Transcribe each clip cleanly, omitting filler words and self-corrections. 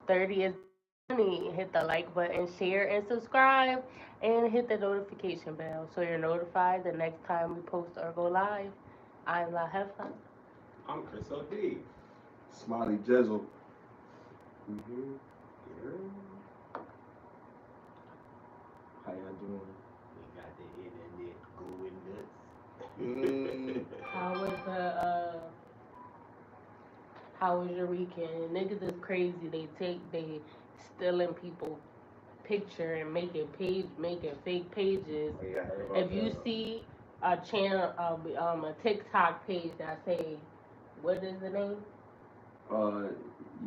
30 is money. Hit the like button, share, and subscribe, and hit the notification bell so you're notified the next time we post or go live. I'm La Hefa. I'm Cris OD. SmileyJizzle. Mm-hmm. How y'all doing? We got the internet going nuts. How was how was your weekend? Niggas is crazy. They stealing people picture and making fake pages. Oh, yeah, I heard about If you that. see a channel a TikTok page that say what is the name? Uh,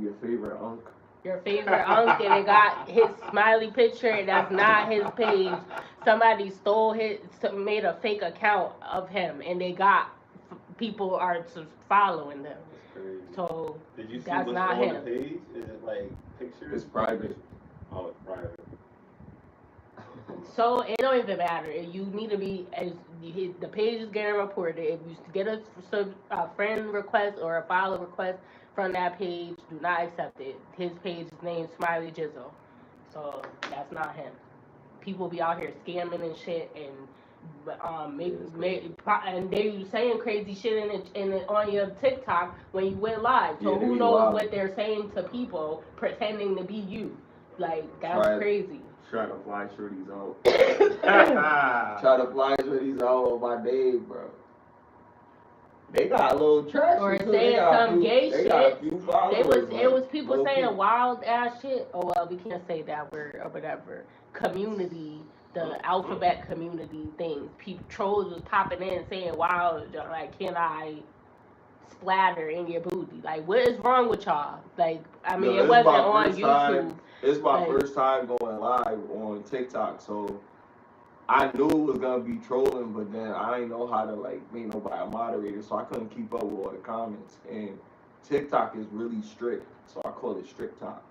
your favorite unk? Your favorite uncle and it got his smiley picture and that's not his page. Somebody stole made a fake account of him and they got people are following them. That's crazy. So Did you see that's what's not on him. the page? Is it like pictures? It's private. Oh, it's private. So it don't even matter. You need to be as the page is getting reported. If you get a friend request or a follow request from that page, do not accept it. His page is named SmileyJizzle, so that's not him. People be out here scamming and shit and and they saying crazy shit on your TikTok when you went live. So Yeah, they who be knows wild. what they're saying to people pretending to be you? Like that's Try it. crazy. Try to fly shorties out. Ah. Try to fly shorties out on my day, bro. They got a little trash. Or too. saying some gay They got a shit. few followers. It was people low saying key. wild ass shit. Oh well, we can't say that word or whatever. Community, the alphabet community things. People trolls was popping in saying wild like can I splatter in your booty? Like what is wrong with y'all? Like I mean Yo, it this wasn't my on first YouTube. time. It's my like, first time going live on TikTok, so I knew it was gonna be trolling, but then I didn't know how to like make nobody a moderator, so I couldn't keep up with all the comments. And TikTok is really strict, so I call it strict talk.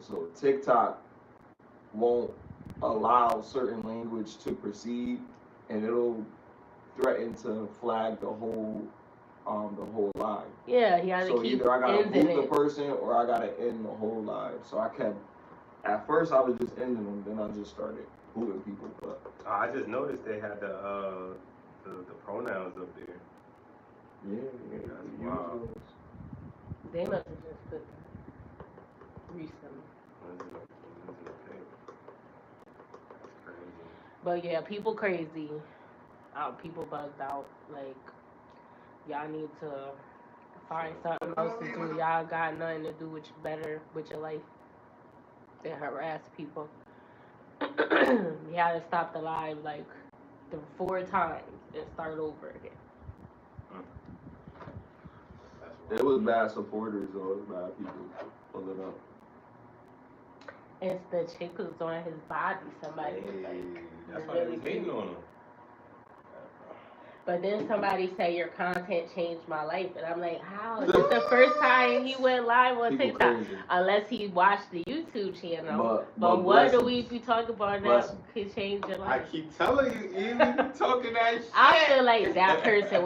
So TikTok won't allow certain language to proceed, and it'll threaten to flag the whole live. yeah, he had to So keep either I gotta ending boot the it. person or I gotta end the whole live. So I kept. At first I was just ending them, then I just started booting people. But I just noticed they had the pronouns up there. yeah, That's use wild. those. They must have just put that recently. That's crazy. But yeah, people crazy. People bugged out. Like y'all need to find something else to do. Y'all got nothing to do with better with your life than harass people. You had to stop the live like the 4 times and start over again. It was bad supporters though. It was bad people pulling up. It's the chick who's on his body. Somebody was Hey, like, that's why really they was hating cute. on him. But then somebody say your content changed my life, and I'm like, how? This is the first time he went live on People TikTok, crazy. unless he watched the YouTube channel. But what do blessings. we be talking about that Blessings. could change your I life? keep telling you, Evie, you talking that shit. I feel like that person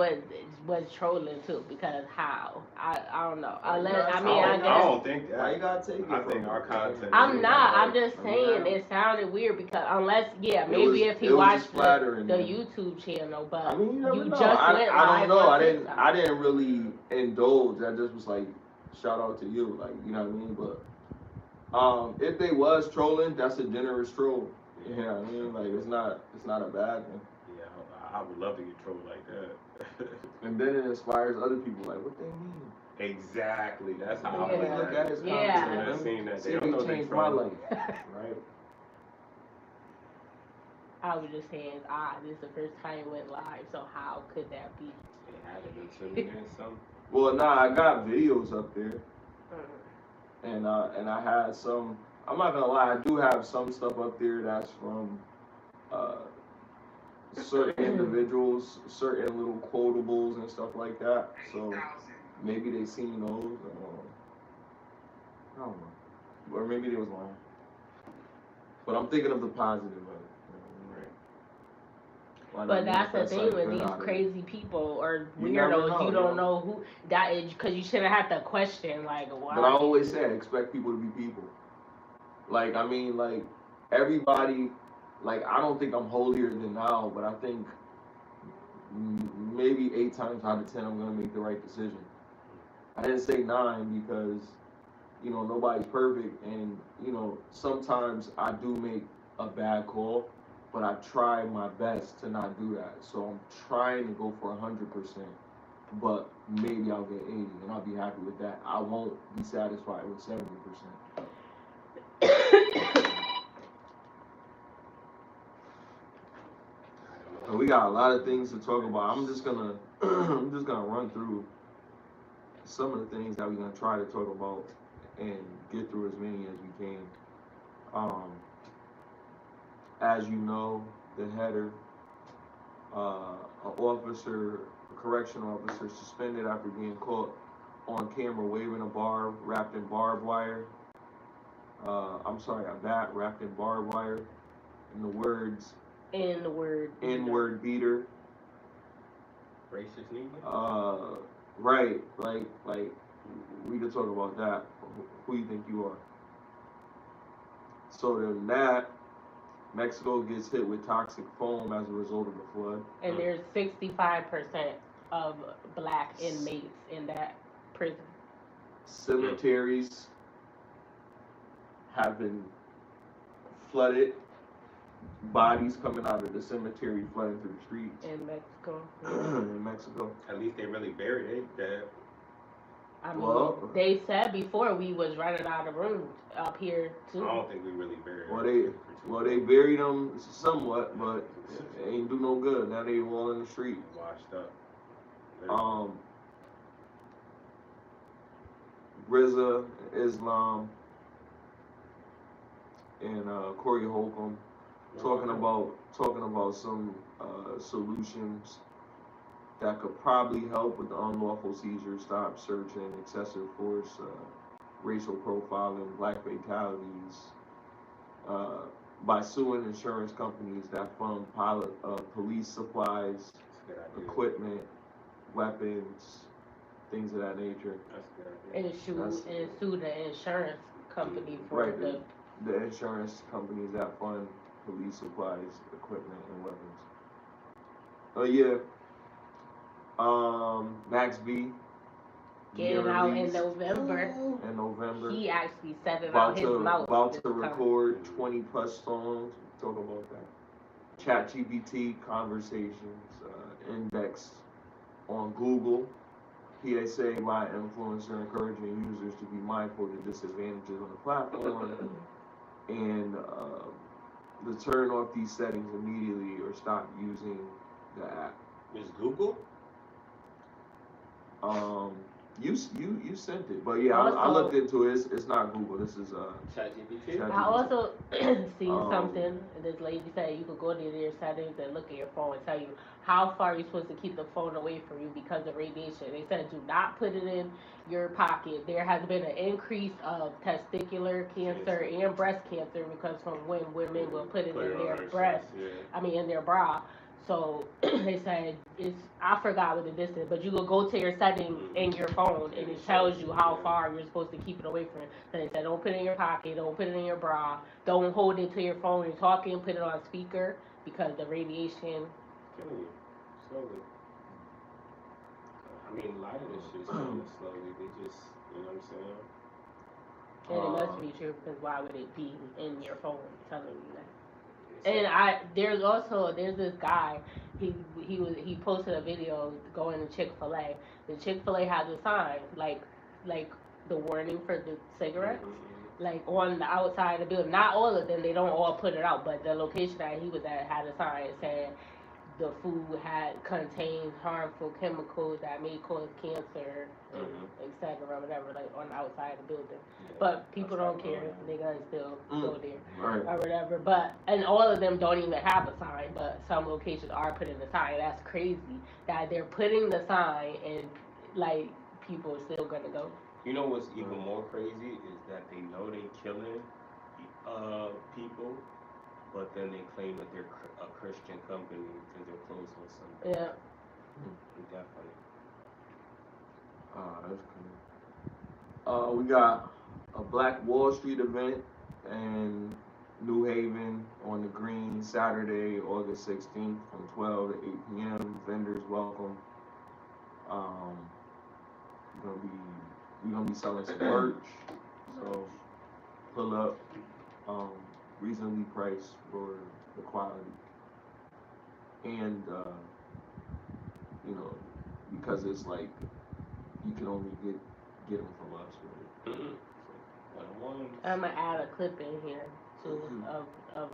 was trolling too because how? I don't know. Unless I mean I I guess don't think that. Why you gotta take it I from think me? our content. I'm is not. I'm like- just saying it sounded weird because unless It maybe was- if he it was watched just flattering. the YouTube channel, but I mean, you never you know. just I went don't live know. on I didn't. TikTok. I didn't really indulge. I just was like, shout out to you, like you know what I mean. But if they was trolling, that's a generous troll. You know what I mean? Like it's not a bad thing. Yeah, I would love to get trolled like that. And then it inspires other people. Like what they mean. Exactly. That's how Let me Yeah. look at his content. Yeah. I've Let me seen that. see They if don't know he they changed my trolling. life. Right. I was just saying, this is the first time it went live, so how could that be? It had to be chilling in some. Well, nah, I got videos up there, Mm. and I had some. I'm not gonna lie, I do have some stuff up there that's from uh, certain individuals, certain little quotables and stuff like that. So maybe they seen those. I don't know, or maybe they was lying. But I'm thinking of the positive of it. Right. Why But not that's the manifest thing something with good these out of it? crazy people or You never weirdos. know, You you don't know? know who that is because you shouldn't have to question like why. But I always say I expect people to be people. Like, I mean, like, everybody, like, I don't think I'm holier than thou, but I think maybe 8 times out of 10 I'm going to make the right decision. I didn't say 9 because, you know, nobody's perfect, and, you know, sometimes I do make a bad call, but I try my best to not do that. So I'm trying to go for 100%, but maybe I'll get 80, and I'll be happy with that. I won't be satisfied with 70%. And we got a lot of things to talk about. I'm just gonna run through some of the things that we're gonna try to talk about and get through as many as we can. As you know, the header, a correctional officer suspended after being caught on camera waving a barb wrapped in barbed wire. A bat wrapped in barbed wire. In the words. N-word beater. Racist nigga? Right. Like we could talk about that. Who you think you are? So then that, Mexico gets hit with toxic foam as a result of the flood. And there's 65% of black inmates in that prison. Cemeteries have been flooded. Bodies coming out of the cemetery flooding through the streets. In Mexico. In Mexico. At least they really buried it. Dead. I mean, they said before we was running out of room up here too. I don't think we really buried They buried them somewhat, but it ain't do no good. Now they all in the street. Washed up. RZA, Islam, and Corey Holcomb talking about some solutions that could probably help with the unlawful seizure, stop, search, and excessive force, racial profiling, black fatalities, by suing insurance companies that fund police supplies, equipment, weapons, things of that nature. And sue the insurance company for the insurance companies that fund police supplies, equipment, and weapons. Max B. Getting out in November. He actually set it out his mouth. About to record 20 plus songs. Talk about that. ChatGPT conversations indexed on Google. PSA by influencer encouraging users to be mindful of the disadvantages on the platform and to turn off these settings immediately or stop using the app. Is Google? You sent it, but yeah, I looked into it. It's not Google. This is ChatGPT. I also seen something. This lady said you could go to your settings and look at your phone and tell you how far you're supposed to keep the phone away from you because of radiation. They said do not put it in your pocket. There has been an increase of testicular cancer and breast cancer because from when women will put it in their breast, in their bra. So they said I forgot what it is, but you will go to your settings in your phone and it tells you how far you're supposed to keep it away from it. So they said don't put it in your pocket, don't put it in your bra, don't hold it to your phone when you're talking, put it on speaker because the radiation. Killing you slowly. I mean, a lot of this shit's killing us slowly. They just, you know what I'm saying? And it must be true because why would it be in your phone telling you that? And there's this guy, he posted a video going to Chick-fil-A. The Chick-fil-A has a sign like the warning for the cigarettes, like on the outside of the building. Not all of them, they don't all put it out, but the location that he was at had a sign saying the food contained harmful chemicals that may cause cancer, etc. Whatever, like on the outside of the building. But people don't care; they gonna still go there or whatever. But and all of them don't even have a sign. But some locations are putting the sign. That's crazy that they're putting the sign and like people are still gonna go. You know what's even more crazy is that they know they killing people, but then they claim that they're a Christian company because they're close on Sunday. Yeah. Definitely. That's cool. We got a Black Wall Street event in New Haven on the Green Saturday, August 16th from 12 to 8 p.m. Vendors welcome. We're gonna be selling some merch, so pull up. Reasonably priced for the quality, and because it's like you can only get them from us, really. One-on-one. I'm gonna add a clip in here too of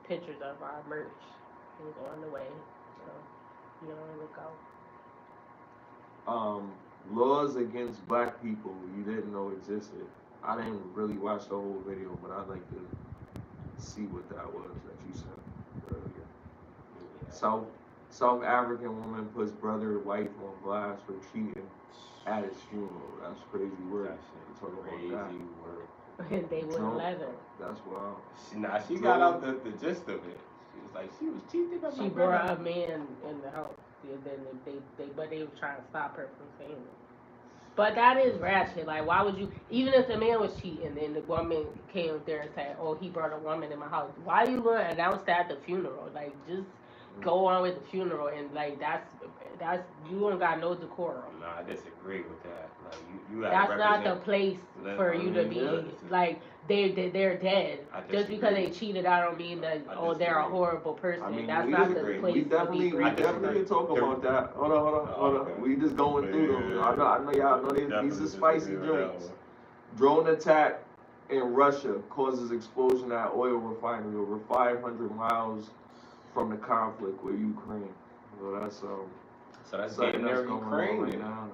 pictures of our merch. It's on the way, so you know where to go. Laws against black people you didn't know existed. I didn't really watch the whole video, but I'd like to see what that was that you sent earlier. South African woman puts brother wife on blast for cheating at his funeral. That's crazy work. That's crazy work. And they wouldn't let her. That's wild. She got out the gist of it. She was like, she was cheating on my She brother. brought a man in the house. And then they were trying to stop her from saying it. But that is ratchet. Like, why would you, even if the man was cheating and the woman came there and said, oh, he brought a woman in my house, why are you going to announce that at the funeral? Like, just go on with the funeral, and like, that's you don't got no decorum. No, I disagree with that. Like, you that's not the place for you to be. Like, they're dead. Just because they cheated, I don't mean that, they're a horrible person. I mean, that's not the place we definitely talk about that. Hold on. We just going through them. I know y'all know these are spicy drinks. Drone attack in Russia causes explosion at oil refinery over 500 miles from the conflict with Ukraine. So that's getting there in Ukraine right now.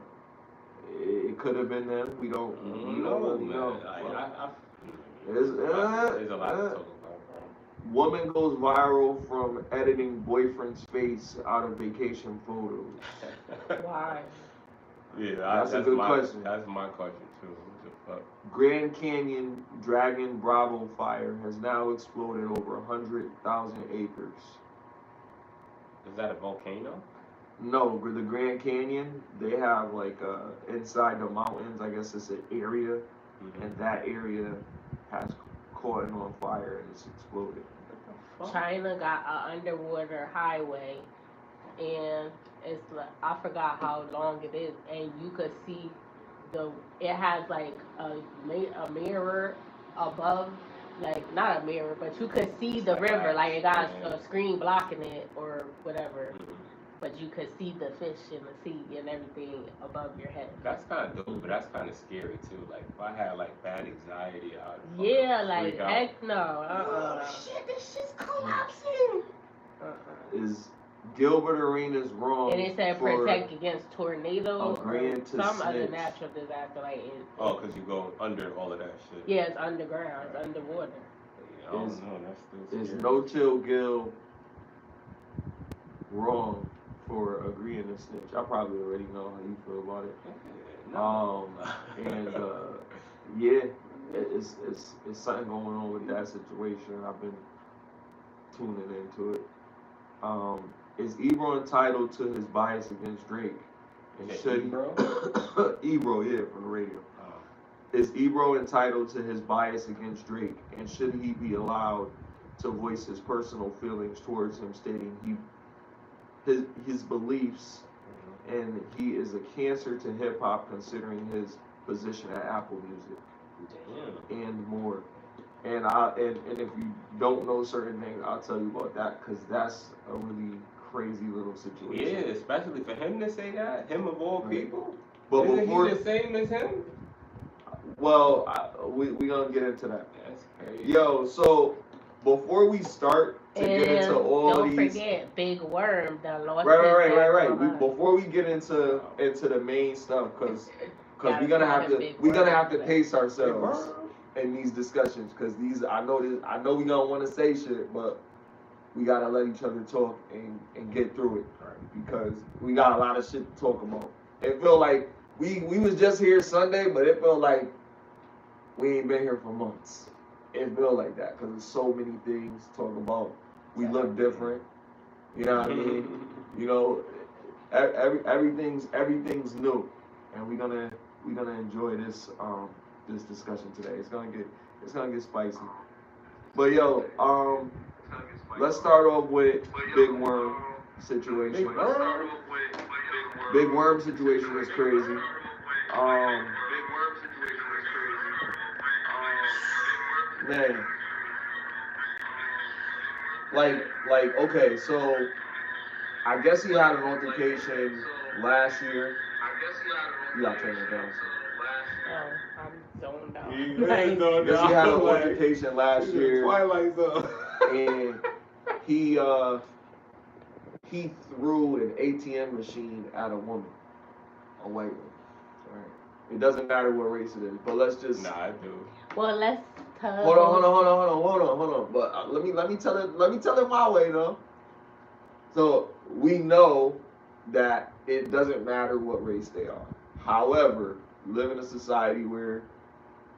It could have been them. We don't really know. There's a lot to talk about. Woman goes viral from editing boyfriend's face out of vacation photos. Why? Yeah, that's a good question. That's my question too. What the fuck? Grand Canyon Dragon Bravo fire has now exploded over 100,000 acres. Is that a volcano? No, the Grand Canyon, they have like inside the mountains, I guess it's an area, and that area has caught on fire and it's exploded. China got an underwater highway, and it's like, I forgot how long it is, and you could see it has like a mirror above, like not a mirror, but you could see the river, like it got a screen blocking it or whatever. But you could see the fish in the sea and everything above your head. That's kind of dope, but that's kind of scary too. Like, if I had like bad anxiety, like heck no. Oh shit, this shit's collapsing. Is Gilbert Arenas wrong? And it said protect against tornadoes or some other natural disaster like it. Oh, because you go under all of that shit. Yeah, it's underground, it's underwater. Yeah, I don't know, that's still scary. Is No Chill Gil wrong for agreeing to snitch? I probably already know how you feel about it. It's something going on with that situation. I've been tuning into it. Is Ebro entitled to his bias against Drake? And should Ebro? Ebro, yeah, from the radio. Is Ebro entitled to his bias against Drake? And should he be allowed to voice his personal feelings towards him, stating his beliefs, and he is a cancer to hip hop, considering his position at Apple Music, and more. And if you don't know certain things, I'll tell you about that, because that's a really crazy little situation. Yeah, especially for him to say that, him of all people. But isn't before he the same as him? Well, we gonna get into that. That's crazy. Yo, so before we start to get into all don't these, forget Big Worm, the lost. Right. Before we get into the main we're gonna have to pace ourselves in these discussions, because I know we gonna want to say shit, but we gotta let each other talk and get through it, because we got a lot of shit to talk about. It feel like we was just here Sunday, but it felt like we ain't been here for months. it feel like that because there's so many things to talk about. We look different. You know what I mean? You know, everything's new, and we're gonna enjoy this this discussion today. It's gonna get spicy. But yo, let's start off with Big Worm situation. Big Worm situation is crazy. Man, okay, so I guess he had an altercation last year. You gotta turn it down. Oh, I'm zoned out. Guess he had an altercation last year. Twilight Zone. And he threw an ATM machine at a woman, a white woman. Right. It doesn't matter what race it is, but let's just. Nah, I do. Well, let's tell. Hold on. But let me tell it my way though. So we know that it doesn't matter what race they are. However, we live in a society where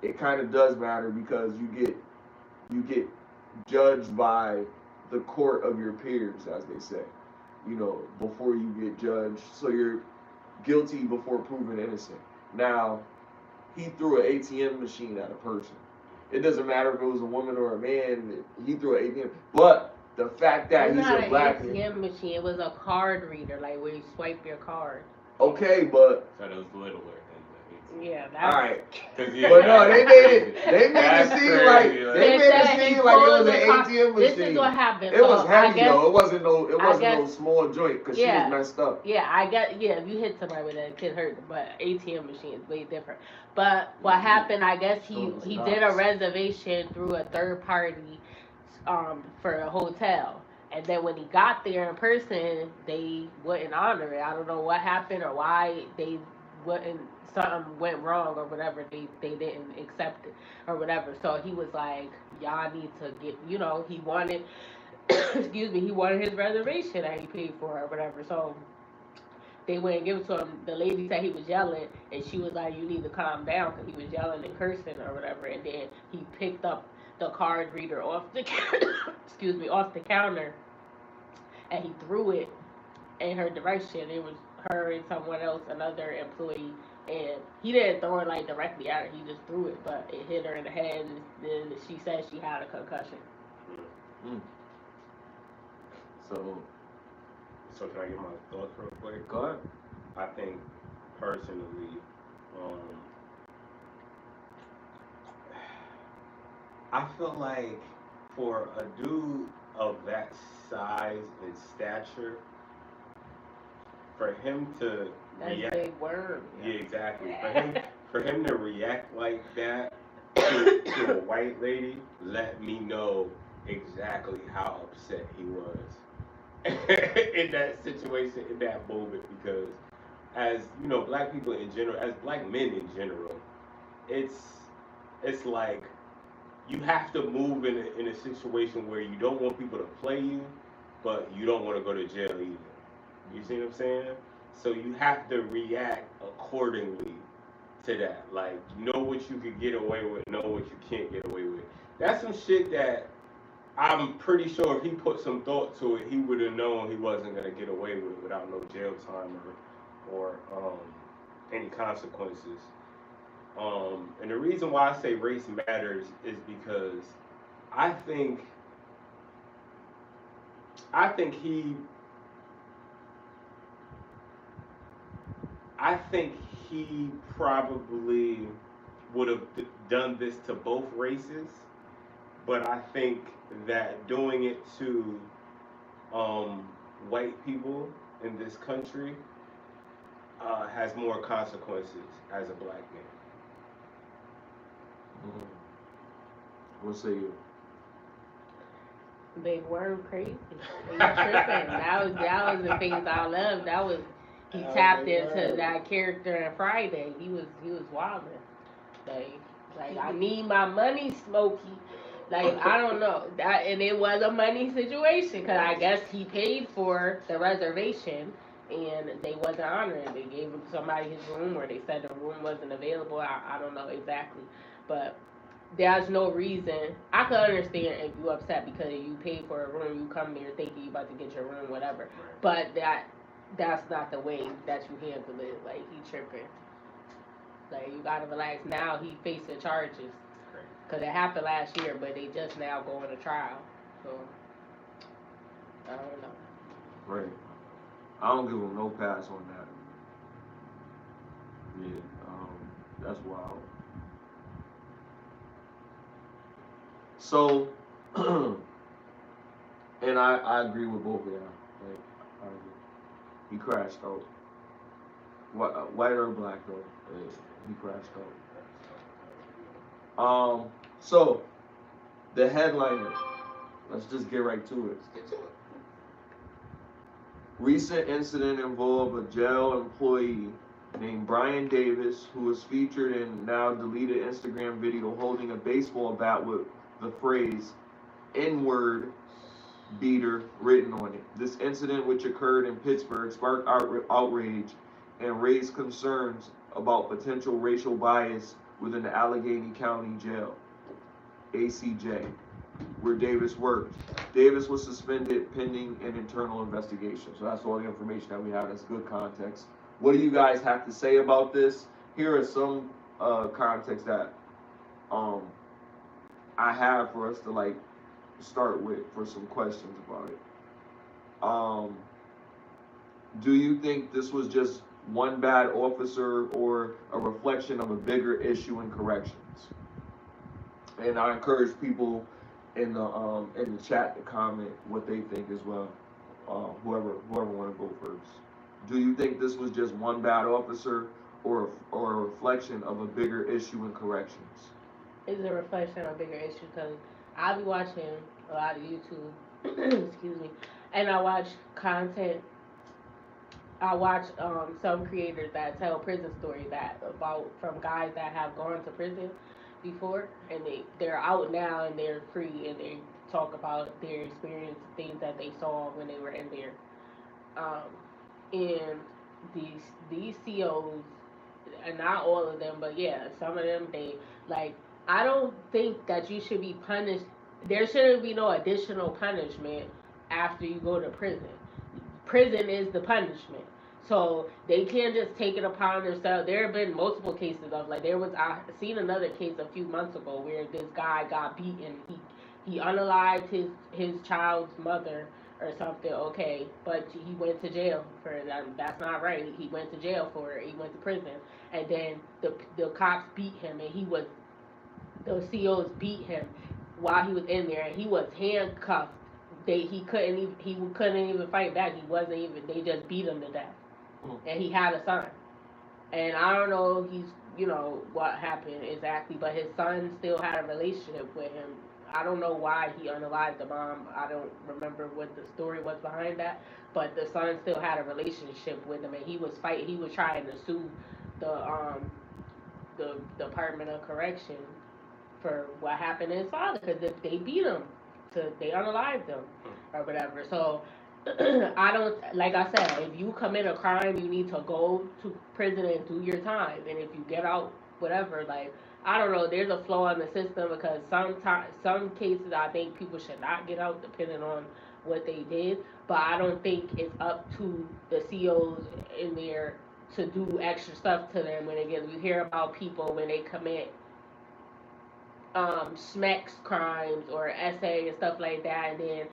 it kind of does matter because you get judged by the court of your peers, as they say. You know, before you get judged, so you're guilty before proven innocent. Now, he threw an ATM machine at a person. It doesn't matter if it was a woman or a man. He threw an ATM, but the fact that he's a black man. It was not an ATM machine. It was a card reader, like where you swipe your card. Okay, but so it was littler. Yeah, all right. But no, they made it seem like it was an ATM machine. This is what happened. It was heavy though. It wasn't no small joint because she was messed up. Yeah, if you hit somebody with that, it could hurt. But ATM machine is way different. But what happened? I guess he did a reservation through a third party, for a hotel. And then when he got there in person, they wouldn't honor it. I don't know what happened or why they wouldn't. Something went wrong or whatever, they didn't accept it or whatever. So he was like, y'all need to get, he wanted, he wanted his reservation that he paid for or whatever. So they wouldn't give it to him. The lady said he was yelling, and she was like, you need to calm down because he was yelling and cursing or whatever. And then he picked up the card reader off the off the counter, and he threw it in her direction. It was her and someone else, another employee. And he didn't throw it like directly at her. He just threw it, but it hit her in the head. And then she said she had a concussion. Mm. So can I get my thoughts real quick? Go ahead. I think personally, I feel like for a dude of that size and stature, for him to react, big word. Yeah, exactly. For him to react like that to a white lady, let me know exactly how upset he was in that situation, in that moment. Because as black people in general, as black men in general, it's like you have to move in a situation where you don't want people to play you, but you don't want to go to jail either. You see what I'm saying? So you have to react accordingly to that. Like, know what you could get away with, know what you can't get away with. That's some shit that I'm pretty sure if he put some thought to it, he would have known he wasn't going to get away with it without no jail time or any consequences. And the reason why I say race matters is because I think he probably would have done this to both races, but I think that doing it to white people in this country has more consequences as a black man. What say you? Big Worm crazy. He tripping. That was the things I loved. That was he tapped into that character in Friday. He was wilding. Like I need my money, Smokey. Like I don't know that, and it was a money situation because I guess he paid for the reservation and they wasn't honoring it. They gave him somebody his room, or they said the room wasn't available. I don't know exactly, but there's no reason. I could understand if you upset because you paid for a room, you come there thinking you about to get your room, whatever. But that's not the way that you handle it. Like he tripping. Like you gotta relax. Now he facing charges because it happened last year, but they just now going to trial. So I don't know. Right. I don't give him no pass on that. Yeah, that's wild. So, and I agree with both of y'all. Like, I agree. He crashed out. White or black though, he crashed out. So the headliner. Let's just get right to it. Let's get to it. Recent incident involved a jail employee named Brian Davis, who was featured in now deleted Instagram video holding a baseball bat with the phrase N-word beater written on it. This incident, which occurred in Pittsburgh, sparked outrage and raised concerns about potential racial bias within the Allegheny County Jail, ACJ, where Davis worked. Davis was suspended pending an internal investigation. So that's all the information that we have. That's good context. What do you guys have to say about this? Here are some context that I have for us to like start with for some questions about it. Do you think this was just one bad officer or a reflection of a bigger issue in corrections? And I encourage people in the chat to comment what they think as well. Whoever want to go first. Do you think this was just one bad officer or a reflection of a bigger issue in corrections? It's a reflection of a bigger issue because I be watching a lot of YouTube, excuse me, and I watch content. I watch some creators that tell prison stories that about from guys that have gone to prison before and they're out now and they're free and they talk about their experience, things that they saw when they were in there. And these COs, and not all of them, but yeah, some of them they like. I don't think that you should be punished. There shouldn't be no additional punishment after you go to prison. Prison is the punishment. So they can't just take it upon themselves. There have been multiple cases of like I seen another case a few months ago where this guy got beaten. He unalived his child's mother or something. Okay, but he went to jail for that. That's not right. He went to jail for it. He went to prison, and then the cops beat him, and the COs beat him while he was in there, and he was handcuffed. He couldn't even fight back. He wasn't even. They just beat him to death, and he had a son. And I don't know what happened exactly, but his son still had a relationship with him. I don't know why he unalived the mom. I don't remember what the story was behind that, but the son still had a relationship with him, and he was fighting. He was trying to sue the Department of Correction for what happened to his father because if they beat him, they unalived him or whatever. So I don't, like I said, if you commit a crime, you need to go to prison and do your time. And if you get out, whatever, like, I don't know, there's a flaw in the system because some cases I think people should not get out depending on what they did. But I don't think it's up to the COs in there to do extra stuff to them when they get. We hear about people when they commit SMEX crimes or SA and stuff like that, and then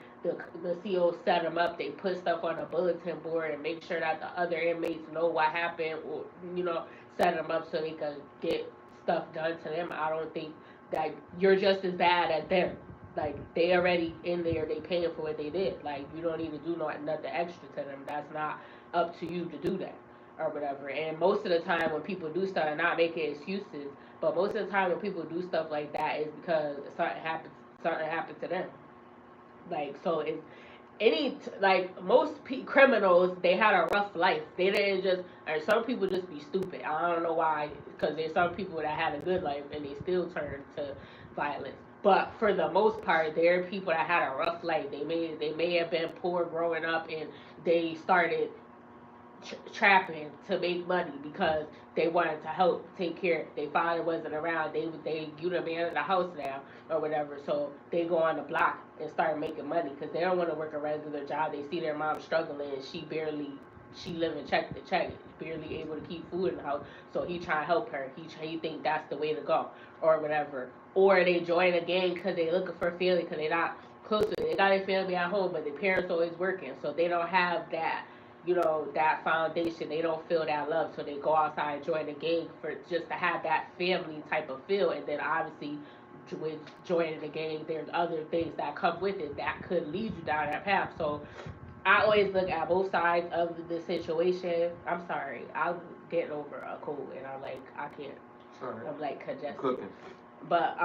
the COs set them up. They put stuff on a bulletin board and make sure that the other inmates know what happened, or set them up so they can get stuff done to them. I don't think that you're just as bad as them. Like they already in there, they paying for what they did. Like you don't need to do nothing extra to them. That's not up to you to do that or whatever. And most of the time when people do stuff, and not making excuses, but most of the time when people do stuff like that is because something happened to them. Like so, it's most criminals, they had a rough life. They didn't just, or some people just be stupid. I don't know why, because there's some people that had a good life and they still turn to violence. But for the most part, there are people that had a rough life. They may have been poor growing up and they started trapping to make money because they wanted to help take care. Their father wasn't around. You the man of the house now or whatever. So they go on the block and start making money because they don't want to work a regular job. They see their mom struggling and she living check to check, barely able to keep food in the house. So he trying to help her. He think that's the way to go or whatever. Or they join a gang because they looking for family because they not close to it. They got their family at home, but their parents always working, so they don't have that, that foundation. They don't feel that love, so they go outside and join the gang for just to have that family type of feel. And then obviously, with joining the gang, there's other things that come with it that could lead you down that path. So I always look at both sides of the situation. I'm sorry, I'm getting over a cold, and I can't. Sorry. I'm like congested. Cooking. But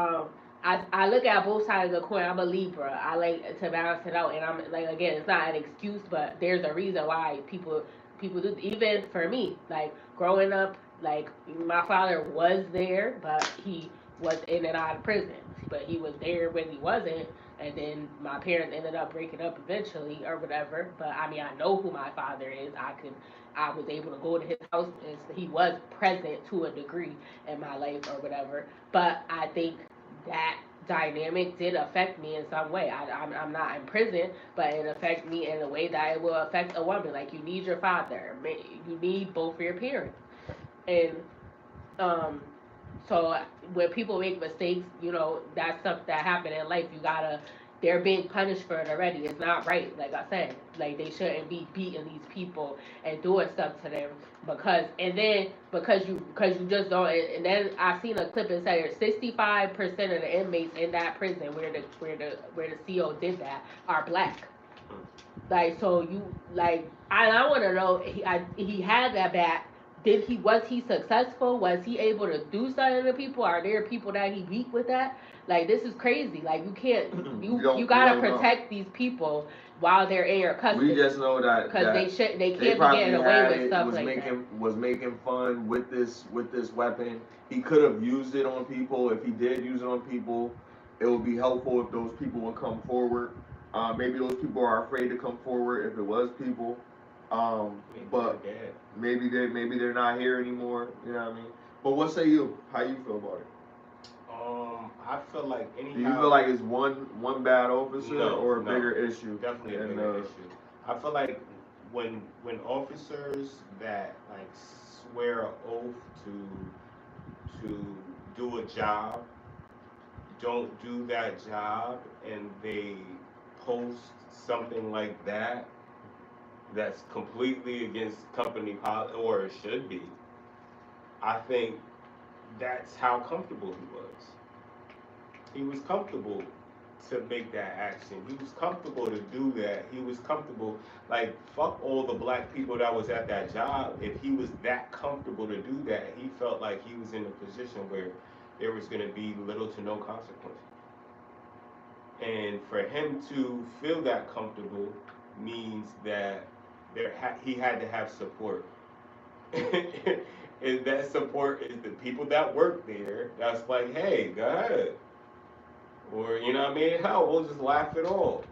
I look at both sides of the coin. I'm a Libra. I like to balance it out, and I'm like, again, it's not an excuse, but there's a reason why people do. Even for me, like growing up, like my father was there, but he was in and out of prison. But he was there when he wasn't, and then my parents ended up breaking up eventually or whatever. But I mean, I know who my father is. I was able to go to his house, and he was present to a degree in my life or whatever. But I think that dynamic did affect me in some way. I'm not in prison, but it affected me in a way that it will affect a woman. Like, you need your father. You need both of your parents. And um, so when people make mistakes, that's stuff that happen in life. They're being punished for it already. It's not right, like I said. Like, they shouldn't be beating these people and doing stuff to them because you just don't. And then I seen a clip and said 65% of the inmates in that prison where the CO did that are black. Like, so I want to know, he had that back. Was he successful? Was he able to do something to people? Are there people that he beat with that? Like, this is crazy. Like, you can't, you gotta protect these people while they're in your custody. We just know that because they can't be getting away with stuff like that. Was making fun with this weapon. He could have used it on people. If he did use it on people, it would be helpful if those people would come forward. Maybe those people are afraid to come forward if it was people. But maybe they're not here anymore. You know what I mean? But what say you? How you feel about it? I feel like anyhow. Do you feel like it's one bad officer or a bigger issue? Definitely a bigger issue. I feel like when officers that like swear an oath to do a job don't do that job and they post something like that's completely against company policy, or it should be, I think that's how comfortable he was. He was comfortable to make that action. He was comfortable to do that. He was comfortable, like, fuck all the black people that was at that job. If he was that comfortable to do that, he felt like he was in a position where there was going to be little to no consequences. And for him to feel that comfortable means that he had to have support. And that support is the people that work there that's like, hey, go ahead. Or, you know what I mean? Hell, we'll just laugh it off.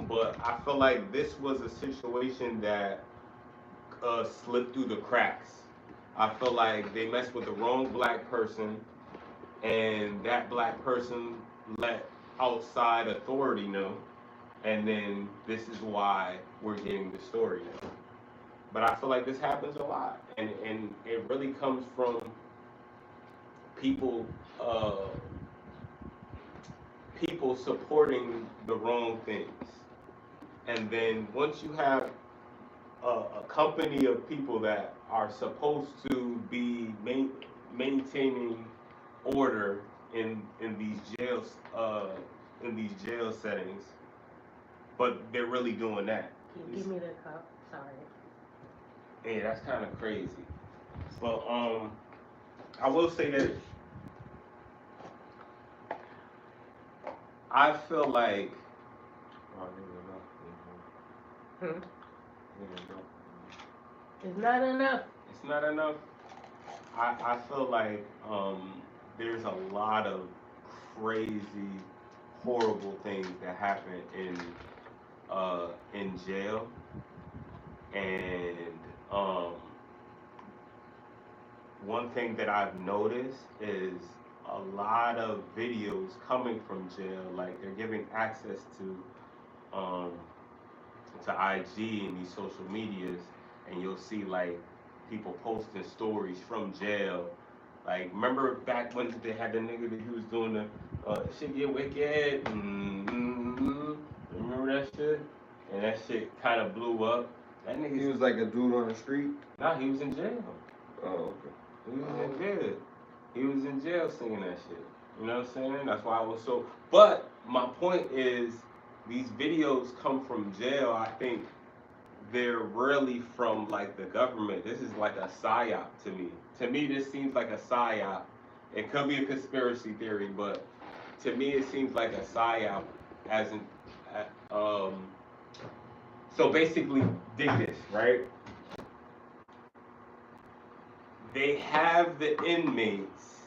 But I feel like this was a situation that slipped through the cracks. I feel like they messed with the wrong black person, and that black person let outside authority know, and then this is why we're getting the story now. But I feel like this happens a lot, and it really comes from people supporting the wrong things. And then once you have a company of people that are supposed to be maintaining order in these jails settings, but they're really doing that. Can you give me the cup? Sorry. Yeah, that's kind of crazy. But I will say that I feel like it's not enough. It's not enough. I feel like there's a lot of crazy, horrible things that happen in jail, and Um, one thing that I've noticed is a lot of videos coming from jail, like they're giving access um, to IG and these social medias, and you'll see like people posting stories from jail. Like, remember back when they had the nigga that he was doing the shit get wicked? Remember that shit? And that shit kind of blew up. That nigga. He was like a dude on the street? Nah, he was in jail. Oh, okay. He was in jail. He was in jail singing that shit. You know what I'm saying? That's why I was so. But my point is, these videos come from jail. I think they're really from like the government. This is like a psyop to me. To me, this seems like a psyop. It could be a conspiracy theory, but to me, it seems like a psyop. As in, so basically, dig this, right? They have the inmates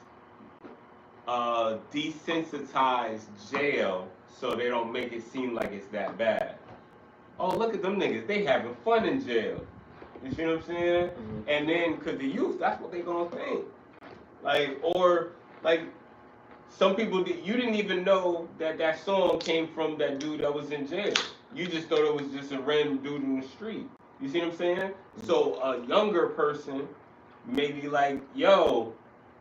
desensitize jail so they don't make it seem like it's that bad. Oh, look at them niggas. They having fun in jail. You see what I'm saying? Mm-hmm. And then, because the youth, that's what they gonna think. Like, or, like, some people, you didn't even know that that song came from that dude that was in jail. You just thought it was just a random dude in the street. You see what I'm saying? Mm-hmm. So a younger person may be like, yo,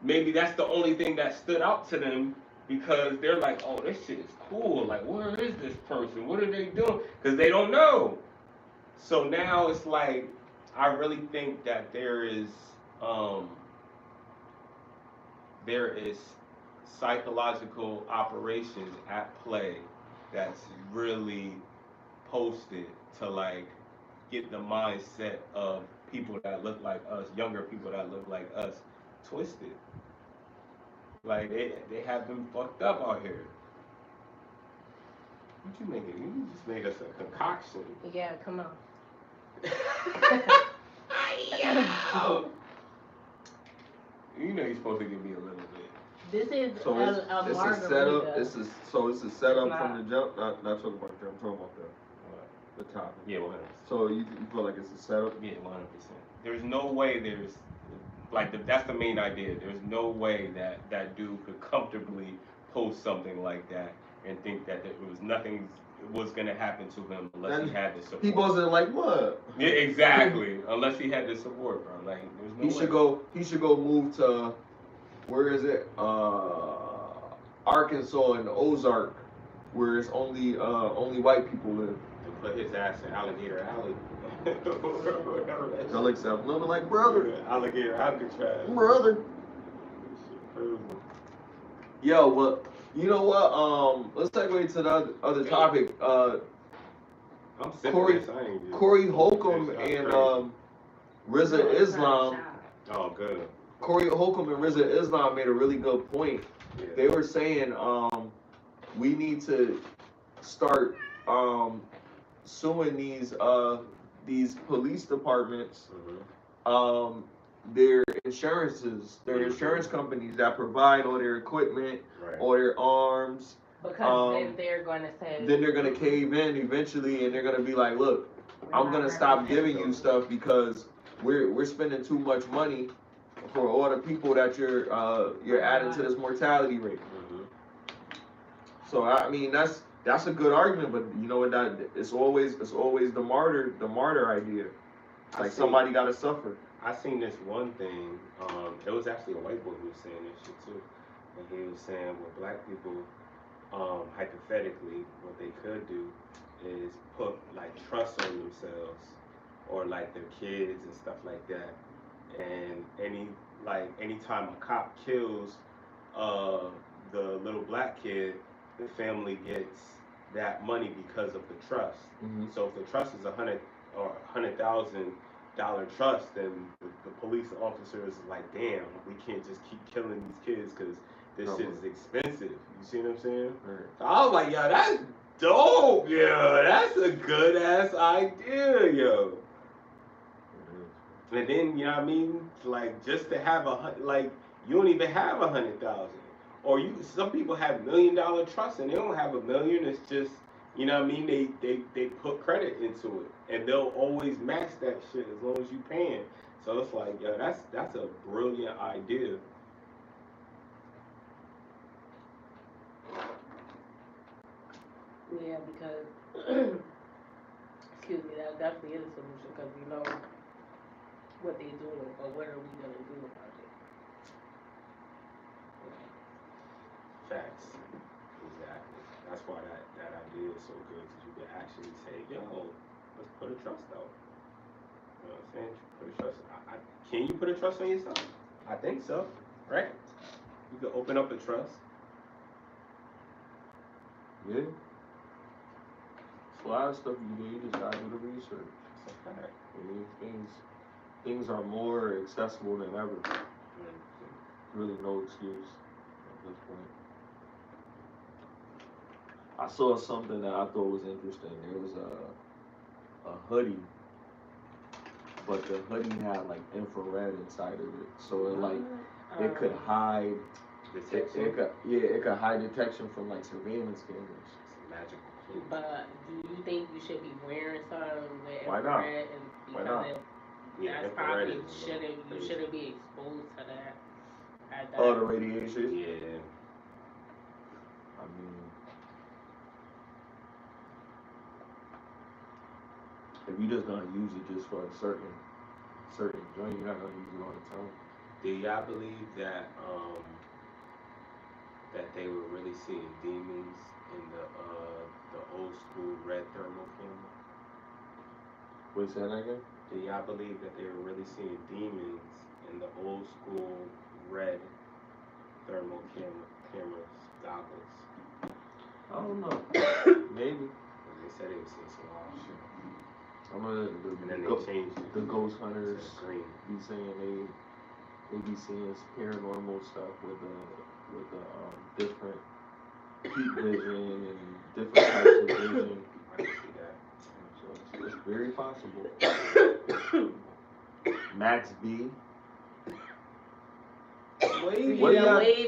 maybe that's the only thing that stood out to them, because they're like, oh, this shit is cool. Like, where is this person? What are they doing? Because they don't know. So now it's like, I really think that there is psychological operations at play that's really posted to like get the mindset of people that look like us, younger people that look like us, twisted. Like they have them fucked up out here. What you making? You just made us a concoction. Yeah, come on. You know you're supposed to give me a little bit. This is so a it's margarita. a setup. It's a setup from the jump. Not talking about the jump. I'm talking about the topic. Yeah, 100%. So you feel like it's a setup? Yeah, 100%. There's no way that's the main idea. There's no way that dude could comfortably post something like that and think that there was nothing was gonna happen to him unless he had the support. He wasn't like what? Yeah, exactly. Unless he had the support, bro. Like there's no way. He should go move to, where is it? Arkansas and Ozark, where it's only white people live. And put his ass in Alligator Alley. They'll accept him like brother. Alligator Alcatraz. Brother. Yo, well, you know what? Let's segue to the other topic. Corey Holcomb and Rizza Islam. Oh, good. Corey Holcomb and Rizza Islam made a really good point. Yeah. They were saying we need to start suing these police departments, their insurances, their insurance companies that provide all their equipment, all their arms. Because then they're going to say. Then they're going to cave in eventually, and they're going to be like, look, I'm going to stop giving you stuff because we're spending too much money for all the people that you're adding to this mortality rate. So I mean that's a good argument, but you know what? That it's always the martyr idea. Like somebody got to suffer. I seen this one thing. It was actually a white boy who was saying this shit too, and he was saying what black people, hypothetically, what they could do is put like trust on themselves or like their kids and stuff like that. And anytime a cop kills the little black kid, the family gets that money because of the trust. So if the trust is $100,000 trust, then the police officer is like, damn, we can't just keep killing these kids because this shit is expensive. You see what I'm saying? So I was like, yo, that's dope, yo. That's a good ass idea, yo. And then, you know what I mean? Like, just to have you don't even have 100,000. Or some people have $1 million trusts and they don't have $1 million. It's just You know what I mean? They put credit into it, and they'll always match that shit as long as you paying. So it's like, yo, that's a brilliant idea. Yeah, because excuse me, that definitely is a solution because we know what they doing, but what are we gonna do about it? Facts. Exactly. That's why that idea is so good because you can actually say, yo, let's put a trust out. You know what I'm saying? Put a trust. Can you put a trust on yourself? I think so, right? You can open up a trust. Yeah. It's a lot of stuff you do. You just gotta do the research. It's a fact. I mean, things are more accessible than ever. Really no excuse at this point. I saw something that I thought was interesting. There was a hoodie, but the hoodie had like infrared inside of it, so it like it could hide Detection. it could hide detection from like surveillance cameras. It's magical. But do you think you should be wearing something with Why not? infrared? Why not? Yeah, That's infrared probably is you shouldn't be exposed to that. At that. Oh, the radiation. Yeah. I mean, if you just gonna use it just for a certain joint, you're not gonna use it all the time. Do y'all believe that that they were really seeing demons in the old school red thermal camera? Wait, say that again? Do y'all believe that they were really seeing demons in the old school red thermal cameras goggles? I don't know. Maybe. They said they were seeing some wild shit. I'm gonna And then they changed it. the ghost hunters It's green. be saying they be seeing paranormal stuff with different heat vision and different types of vision. I can see that. So it's very possible. Max B. What do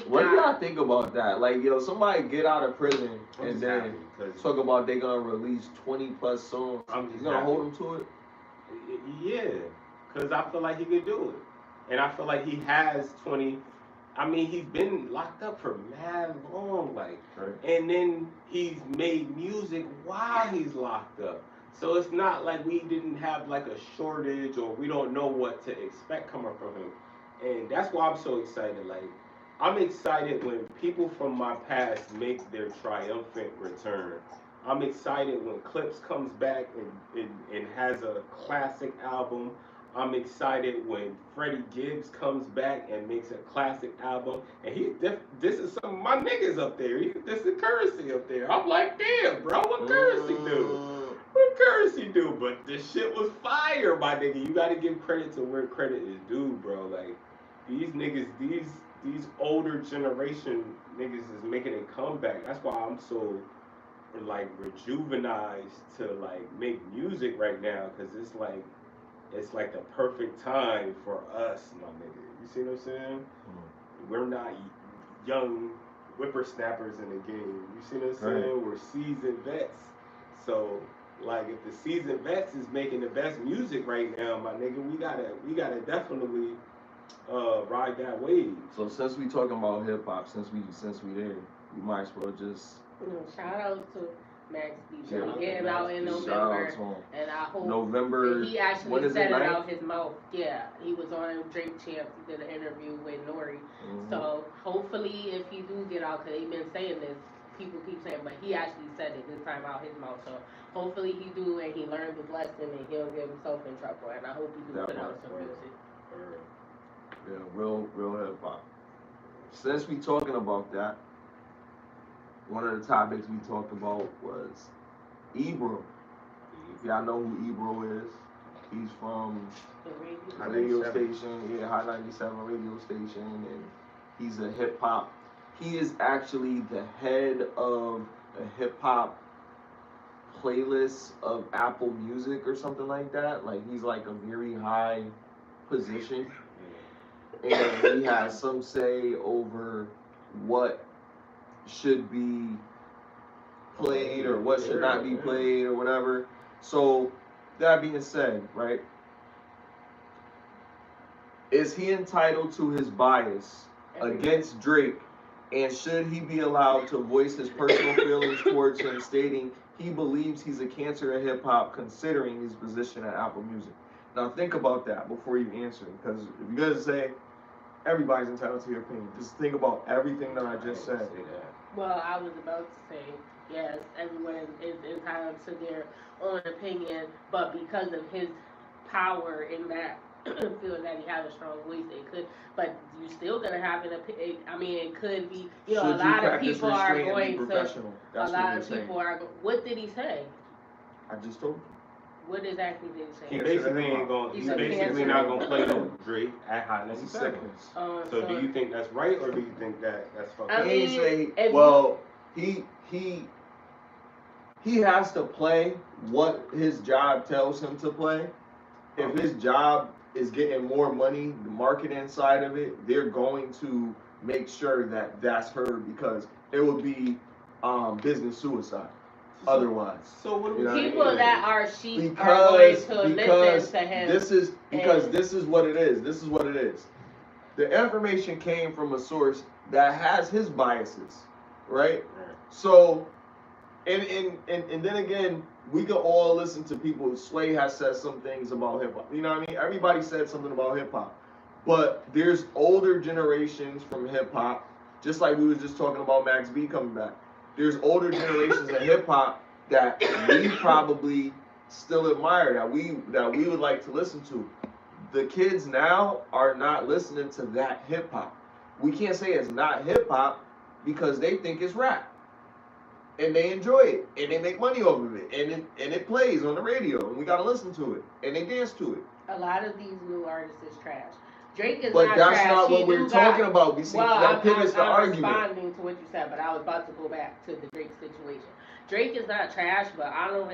y'all think about that? Like, yo, somebody get out of prison and then talk about they gonna release 20+ songs. You gonna hold them to it? Yeah, because I feel like he could do it. And I feel like he has 20. I mean, he's been locked up for mad long, like, right. And then he's made music while he's locked up. So it's not like we didn't have like a shortage or we don't know what to expect coming from him. And that's why I'm so excited. Like, I'm excited when people from my past make their triumphant return. I'm excited when Clips comes back and has a classic album. I'm excited when Freddie Gibbs comes back and makes a classic album. And this is some of my niggas up there. This is Currency up there. I'm like, damn, bro, what Currency do? What Currency do? But this shit was fire, my nigga. You gotta give credit to where credit is due, bro. Like, these niggas, these older generation niggas is making a comeback. That's why I'm so like rejuvenized to like make music right now, because it's like the perfect time for us, my nigga. You see what I'm saying? We're not young whippersnappers in the game. You see what I'm saying? Right. We're seasoned vets. So like, if the seasoned vets is making the best music right now, my nigga, we gotta definitely ride that wave. So since we talking about hip hop, since we there, we might as well just shout out to Max B. Getting out in November, and I hope November. He actually said it out his mouth. Yeah, he was on Drink Champs. He did an interview with Nori. So hopefully, if he do get out, because they've been saying this, people keep saying, but he actually said it this time out his mouth. So hopefully he do, and he learned his lesson, and he'll get himself in trouble. And I hope he do put out some music. Yeah, real hip hop. Since we talking about that, one of the topics we talked about was Ebro. If y'all know who Ebro is, he's from a radio station, Hot 97 radio station, and he's a hip hop. He is actually the head of a hip hop playlist of Apple Music or something like that. Like, he's like a very high position, and he has some say over what should be played or what should not be played or whatever. So that being said, right? Is he entitled to his bias against Drake, and should he be allowed to voice his personal feelings towards him, stating he believes he's a cancer in hip hop, considering his position at Apple Music? Now think about that before you answer, because if you're gonna say everybody's entitled to your opinion, just think about everything that I just said. Well, I was about to say, yes, everyone is entitled to their own opinion, but because of his power in that feeling that he has a strong voice, it could, but you still gonna have an opinion. I mean, it could be, you know, Should a lot of practice people are restraint and be going to, professional? a That's lot what of you're people saying. are, what did he say? I just told you. What exactly did he say? He basically ain't going. He's basically not gonna play no Drake at Hot 97. So do you think that's right, or do you think that that's fucked up? He say, well, he has to play what his job tells him to play. If his job is getting more money, the marketing side of it, they're going to make sure that that's heard, because it would be business suicide otherwise. So what do people that are sheep are going to listen to him? This is what it is. This is what it is. The information came from a source that has his biases, right? So, and then again, we could all listen to people. Sway has said some things about hip hop. You know what I mean? Everybody said something about hip hop, but there's older generations from hip hop, just like we was just talking about Max B coming back. There's older generations of hip hop that we probably still admire, that we would like to listen to. The kids now are not listening to that hip hop. We can't say it's not hip hop because they think it's rap, and they enjoy it, and they make money off of it, and it plays on the radio, and we gotta listen to it, and they dance to it. A lot of these new artists is trash. Drake is but not that's trash. not what we're talking about. We see that pivots the argument. I'm responding to what you said, but I was about to go back to the Drake situation. Drake is not trash, but I don't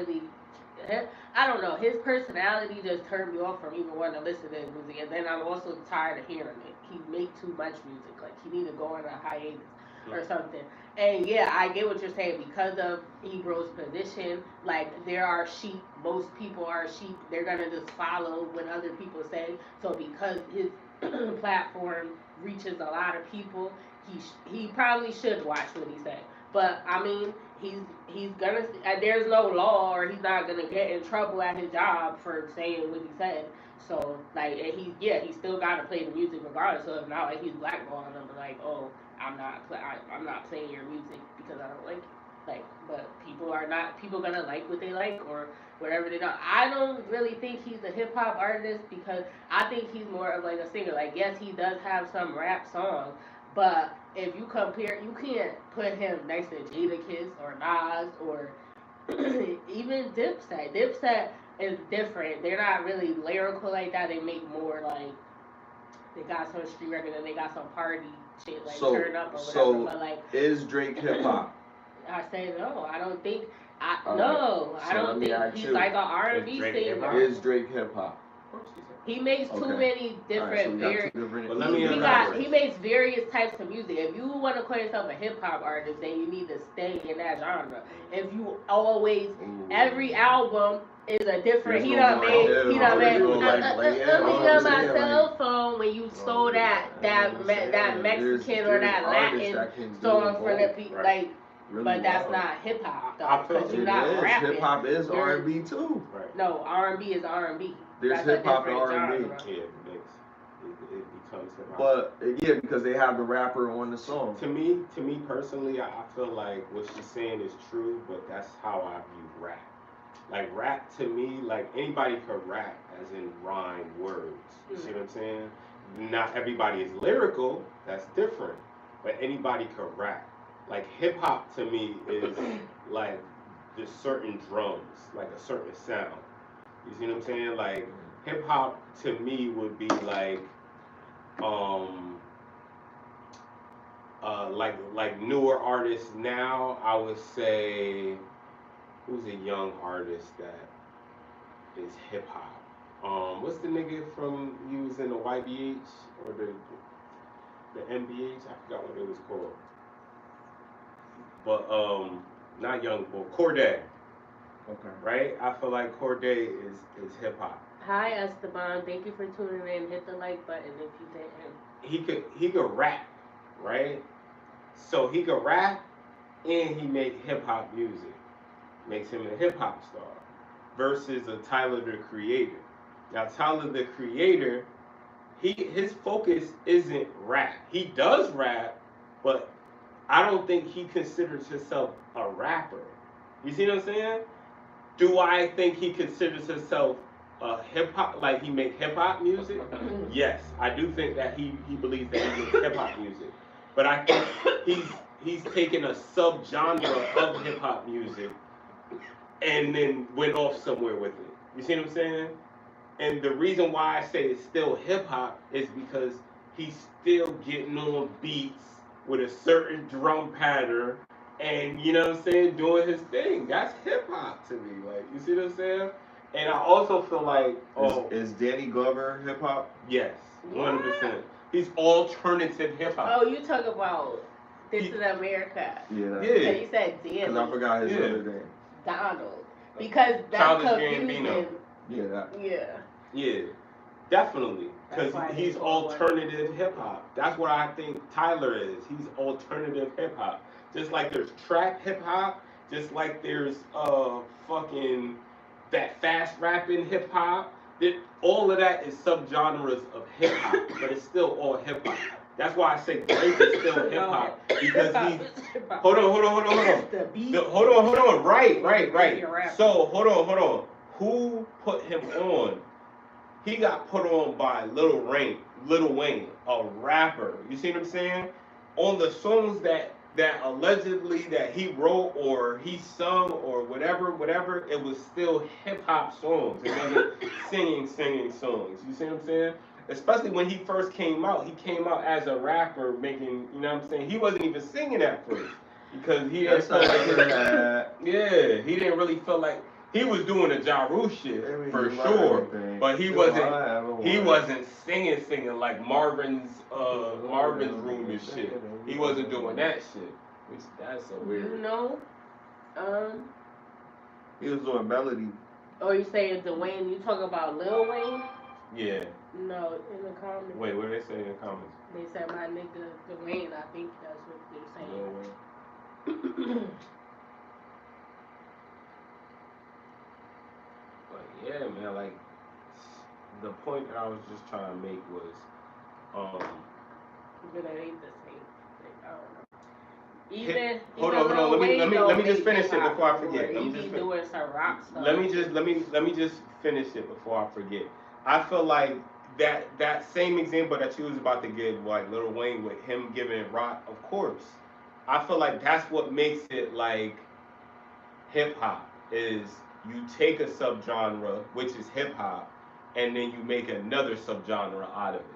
know. His personality just turned me off from even wanting to listen to his music, and then I'm also tired of hearing it. He make too much music. Like, he need to go on a hiatus or something. And yeah, I get what you're saying, because of Ebro's position. Like, there are sheep. Most people are sheep. They're gonna just follow what other people say. So because his platform reaches a lot of people, he probably should watch what he said. But I mean, he's gonna. There's no law, or he's not gonna get in trouble at his job for saying what he said. So like, and he still gotta play the music regardless. So it's not like he's blackballing them, like, oh, I'm not playing your music because I don't like it. Like, but people gonna like what they like or whatever they don't. I don't really think he's a hip hop artist, because I think he's more of like a singer. Like, yes, he does have some rap songs, but if you compare, you can't put him next to Jadakiss or Nas or even Dipset. Dipset is different. They're not really lyrical like that. They make more like, they got some street record and they got some party shit, like Turn Up or whatever. So but like, is Drake hip hop? I say no. I don't think. I don't think he's like an R&B singer. Is Drake hip hop? He makes too many different he makes various types of music. If you want to call yourself a hip hop artist, then you need to stay in that genre. If you always every album is a different. He done made on my cell phone when you stole that Mexican or that Latin song for the people, like. Really but that's not hip hop, though, because you're not rapping. Hip hop is R&B too. Right. No, R&B is R&B. There's hip hop and R&B. Yeah, it becomes hip hop. But yeah, because they have the rapper on the song. To me personally, I feel like what she's saying is true, but that's how I view rap. Like, rap to me, like, anybody could rap, as in rhyme words. You see what I'm saying? Not everybody is lyrical. That's different. But anybody could rap. Like, hip-hop to me is like this certain drums, like a certain sound. You see what I'm saying? Like, hip-hop to me would be like newer artists now. I would say, who's a young artist that is hip-hop? What's the nigga from, he was in the YBH or the MBH? I forgot what it was called. But not Young Boy, Corday, Okay. right? I feel like Corday is hip hop. Hi Esteban, thank you for tuning in. Hit the like button if you didn't. He could rap, right? So he could rap and he make hip hop music. Makes him a hip hop star. Versus a Tyler the Creator. Now Tyler the Creator, his focus isn't rap. He does rap, but I don't think he considers himself a rapper. You see what I'm saying? Do I think he considers himself a hip hop, like he make hip hop music? Yes, I do think that he believes that he makes hip hop music. But I think he's taken a subgenre of hip hop music and then went off somewhere with it. You see what I'm saying? And the reason why I say it's still hip hop is because he's still getting on beats with a certain drum pattern and, you know what I'm saying, doing his thing. That's hip hop to me. Like, you see what I'm saying? And I also feel like, is Danny Glover hip hop? Yes, 100%. He's alternative hip hop. Oh, you talk about This is America. Yeah. Yeah. So you said Danny. Because I forgot his other name. Donald. Because that's Childish confusing. Gambino. Yeah, that. Yeah. Yeah, definitely. Because That's why he's they call alternative hip hop. That's what I think Tyler is. He's alternative hip hop. Just like there's trap hip hop, just like there's fucking that fast rapping hip hop. All of that is subgenres of hip hop, but it's still all hip hop. That's why I say Drake is still hip hop because he. Hold on. Hold on. Right. So hold on. Who put him on? He got put on by Lil Wayne, a rapper. You see what I'm saying? On the songs that allegedly that he wrote or he sung or whatever, it was still hip hop songs. It wasn't singing songs. You see what I'm saying? Especially when he first came out as a rapper making, you know what I'm saying? He wasn't even singing at first because he didn't feel like he didn't really feel like he was doing the Ja Rule shit for sure, but he wasn't singing like Marvin's room and shit. He wasn't doing that shit. Which that's so weird. You know, he was doing melody. Oh, you saying Dwayne? You talk about Lil Wayne? Yeah. No, in the comments. Wait, what did they say in the comments? They said my nigga Dwayne. I think that's what they're saying. Lil Wayne. But yeah, man, like the point that I was just trying to make was, But it ain't the same thing. I don't know. Hold on. Let me just finish it before I forget. He be doing some rock stuff. Let me just finish it before I forget. I feel like that same example that you was about to give, like Lil Wayne with him giving rock, of course. I feel like that's what makes it like hip hop is you take a subgenre, which is hip hop, and then you make another subgenre out of it.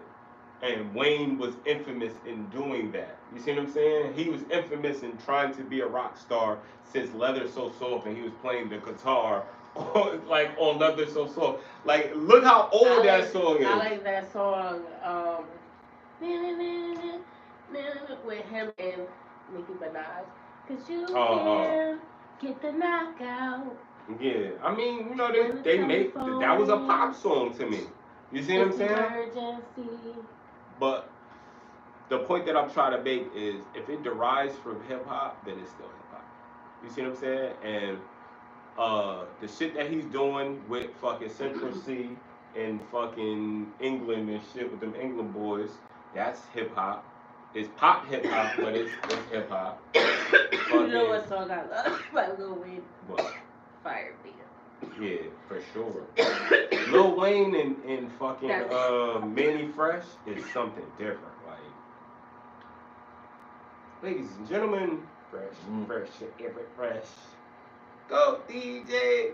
And Wayne was infamous in doing that. You see what I'm saying? He was infamous in trying to be a rock star since Leather So Soft, and he was playing the guitar like on Leather So Soft. Like, look how old that song is. I like that song with him and Nicki Minaj. Cause you can get the knockout. Yeah, I mean, you know, they make that was a pop song to me. You see what I'm saying? Emergency. But the point that I'm trying to make is if it derives from hip hop, then it's still hip hop. You see what I'm saying? And the shit that he's doing with fucking Central C and fucking England and shit with them England boys, that's hip hop. It's pop hip hop, but it's hip hop. You know what song I love by Lil Wayne? What? Fire Beat. Yeah, for sure. Lil Wayne and fucking Manny Fresh is something different. Like, ladies and gentlemen, fresh, fresh. Go DJ.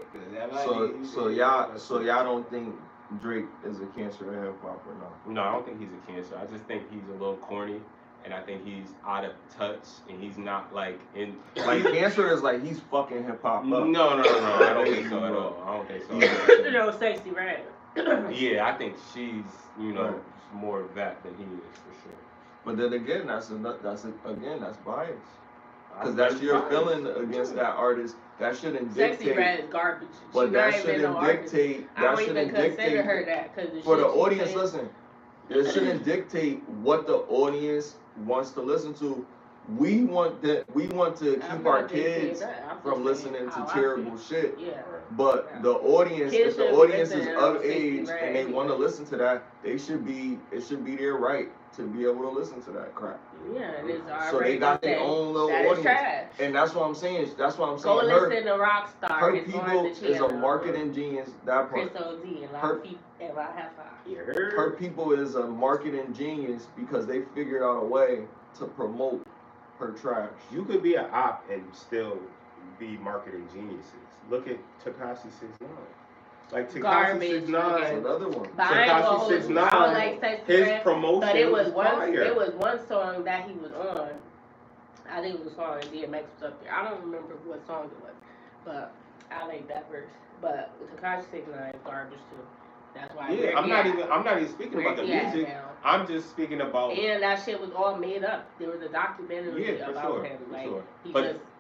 So y'all don't think Drake is a cancer in hip hop or not? No, I don't think he's a cancer. I just think he's a little corny. And I think he's out of touch, and he's not like in. Like cancer is like he's fucking hip hop up. No. I don't think so at all. I don't think so. You know, Sexy Red. Yeah, I think she's more of that than he is for sure. But then again, that's bias. because that's your feeling against that artist. That shouldn't Sexy dictate. Red is garbage. But She that not even no shouldn't artist. dictate. I That don't even shouldn't consider dictate her that because for the shit she audience. say- Listen, it shouldn't dictate what the audience wants to listen to. We want to I'm keep not our dictating kids that. I'm from just saying listening to how I terrible feel. shit. Yeah. But Yeah. the audience, Kids if the shouldn't audience is listen to of Sexy age Red and they want to anyway. listen to that, it should be their right to be able to listen to that crap. Yeah, and it's alright. So they got their own little that audience. Is trash. And that's what I'm saying. That's what I'm Go saying. listen to Rockstar. Her It's on people the is channel. a marketing genius. That part. CrisxmasOD and La Her people is a marketing genius because they figured out a way to promote her trash. You could be an op and still be marketing geniuses. Look at Tekashi 6ix9ine. Like Tekashi 6ix9ine, another one. Tekashi 6ix9ine, his promotion but it was fire. It was one song that he was on. I think it was a song and DMX was up there. I don't remember what song it was, but I like that verse. But Tekashi 6ix9ine is garbage too. That's why. Yeah, I'm not even speaking about the music. I'm just speaking about. And that shit was all made up. There was a documentary about him. Like,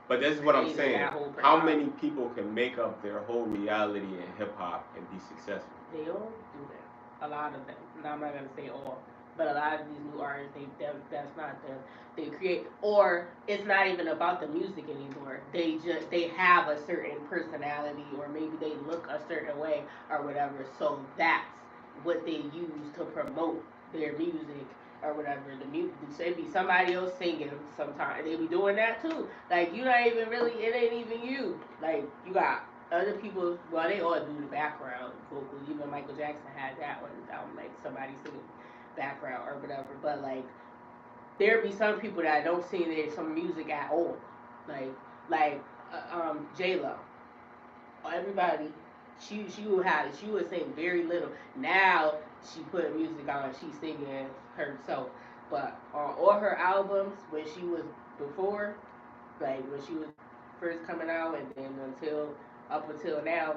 but this is what I'm saying. How many people can make up their whole reality in hip hop and be successful? They all do that. A lot of them. Now, I'm not gonna say all, but a lot of these new artists, that's not them. They create, or it's not even about the music anymore. They have a certain personality, or maybe they look a certain way, or whatever. So that's what they use to promote their music, or whatever. The music, it be somebody else singing sometimes. They be doing that too. Like, you not even really, it ain't even you. Like, you got other people, well, they all do the background vocals. Even Michael Jackson had that one, like somebody singing background or whatever. But like, there be some people that don't sing some music at all. Like J-Lo. Everybody, she would sing very little. Now she put music on, she's singing herself. But on all her albums, when she was before, like when she was first coming out, and then up until now,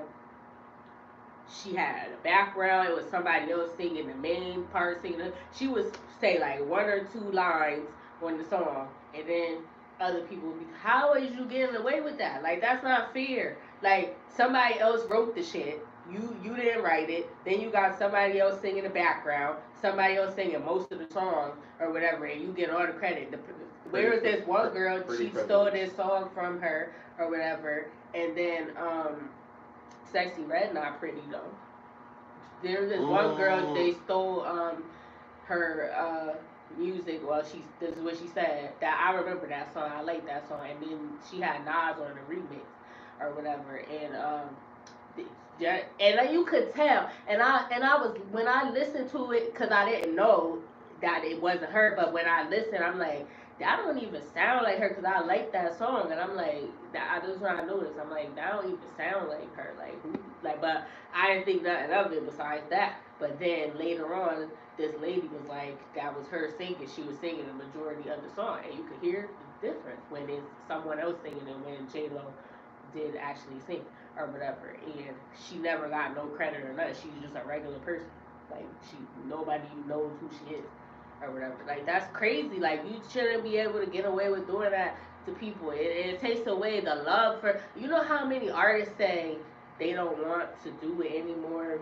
she had a background. It was somebody else singing the main part, singing. She would say like one or two lines on the song, and then other people would be, how is you getting away with that? Like, that's not fair. Like, somebody else wrote the shit. You didn't write it. Then you got somebody else singing the background, somebody else singing most of the song or whatever, and you get all the credit. Where was this one girl? She stole this song from her or whatever, and then Sexy Red not pretty though. There was this one girl, they stole her music. Well, this is what she said. That I remember that song. I like that song. And then she had Nas on the remix or whatever. And you could tell. And I was, when I listened to it, because I didn't know that it wasn't her, but when I listened, I'm like, that don't even sound like her, because I like that song, and I'm like, that's what I noticed. I'm like, that don't even sound like her, like, who, like, but I didn't think nothing of it besides that. But then later on, this lady was like, that was her singing. She was singing the majority of the song, and you could hear the difference when it's someone else singing and when J-Lo did actually sing or whatever. And she never got no credit or nothing. She's just a regular person. Like, nobody knows who she is or whatever. Like, that's crazy. Like, you shouldn't be able to get away with doing that to people. It takes away the love for, you know how many artists say they don't want to do it anymore?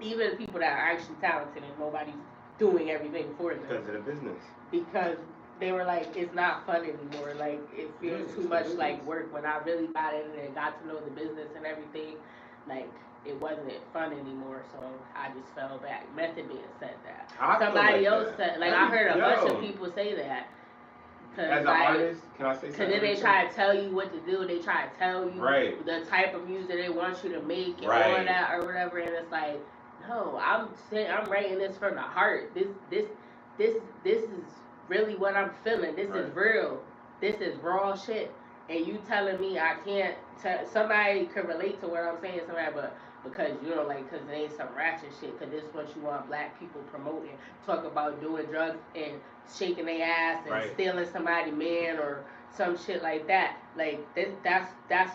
Even people that are actually talented and nobody's doing everything for them. Because of the business. Because they were like, it's not fun anymore. Like, it feels too much like work. When I really got in and got to know the business and everything, like, it wasn't fun anymore, so I just fell back. Method Man said that. Somebody else said, like, I heard a bunch of people say that. As an artist, can I say something? Because then they try to tell you what to do. They try to tell you the type of music they want you to make and all that or whatever. And it's like, no, I'm writing this from the heart. This is really what I'm feeling. This is real. This is raw shit. And you telling me I can't somebody could relate to what I'm saying, but because you know, like, because it ain't some ratchet shit, because this is what you want black people promoting. Talk about doing drugs and shaking their ass and stealing somebody's man or some shit like that. Like, that's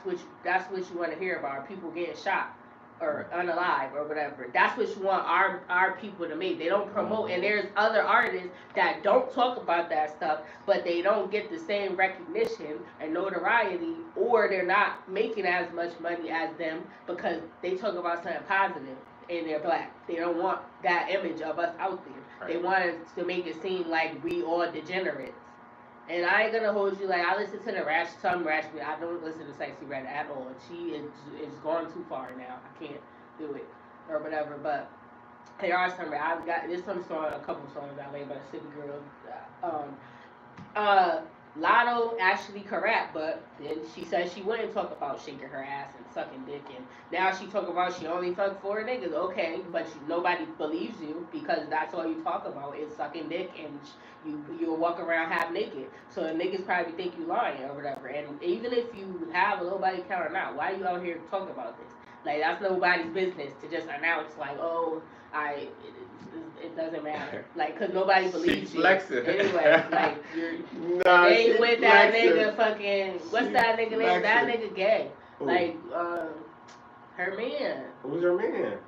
what you want to hear about, people getting shot. or unalive or whatever. That's what you want our people to make. They don't promote, and there's other artists that don't talk about that stuff, but they don't get the same recognition and notoriety, or they're not making as much money as them because they talk about something positive and they're black. They don't want that image of us out there. Right. They want us to make it seem like we all degenerates. And I ain't gonna hold you, like, I listen to the some Ratchet, I don't listen to Sexy Red at all. She is gone too far now. I can't do it or whatever. But there are some, there's some song, a couple songs I made by the City Girls. Lotto actually can rap, but then she said she wouldn't talk about shaking her ass and sucking dick, and now she talk about she only fucked 4 niggas. Okay, but nobody believes you because that's all you talk about is sucking dick, and you'll walk around half naked. So the niggas probably think you lying or whatever. And even if you have a low body count or not, why are you out here talking about this? Like, that's nobody's business to just announce, like, oh, it doesn't matter. Like, because nobody believes you. Anyway, like, they with that nigga fucking, what's that nigga name? That nigga gay. Ooh. Like, her man. Who's her man?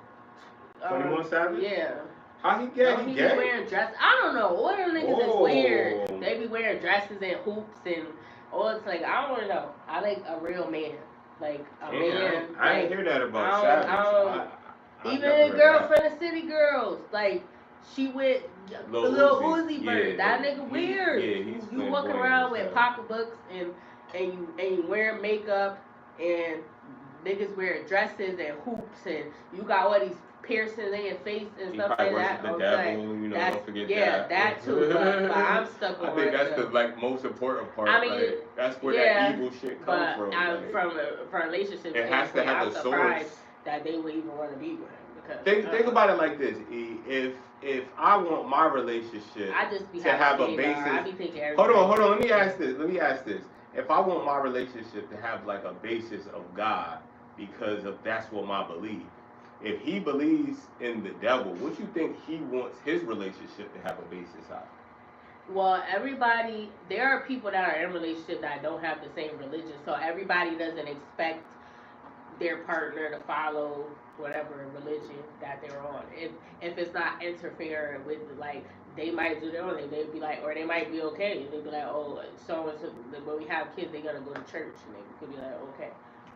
21 Savage? Yeah. How he gay? He be wearing dresses. I don't know. All them niggas is weird. They be wearing dresses and hoops and all. It's like, I don't know. I like a real man. Like, a man. I ain't hear that about Savage. Even the girl from the City Girls, like, she with Lil Uzi Vert. That nigga weird. You walk around with pocketbooks and you wear makeup and niggas wear dresses and hoops and you got all these piercings in your face and stuff like that. The devil, you know, don't forget that. Yeah, that too. But I'm stuck on. I think that's the most important part. I mean, like, that's where that evil shit comes from. But from a relationship, it has to have a source that they would even want to be with him. Think about it like this, E. If I want my relationship to have a basis, hold on. Let me ask this. If I want my relationship to have like a basis of God, because that's what my belief. If he believes in the devil, what you think he wants his relationship to have a basis of? Well, there are people that are in relationships that don't have the same religion, so everybody doesn't expect their partner to follow whatever religion that they're on. If it's not interfering with, like, they might do their own thing. They'd be like, or they might be okay. They'd be like, oh, so and so, when we have kids, they gotta go to church, and they could be like, okay.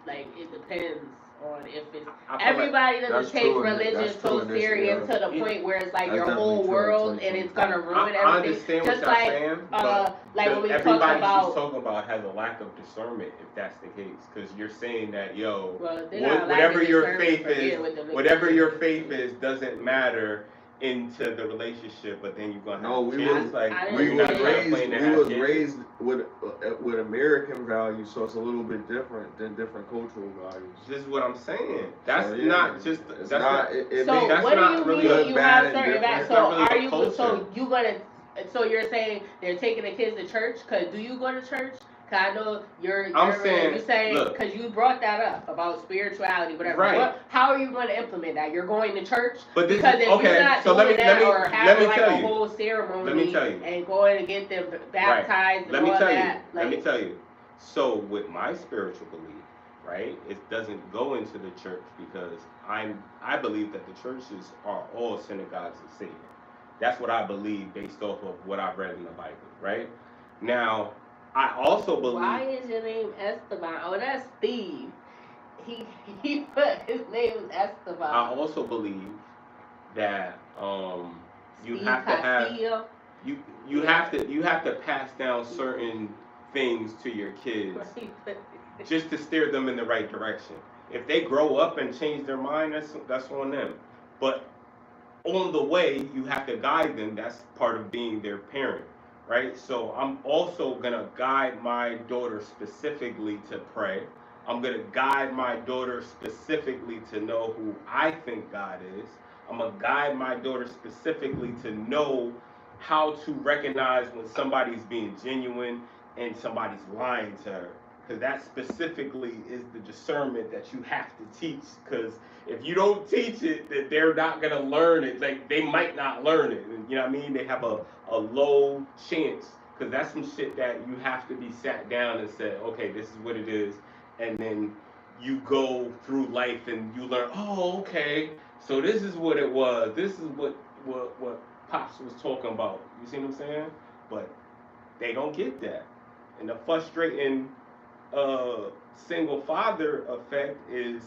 Like, it depends on if it's, everybody doesn't take religion so serious to the point where it's like your whole world and it's gonna ruin everything. I understand what you're saying, but like when we everybody she's talking about has a lack of discernment if that's the case, because you're saying that whatever your faith is doesn't matter into the relationship, but then you're gonna have kids. We was raised with American values, so it's a little bit different than different cultural values. This is what I'm saying. That's not just. That's not. So what do you mean you have certain values? So are you so you're saying they're taking the kids to church? Cause do you go to church? Cause I know you're saying because you brought that up about spirituality, whatever. Right. How are you going to implement that? You're going to church because if you're not doing that or having like a whole ceremony and going to get them baptized and all that. Let me tell you. So with my spiritual belief, right, it doesn't go into the church because I believe that the churches are all synagogues of Satan. That's what I believe based off of what I've read in the Bible, right? Now, I also believe. Why is your name Esteban? Oh, that's Steve. He put his name is Esteban. I also believe that you have to have you have to pass down certain things to your kids just to steer them in the right direction. If they grow up and change their mind, that's on them. But on the way, you have to guide them. That's part of being their parent. Right? So I'm also going to guide my daughter specifically to pray. I'm going to guide my daughter specifically to know who I think God is. I'm going to guide my daughter specifically to know how to recognize when somebody's being genuine and somebody's lying to her. Because that specifically is the discernment that you have to teach. Because if you don't teach it, that they're not going to learn it. Like, they might not learn it. And, you know what I mean? They have a low chance. Because that's some shit that you have to be sat down and said, okay, this is what it is. And then you go through life and you learn, oh, okay, so this is what it was. This is what Pops was talking about. You see what I'm saying? But they don't get that. And the frustrating single father effect is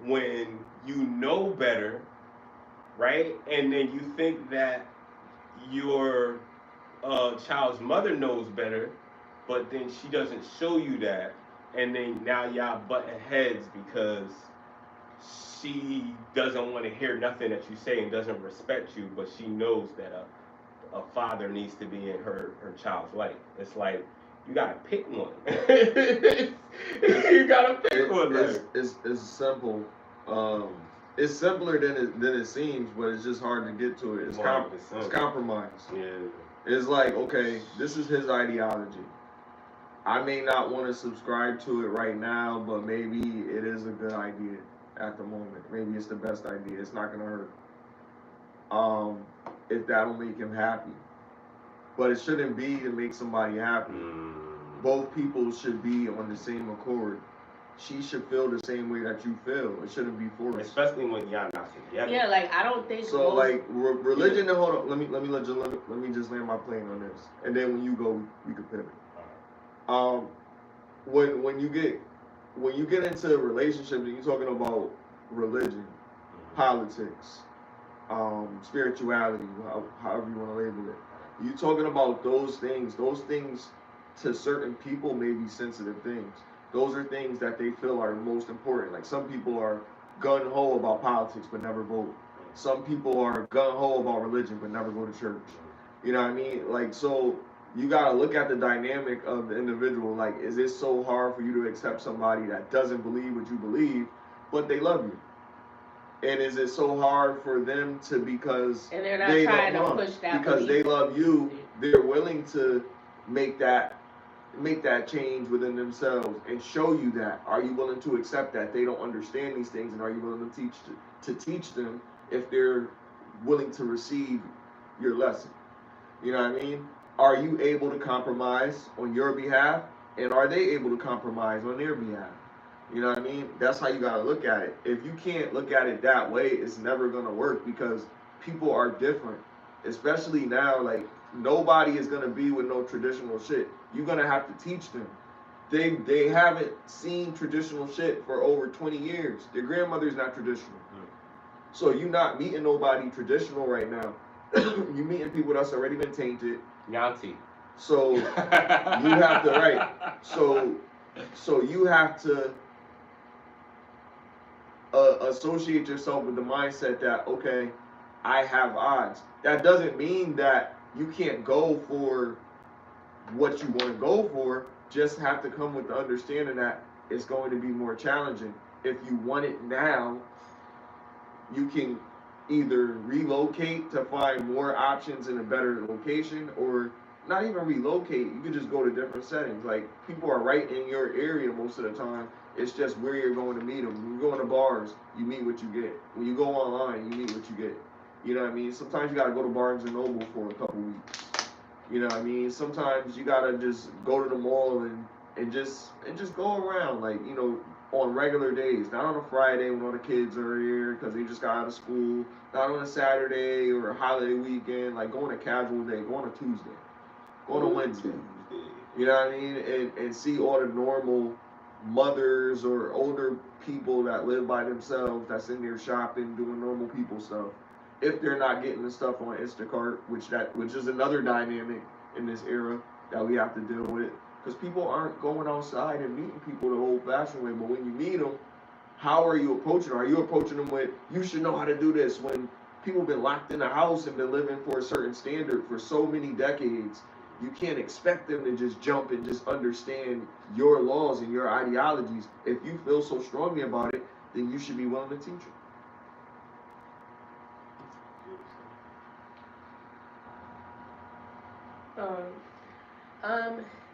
when you know better, right? And then you think that your child's mother knows better, but then she doesn't show you that, and then now y'all butting heads because she doesn't want to hear nothing that you say and doesn't respect you, but she knows that a father needs to be in her child's life. It's like you gotta pick one. You gotta pick one. It's simple. Um, it's simpler than it seems, but it's just hard to get to it. It's compromise. Yeah. It's like, okay, this is his ideology. I may not want to subscribe to it right now, but maybe it is a good idea at the moment. Maybe it's the best idea. It's not gonna hurt. If that'll make him happy. But it shouldn't be to make somebody happy. Both people should be on the same accord. She should feel the same way that you feel. It shouldn't be forced. Especially when y'all not together. Yeah, like I don't think so. Like religion. Yeah. Hold on. Let me just land my plane on this, and then when you go, we can pivot. When you get into relationships and you're talking about religion, politics, spirituality, however you want to label it, you're talking about those things. Those things to certain people may be sensitive things. Those are things that they feel are most important. Like some people are gung-ho about politics but never vote. Some people are gung-ho about religion but never go to church. You know what I mean? Like, so you gotta look at the dynamic of the individual. Like, is it so hard for you to accept somebody that doesn't believe what you believe, but they love you? And is it so hard for them to, because and they're not trying to push that because they love you, they're willing to make that change within themselves and show you that? Are you willing to accept that they don't understand these things, and are you willing to teach them if they're willing to receive your lesson? You know what I mean? Are you able to compromise on your behalf, and are they able to compromise on their behalf? You know what I mean? That's how you gotta look at it. If you can't look at it that way, it's never gonna work, because people are different. Especially now, like, nobody is gonna be with no traditional shit. You're gonna have to teach them. They haven't seen traditional shit for over 20 years. Their grandmother's not traditional. So you're not meeting nobody traditional right now. You're meeting people that's already been tainted. Yanti. So you have to, right. So you have to associate yourself with the mindset that, okay, I have odds. That doesn't mean that you can't go for what you want to go for. Just have to come with the understanding that it's going to be more challenging. If you want it now, you can either relocate to find more options in a better location, or not even relocate. You can just go to different settings. Like, people are right in your area most of the time. It's just where you're going to meet them. When you go into bars, you meet what you get. When you go online, you meet what you get. You know what I mean? Sometimes you got to go to Barnes and Noble for a couple weeks. You know what I mean? Sometimes you got to just go to the mall and just go around, like, you know, on regular days. Not on a Friday when all the kids are here because they just got out of school. Not on a Saturday or a holiday weekend. Like, go on a casual day. Go on a Tuesday. Go on a Wednesday. You know what I mean? And see all the normal mothers or older people that live by themselves, that's in there shopping, doing normal people stuff. If they're not getting the stuff on Instacart, which is another dynamic in this era that we have to deal with, because people aren't going outside and meeting people the old-fashioned way. But when you meet them, how are you approaching them? Are you approaching them with, you should know how to do this, when people have been locked in the house and been living for a certain standard for so many decades? You can't expect them to just jump and just understand your laws and your ideologies. If you feel so strongly about it, then you should be willing to teach them.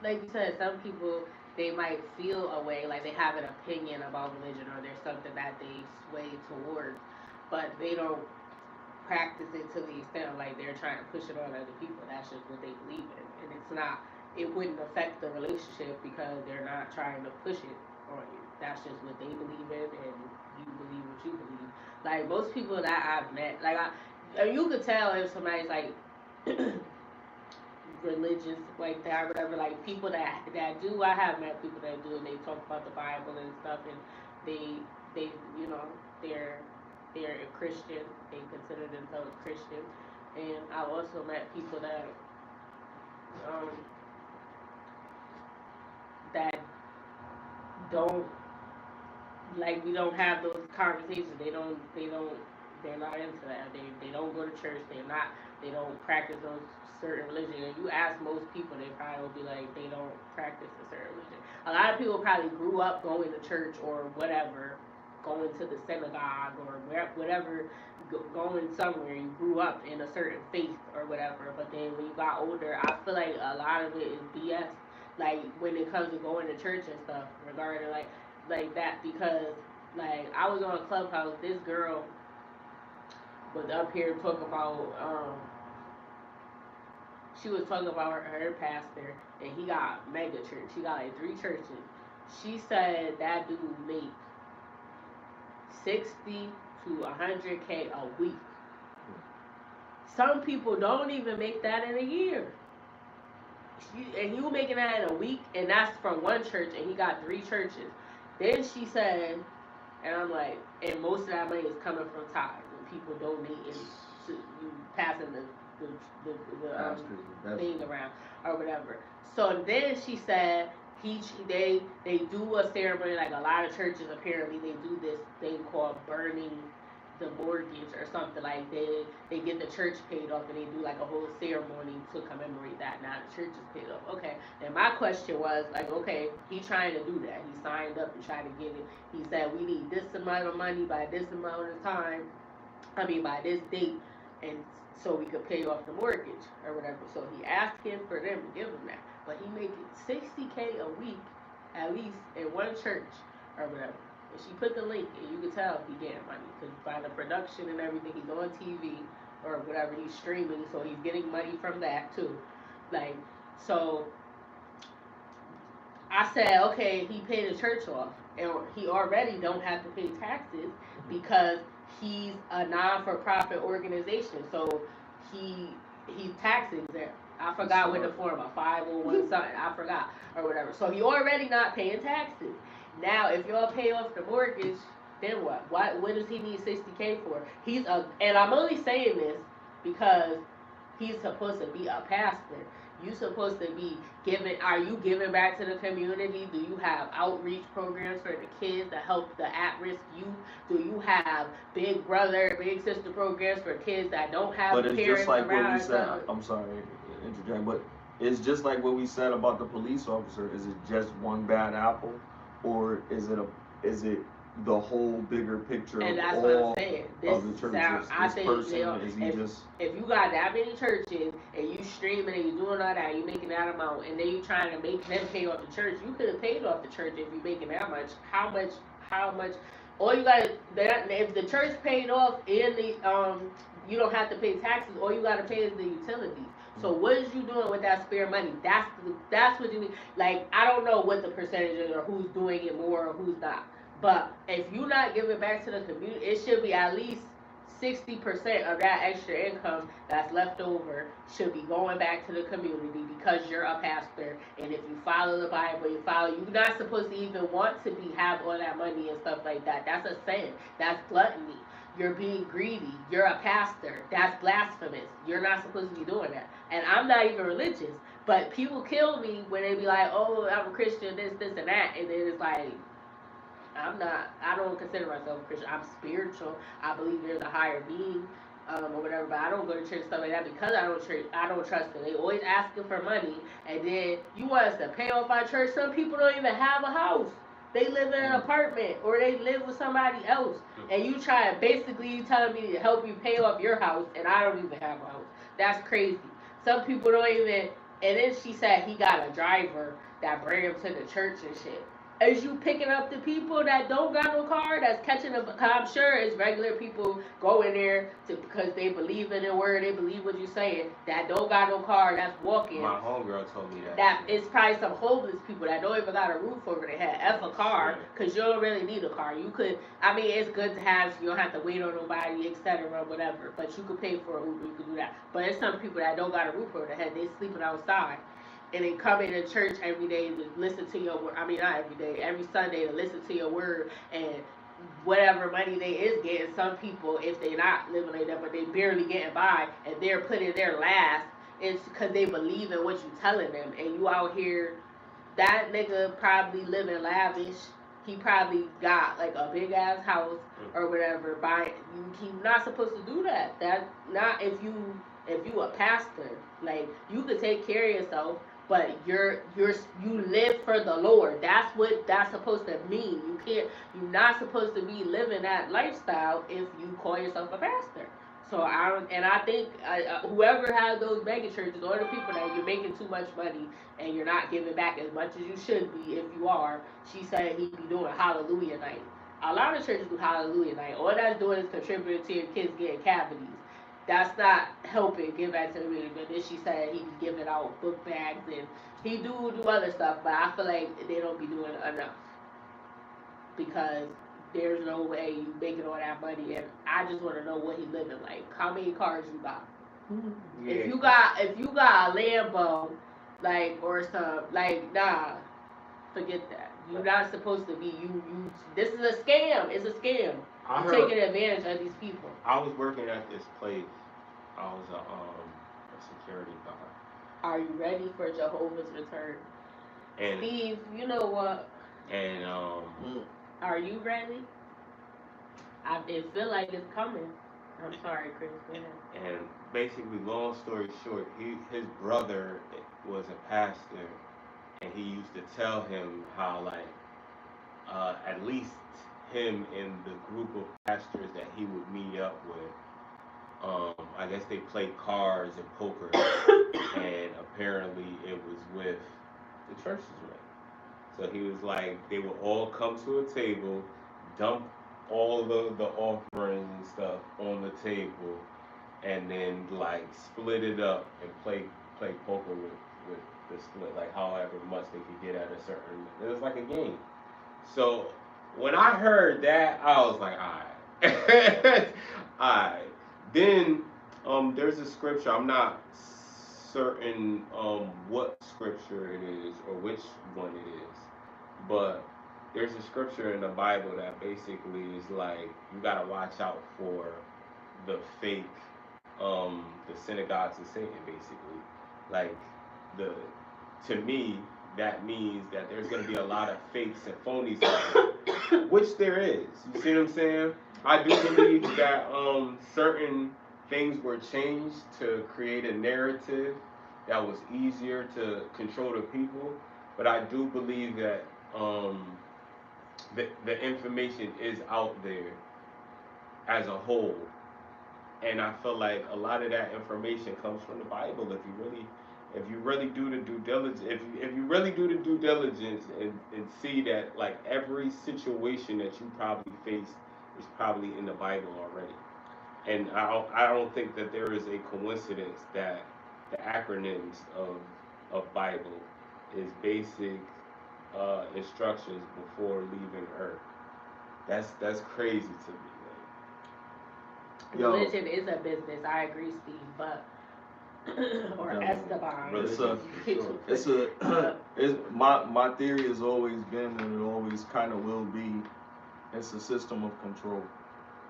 Like you said, some people, they might feel a way, like they have an opinion about religion, or there's something that they sway towards, but they don't practice it to the extent of, like, they're trying to push it on other people. That's just what they believe in, and it wouldn't affect the relationship because they're not trying to push it on you. That's just what they believe in, and you believe what you believe. Like most people that I've met, you could tell if somebody's like religious like that, or whatever. Like people that do, I have met people that do, and they talk about the Bible and stuff, and they you know they're a Christian. They consider themselves Christian, and I also met people um, that don't like we don't have those conversations. They're not into that. They don't go to church. they don't practice those certain religion. And you ask most people, they probably will be like they don't practice a certain religion. A lot of people probably grew up going to church or whatever, going to the synagogue or whatever, going somewhere. You grew up in a certain faith or whatever. But then when you got older, I feel like a lot of it is BS. Like when it comes to going to church and stuff, regarding like that, because like I was on Clubhouse, this girl was up here talking about she was talking about her pastor, and he got mega church. He got like 3 churches. She said that dude make 60 to 100K a week. Some people don't even make that in a year. And he was making that in a week, and that's from one church, and he got 3 churches. Then she said, and I'm like, and most of that money is coming from tithes, and people donating to you, passing the thing around or whatever. So then she said they do a ceremony, like a lot of churches apparently they do this thing called burning the mortgage or something. Like they get the church paid off, and they do like a whole ceremony to commemorate that. Now the church is paid off. Okay. And my question was like, okay, he trying to do that. He signed up and tried to get it. He said we need this amount of money by this amount of time. By this date, and so we could pay off the mortgage or whatever. So he asked him for them to give him that, but he making 60K a week at least in one church or whatever. And she put the link, and you can tell he getting money because by the production and everything, he's on TV or whatever, he's streaming, so he's getting money from that too. Like, so I said, okay, he paid the church off, and he already don't have to pay taxes because he's a non-for-profit organization, so he's tax exempt. I forgot what the form, a 501 something, I forgot, or whatever. So he already not paying taxes. Now, if y'all pay off the mortgage, then what? What does he need 60K for? And I'm only saying this because he's supposed to be a pastor. You supposed to be are you giving back to the community? Do you have outreach programs for the kids to help the at-risk youth? Do you have big brother, big sister programs for kids that don't have parents around? But it's just like what we said, I'm sorry, interject, but it's just like what we said about the police officer. Is it just one bad apple, or is it the whole bigger picture and of all of the churches? If you got that many churches and you streaming and you doing all that, you making that amount, and then you trying to make them pay off the church, you could have paid off the church if you making that much. How much? All you got if the church paid off and you don't have to pay taxes. All you got to pay is the utilities. So what is you doing with that spare money? That's what you need. Like, I don't know what the percentage is or who's doing it more or who's not. But if you're not giving back to the community, it should be at least 60% of that extra income that's left over should be going back to the community because you're a pastor. And if you follow the Bible, you're not supposed to even want to have all that money and stuff like that. That's a sin. That's gluttony. You're being greedy. You're a pastor. That's blasphemous. You're not supposed to be doing that. And I'm not even religious. But people kill me when they be like, oh, I'm a Christian, this, and that. And then it's like, I don't consider myself a Christian. I'm spiritual. I believe there's a higher being, or whatever, but I don't go to church and stuff like that because I don't trust them. They always asking for money, and then you want us to pay off our church. Some people don't even have a house. They live in an apartment, or they live with somebody else, and you telling me to help you pay off your house, and I don't even have a house. That's crazy. Some people don't even, and then she said he got a driver that bring him to the church and shit. is you picking up the people that don't got no car, that's catching them. Cause I'm sure it's regular people go in there to because they believe in the word, they believe what you're saying. That don't got no car, that's walking. My homegirl told me that. That it's probably some homeless people that don't even got a roof over their head. F a car, cause you don't really need a car. You could, I mean, it's good to have. So you don't have to wait on nobody, etc. Whatever. But you could pay for an Uber. You could do that. But it's some people that don't got a roof over their head. They sleeping outside and they come into church every day to listen to your word. I mean, not every day, every Sunday to listen to your word and whatever money they is getting. Some people, if they not living like that, but they barely getting by, and they're putting their last, it's because they believe in what you telling them, and you out here. That nigga probably living lavish. He probably got like a big ass house or whatever. By you not supposed to do that. That not if you a pastor. Like you could take care of yourself, but you live for the Lord. That's what that's supposed to mean. You can't. You're not supposed to be living that lifestyle if you call yourself a pastor. So I think whoever has those mega churches, or the people that you're making too much money and you're not giving back as much as you should be if you are. She said he'd be doing Hallelujah night. A lot of churches do Hallelujah night. All that's doing is contributing to your kids getting cavities. That's not helping give back to the community. But then she said he be giving out book bags and he do other stuff. But I feel like they don't be doing enough because there's no way you making all that money. And I just want to know what he living like. How many cars you got? Yeah. If you got a Lambo, like or some like nah, forget that. You're not supposed to be you. This is a scam. It's a scam. You're taking advantage of these people. I was working at this place. I was a security guard. Are you ready for Jehovah's return? And Steve, you know what? And are you ready? It feel like it's coming. I'm sorry, Cris. Go ahead. And basically, long story short, his brother was a pastor, and he used to tell him how at least him and the group of pastors that he would meet up with, I guess they played cards and poker, and apparently it was with the church's money. So he was like, they would all come to a table, dump all the offerings and stuff on the table, and then like split it up and play poker with the split, like however much they could get at a certain. It was like a game. So when I heard that, I was like, alright. Alright. Then there's a scripture, I'm not certain what scripture it is or which one it is, but there's a scripture in the Bible that basically is like you gotta watch out for the fake, the synagogues of Satan, basically. Like to me, that means that there's gonna be a lot of fakes and phonies out there, which there is. You see what I'm saying? I do believe that certain things were changed to create a narrative that was easier to control the people, but I do believe that the information is out there as a whole, and I feel like a lot of that information comes from the Bible. If you really do the due diligence, if you really do the due diligence and see that like every situation that you probably face is probably in the Bible already, and I don't think that there is a coincidence that the acronyms of Bible is basic instructions before leaving Earth. That's crazy to me. Like. Religion is a business. I agree, Steve, but or Esteban. My theory has always been, and it always kind of will be, it's a system of control.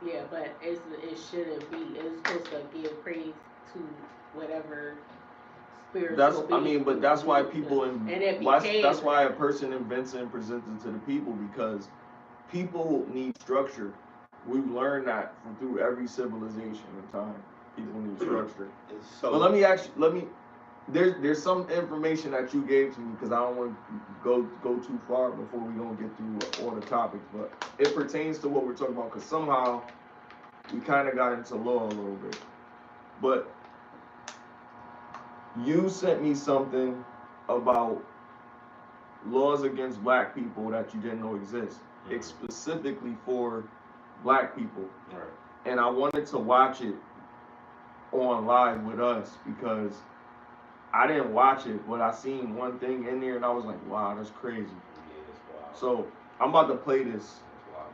Yeah, but it shouldn't be. It's supposed to give praise to whatever spiritual. But that's why people that's why a person invents it and presents it to the people, because people need structure. We've learned that through every civilization in time. People need structure. So, but let me. There's some information that you gave to me, because I don't want to go too far before we don't get through all the topics, but it pertains to what we're talking about, because somehow we kind of got into law a little bit. But you sent me something about laws against black people that you didn't know exist. It's specifically for black people. Right. And I wanted to watch it on live with us because I didn't watch it, but I seen one thing in there and I was like, wow, that's crazy. Yeah, that's wild. So I'm about to play this. That's wild.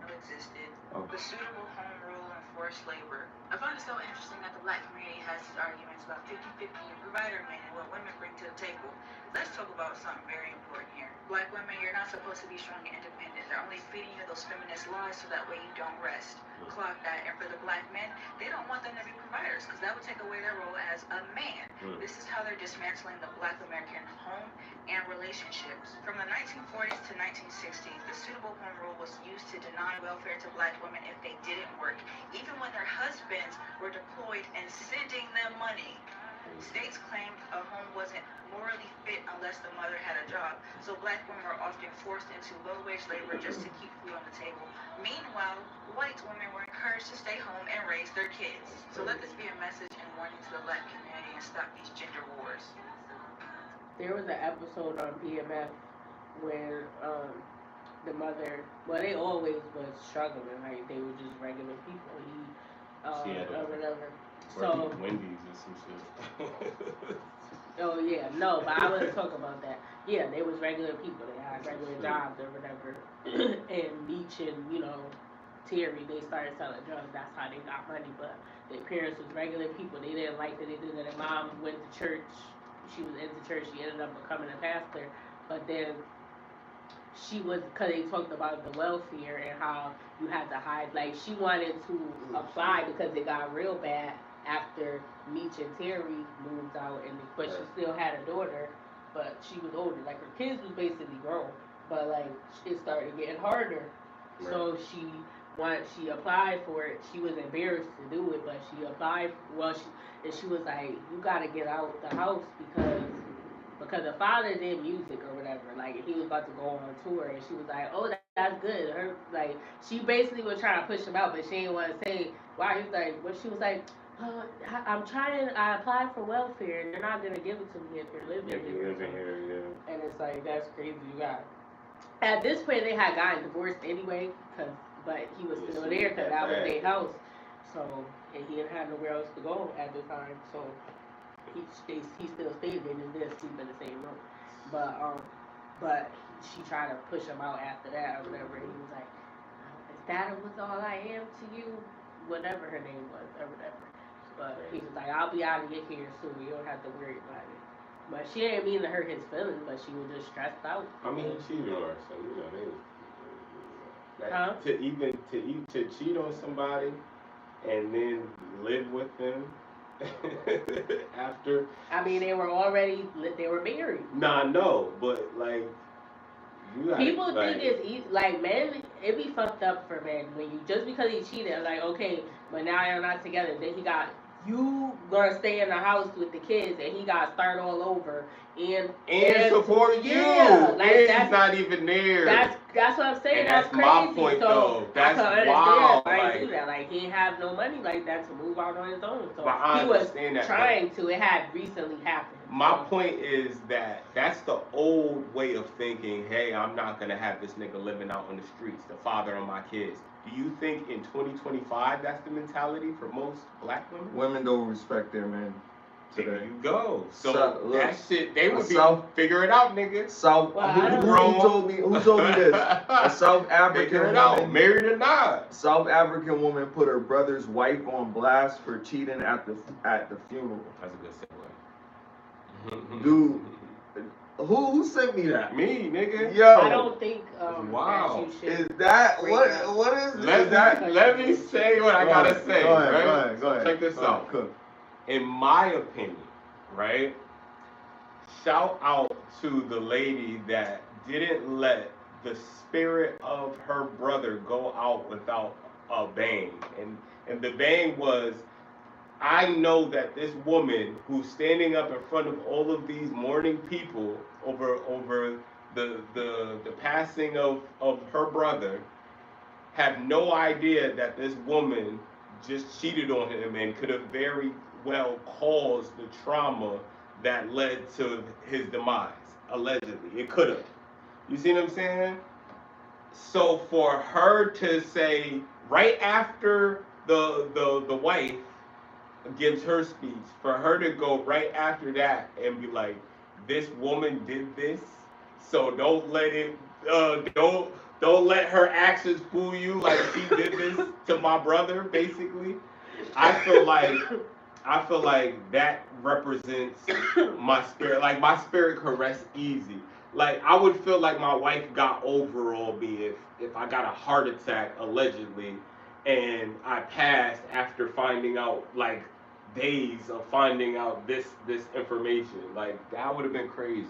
Existed. The suitable home rule and forced labor. I find it so interesting that the black community has these arguments about 50-50 and provider men and what women bring to the table. Let's talk about something very important here. Black women, you're not supposed to be strong and independent. They're only feeding you those feminist lies so that way you don't rest. Clock that. And for the black men, they don't want them to be providers because that would take away their role as a man. This is how they're dismantling the black American home and relationships. From the 1940s to 1960s, the suitable home rule was used to deny welfare to black women if they didn't work, even when their husbands were deployed and sending them money. States claimed a home wasn't morally fit unless the mother had a job, so black women were often forced into low-wage labor just to keep food on the table. Meanwhile, white women were encouraged to stay home and raise their kids. So let this be a message and warning to the black community and stop these gender wars. There was an episode on BMF where the mother, well, they always was struggling, like they were just regular people. She had or whatever. So Wendy's or some shit. Oh yeah, no, but I wasn't talking about that. Yeah, they was regular people. They had regular jobs or whatever. And Meech and Terry, they started selling drugs. That's how they got money. But their parents was regular people. They didn't like that they did that. Their mom went to church. She was into church. She ended up becoming a pastor. But then she was, because they talked about the welfare and how you had to hide. Like she wanted to apply because it got real bad after Meech and Terry moved out, but she still had a daughter, but she was older. Like her kids was basically grown, but like it started getting harder. Right. So she applied for it. She was embarrassed to do it, but she applied. She was like, you gotta get out the house because the father did music or whatever. Like he was about to go on tour, and she was like, oh, that's good. Her like she basically was trying to push him out, but she didn't want to say why. He was like, what she was like. I applied for welfare. They're not gonna give it to me if you're living here. Yeah. And it's like, that's crazy. You got. At this point, they had gotten divorced anyway, but he was still there because that was their house. So, and he didn't have nowhere else to go at the time. So, he still stayed there. They just didn't sleep in the same room. But she tried to push him out after that or whatever. And he was like, "Is that was all I am to you?" Whatever her name was or whatever. But he was like, I'll be out of your hair soon. You don't have to worry about it. But she didn't mean to hurt his feelings, but she was just stressed out. I mean, he cheated on her, so to cheat on somebody and then live with them after. I mean, they were married. Nah, no, but like. People think it's easy. Like men, it be fucked up for men when you just because he cheated. Like okay, but now you're not together. Then you gonna stay in the house with the kids, and he got to start all over and support you. Yeah, like and that's he's not even there. That's what I'm saying. And that's crazy. My point, so though. That's I can wild. Like, do that. Like he didn't have no money like that to move out on his own. So he was trying to. It had recently happened. My point is that's the old way of thinking. Hey, I'm not gonna have this nigga living out on the streets, the father of my kids. Do you think in 2025 that's the mentality for most black women? Women don't respect their men today. There you go. So look, that shit, they would figure it out, nigga. Who told me this? A South African woman, married or not. South African woman put her brother's wife on blast for cheating at the funeral. That's a good segue. Dude, who sent me that? Me, nigga. Yo, I don't think. Wow. Is that what is this? Let me say what I gotta say. Go ahead. Check this out. In my opinion, right? Shout out to the lady that didn't let the spirit of her brother go out without a bang, and the bang was. I know that this woman who's standing up in front of all of these mourning people over the passing of her brother have no idea that this woman just cheated on him and could have very well caused the trauma that led to his demise, allegedly. It could have. You see what I'm saying? So for her to say right after the wife gives her speech, for her to go right after that and be like, this woman did this, so don't let it don't let her actions fool you like she did this to my brother, basically. I feel like that represents my spirit. Like my spirit can rest easy. Like I would feel like my wife got over on me if I got a heart attack allegedly, and I passed after finding out like days of finding out this information. Like that would have been crazy.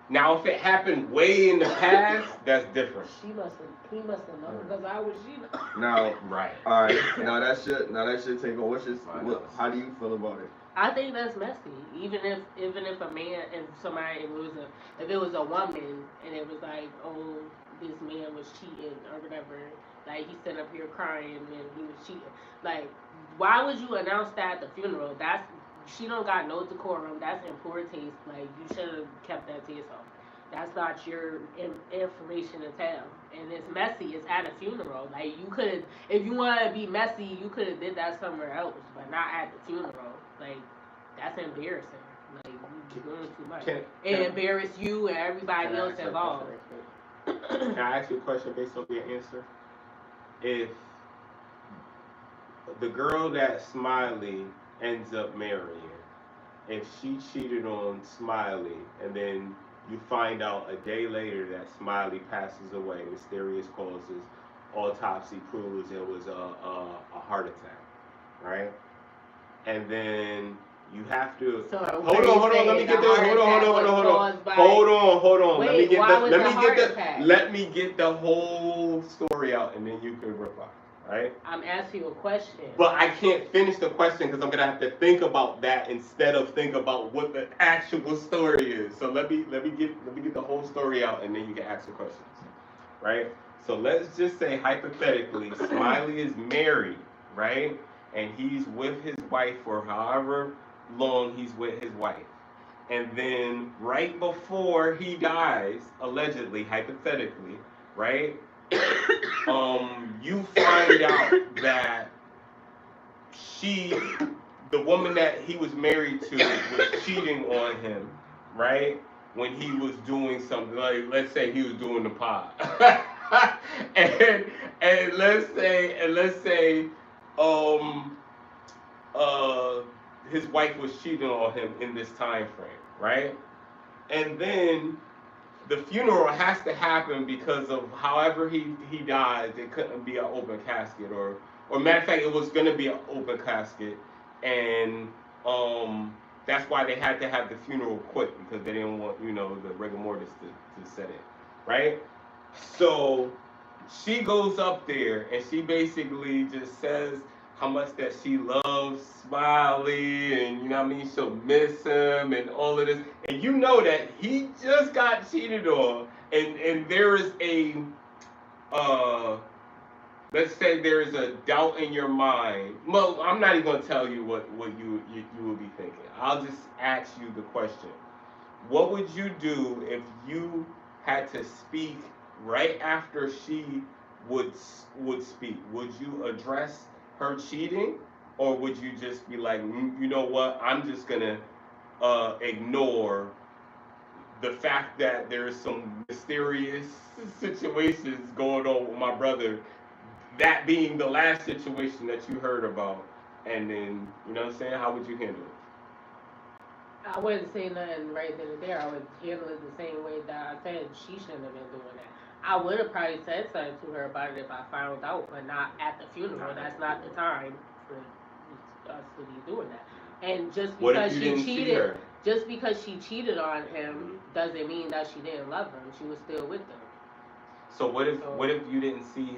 Now if it happened way in the past, that's different. He must have known because I was she. Now, Right. all right. Now that shit take on. How do you feel about it? I think that's messy. Even if a man, if it was a woman and it was like, oh, this man was cheating or whatever, like he's sitting up here crying and he was cheating. Like, why would you announce that at the funeral? She don't got no decorum. That's in poor taste. Like you should have kept that to yourself. That's not your information to tell. And it's messy. It's at a funeral. Like you could, if you want to be messy, you could have did that somewhere else, but not at the funeral. Like that's embarrassing. Like you're doing too much. It embarrass you and everybody else involved. Can I ask you a question based on your answer? If the girl that Smiley ends up marrying, if she cheated on Smiley and then you find out a day later that Smiley passes away, mysterious causes, autopsy proves it was a heart attack, right? And then you have to hold on. Let me get the hold on. Wait, let me get the whole story out, and then you can reply. Right? I'm asking you a question. But I can't finish the question because I'm gonna have to think about that instead of think about what the actual story is. So let me get the whole story out, and then you can ask the questions. Right? So let's just say hypothetically, Smiley is married, right? And he's with his wife for however long he's with his wife. And then right before he dies, allegedly, hypothetically, right? You find out that the woman that he was married to, was cheating on him, right? When he was doing something, like let's say he was doing the pod, and let's say his wife was cheating on him in this time frame, right? And then the funeral has to happen because of however he died. It couldn't be an open casket, or matter of fact, it was gonna be an open casket, and that's why they had to have the funeral quick because they didn't want the rigor mortis to set in, right? So she goes up there and she basically just says how much that she loves Smiley, and she'll miss him and all of this. And you know that he just got cheated on, and there is a let's say there is a doubt in your mind. Well, I'm not even gonna tell you what you will be thinking. I'll just ask you the question. What would you do if you had to speak right after she would speak? Would you address her cheating, or would you just be like, you know what, I'm just gonna ignore the fact that there's some mysterious situations going on with my brother, that being the last situation that you heard about, and then what I'm saying, how would you handle it? I wouldn't say nothing right then and there. I would handle it the same way that I said she shouldn't have been doing that. I would have probably said something to her about it if I found out, but not at the funeral. That's not the time for us to be doing that. And just because she cheated on him doesn't mean that she didn't love him. She was still with him. So what if you didn't see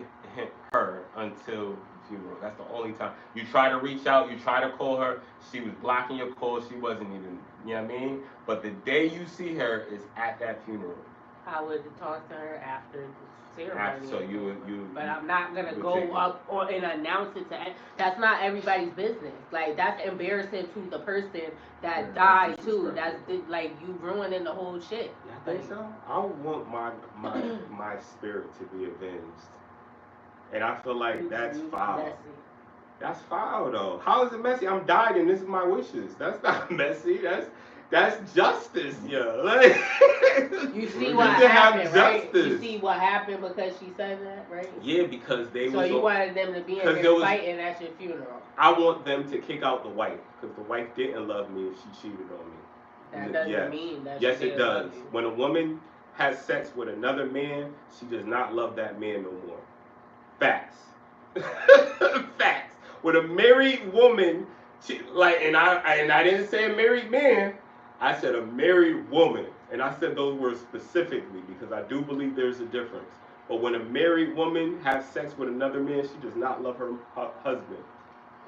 her until the funeral? That's the only time. You try to reach out, you try to call her, she was blocking your calls, she wasn't even, you know what I mean? But the day you see her is at that funeral. I would talk to her after ceremony. So you. But I'm not gonna you go take it. up or and announce it to. That's not everybody's business. Like that's embarrassing to the person that Yeah, died that's too. That's disrespectful. like you ruining the whole shit. I think so. I want my spirit to be avenged, and I feel like that's foul. Messy. That's foul though. How is it messy? I'm dying and this is my wishes. That's not messy. That's justice, yo. Like, You see you what can have happened, right? You justice. see what happened because she said that, right? Yeah, because they So was. you wanted them to be in 'cause here there was- fighting at your funeral. I want them to kick out the wife because the wife didn't love me if she cheated on me. That doesn't Yes. mean that Yes, she it didn't love does. you. When a woman has sex with another man, she does not love that man no more. Facts. Facts. With a married woman, and I didn't say a married man. I said a married woman, and I said those words specifically because I do believe there's a difference. But when a married woman has sex with another man, she does not love her husband.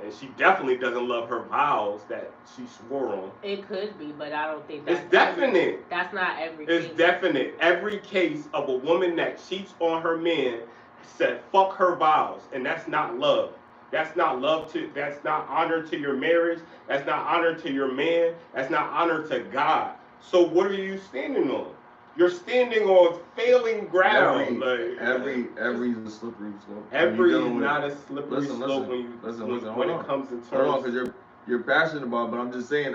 And she definitely doesn't love her vows that she swore on. It could be, but I don't think that's It's definite. That's not every It's case. definite. Every case of a woman that cheats on her man said fuck her vows, and that's not love. That's not love that's not honor to your marriage. That's not honor to your man. That's not honor to God. So what are you standing on? You're standing on failing ground. Every is a slippery slope. Every is not a slippery listen, slope when it comes in terms. Hold on, because you're passionate about it, but I'm just saying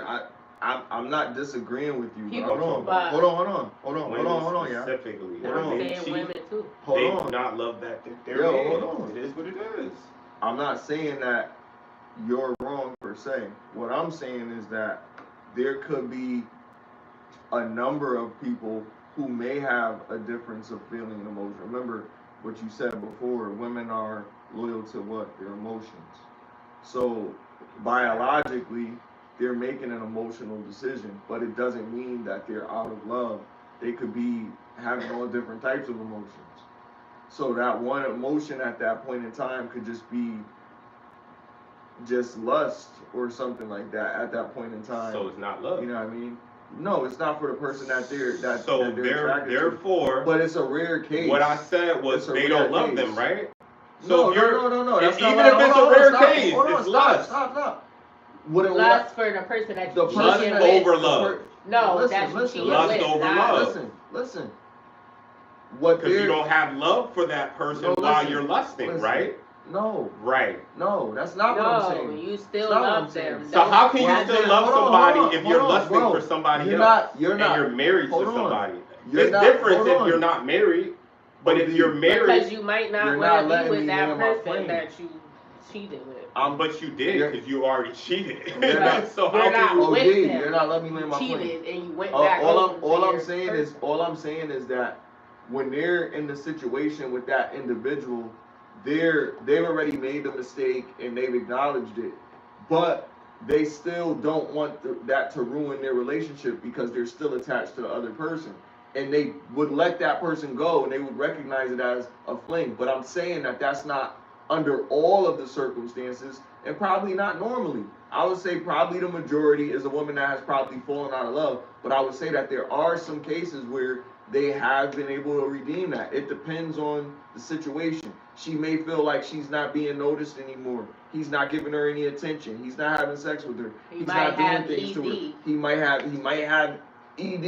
I'm not disagreeing with you. People, hold on, yeah. Specifically, I'm saying women too. They do not love that. Hold on. It is what it is. I'm not saying that you're wrong per se. What I'm saying is that there could be a number of people who may have a difference of feeling and emotion. Remember what you said before, women are loyal to what? Their emotions. So biologically, they're making an emotional decision, but it doesn't mean that they're out of love. They could be having all different types of emotions. So that one emotion at that point in time could just be just lust or something like that at that point in time. So it's not love. You know what I mean? No, it's not for the person that they're attracted therefore, to. But it's a rare case. What I said was they don't love them, right? So no. That's even not if it's a rare case, it's lust. Stop. Lust for the person that you lust over love. No, that's listen. Lust over love. Listen. Because you don't have love for that person while you're lusting, right? No. Right. No, that's not what I'm saying. No, you still love them. So how can you still love somebody if you're lusting for somebody else? You're not. And you're married to somebody. It's different if you're not married. But if you're married, because you might not want to be with that person that you cheated with. But you did because you already cheated. So how can you with them? You're not letting me land my plane. Cheated and you went back. All I'm saying is that when they're in the situation with that individual, they've already made the mistake and they've acknowledged it, but they still don't want that to ruin their relationship because they're still attached to the other person, and they would let that person go and they would recognize it as a fling. But I'm saying that that's not under all of the circumstances, and probably not normally. I would say probably the majority is a woman that has probably fallen out of love, but I would say that there are some cases where they have been able to redeem that. It depends on the situation. She may feel like she's not being noticed anymore. He's not giving her any attention. He's not having sex with her. He's not doing things to her. He might have ED.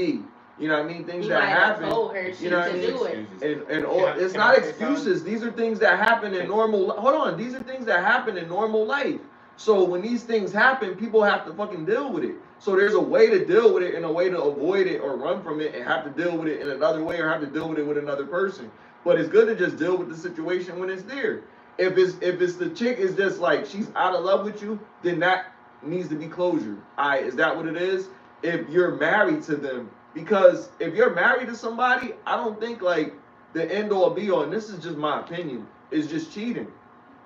You know what I mean? Things that happen. You know what I mean? And it's not excuses. These are things that happen in normal. Hold on. These are things that happen in normal life. So when these things happen, people have to fucking deal with it. So there's a way to deal with it and a way to avoid it or run from it and have to deal with it in another way or have to deal with it with another person. But it's good to just deal with the situation when it's there. If it's the chick is just like she's out of love with you, then that needs to be closure. Is that what it is? If you're married to them, because if you're married to somebody, I don't think like the end all be all, and this is just my opinion, is just cheating.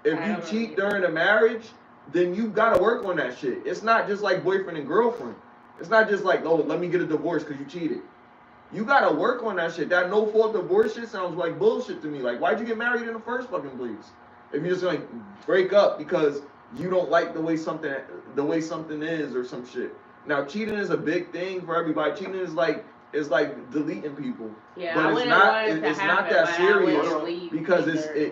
If you cheat during a marriage, then you gotta work on that shit. It's not just like boyfriend and girlfriend. It's not just like, oh, let me get a divorce because you cheated. You gotta work on that shit. That no-fault divorce shit sounds like bullshit to me. Like, why'd you get married in the first fucking place? If you just like break up because you don't like the way something is or some shit. Now, cheating is a big thing for everybody. Cheating is like it's like deleting people. Yeah, but I it's wouldn't not. want it to It's happen, not that but I serious wouldn't leave because either.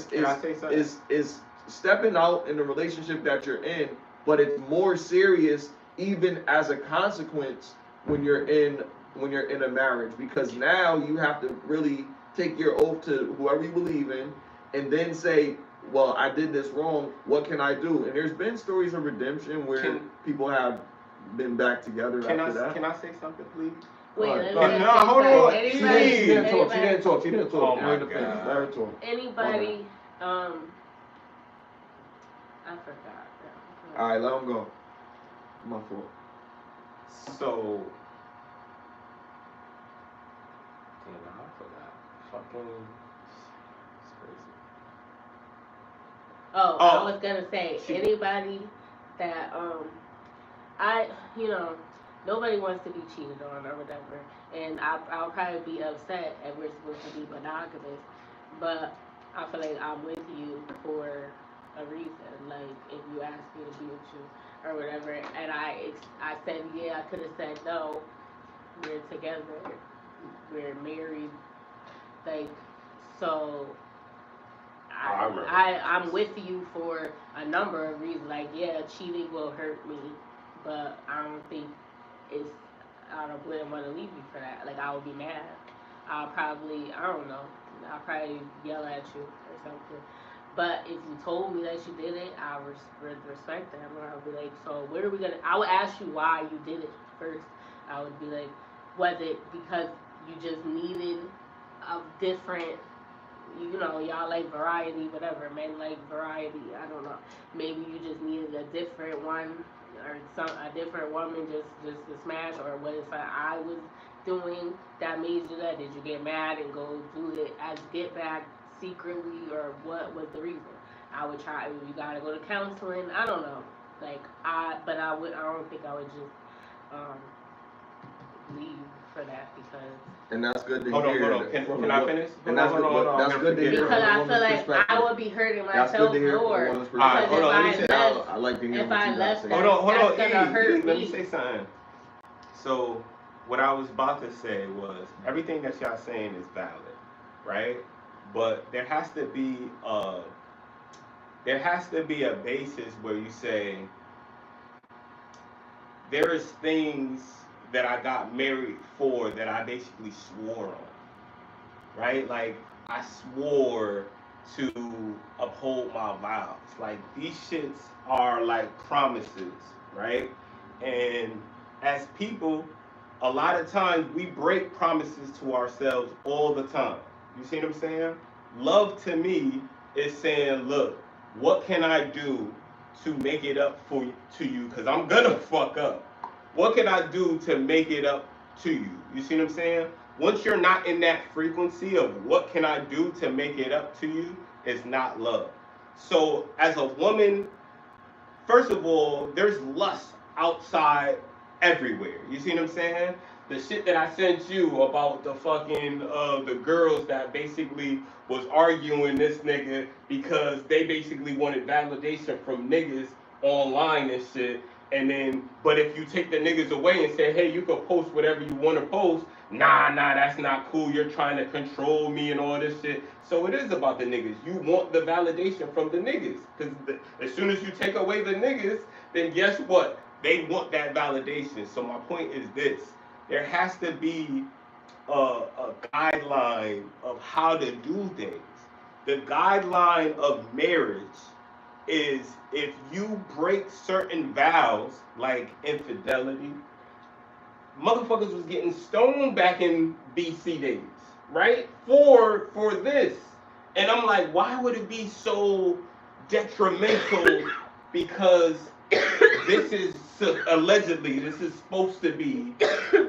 Can I say something? it's stepping out in the relationship that you're in, but it's more serious even as a consequence when you're in a marriage, because now you have to really take your oath to whoever you believe in, and then say, well, I did this wrong, what can I do? And there's been stories of redemption where people have been back together after that. Can I say something, please? Wait, Alright, let me no, just hold say on. something. She didn't talk. Oh my Let her finish. God. Let her talk. Anybody, I forgot. All right, let him go. My fault. So, damn, I forgot. Fucking, it's crazy. I was gonna say anybody that nobody wants to be cheated on or whatever, and I'll probably be upset if we're supposed to be monogamous, but I feel like I'm with you for a reason. Like if you ask me to be with you or whatever, and I said yeah, I could have said no. We're together, we're married, like so. I'm with you for a number of reasons. Like, yeah, cheating will hurt me, but I don't think I wouldn't want to leave you for that. Like, I would be mad. I don't know, I'll probably yell at you or something. But if you told me that you did it, I would respect that. I would be like, so what are we gonna? I would ask you why you did it first. I would be like, was it because you just needed a different, y'all like variety, whatever. Men like variety. I don't know. Maybe you just needed a different one or a different woman just to smash, or what if I was doing that made you that? Did you get mad and go do it as get back secretly, or what was the reason? I would try. You gotta go to counseling. I don't know. Like I don't think I would just leave for that because. And that's good to Hold hear. on. Can I finish? And that's good to hear. Because I feel like I would be hurting myself more. Alright, hold on. Let me say. I like to hear if what I you left, got to say. Hold on. that's gonna hurt Let me. me say something. So, what I was about to say was everything that y'all saying is valid, right? But there has to be a basis where you say there is things that I got married for that I basically swore on, right? Like I swore to uphold my vows. Like these shits are like promises, right? And as people, a lot of times we break promises to ourselves all the time. You see what I'm saying? Love to me is saying, look, what can I do to make it up to you? Because I'm gonna fuck up. What can I do to make it up to you? You see what I'm saying? Once you're not in that frequency of what can I do to make it up to you, it's not love. So as a woman, first of all, there's lust outside everywhere. You see what I'm saying? The shit that I sent you about the fucking the girls that basically was arguing this nigga because they basically wanted validation from niggas online and shit. And then, but if you take the niggas away and say, hey, you can post whatever you want to post, nah, that's not cool. You're trying to control me and all this shit. So it is about the niggas. You want the validation from the niggas. Because as soon as you take away the niggas, then guess what? They want that validation. So my point is this. There has to be a guideline of how to do things. The guideline of marriage is if you break certain vows, like infidelity, motherfuckers was getting stoned back in BC days, right? For this. And I'm like, why would it be so detrimental? Because this is allegedly, this is supposed to be,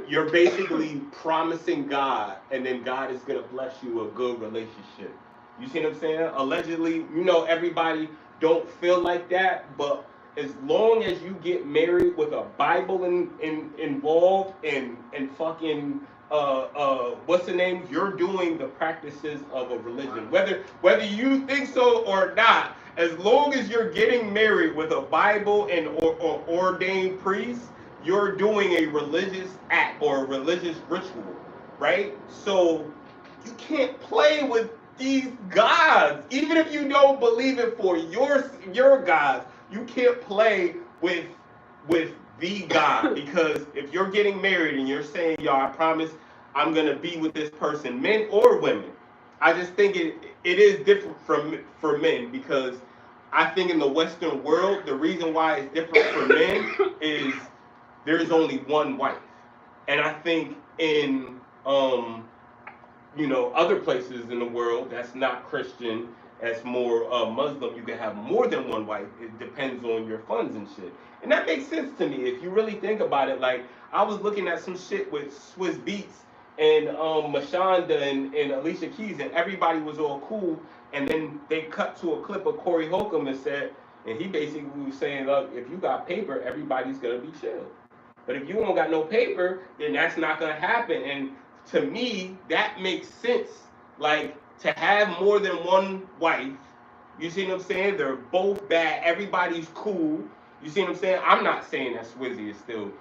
you're basically promising God, and then God is going to bless you a good relationship. You see what I'm saying? Allegedly, everybody don't feel like that, but as long as you get married with a Bible involved and fucking what's the name? You're doing the practices of a religion. Whether you think so or not, as long as you're getting married with a Bible and or ordained priest, you're doing a religious act or a religious ritual, right? So you can't play with these gods, even if you don't believe it for your gods. You can't play with the God, because if you're getting married and you're saying, "Yo, I promise I'm gonna be with this person," men or women, I just think it is different from for men, because I think in the Western world the reason why it's different for men is there's only one wife, and I think in other places in the world that's not Christian, that's more Muslim, you can have more than one wife. It depends on your funds and shit, and that makes sense to me if you really think about it. Like, I was looking at some shit with Swiss Beats and Mashonda and Alicia Keys, and everybody was all cool, and then they cut to a clip of Corey Holcomb and he basically was saying, look, if you got paper, everybody's gonna be chill. But if you don't got no paper, then that's not gonna happen. And to me, that makes sense. Like, to have more than one wife, you see what I'm saying? They're both bad. Everybody's cool. You see what I'm saying? I'm not saying that Swizzy is still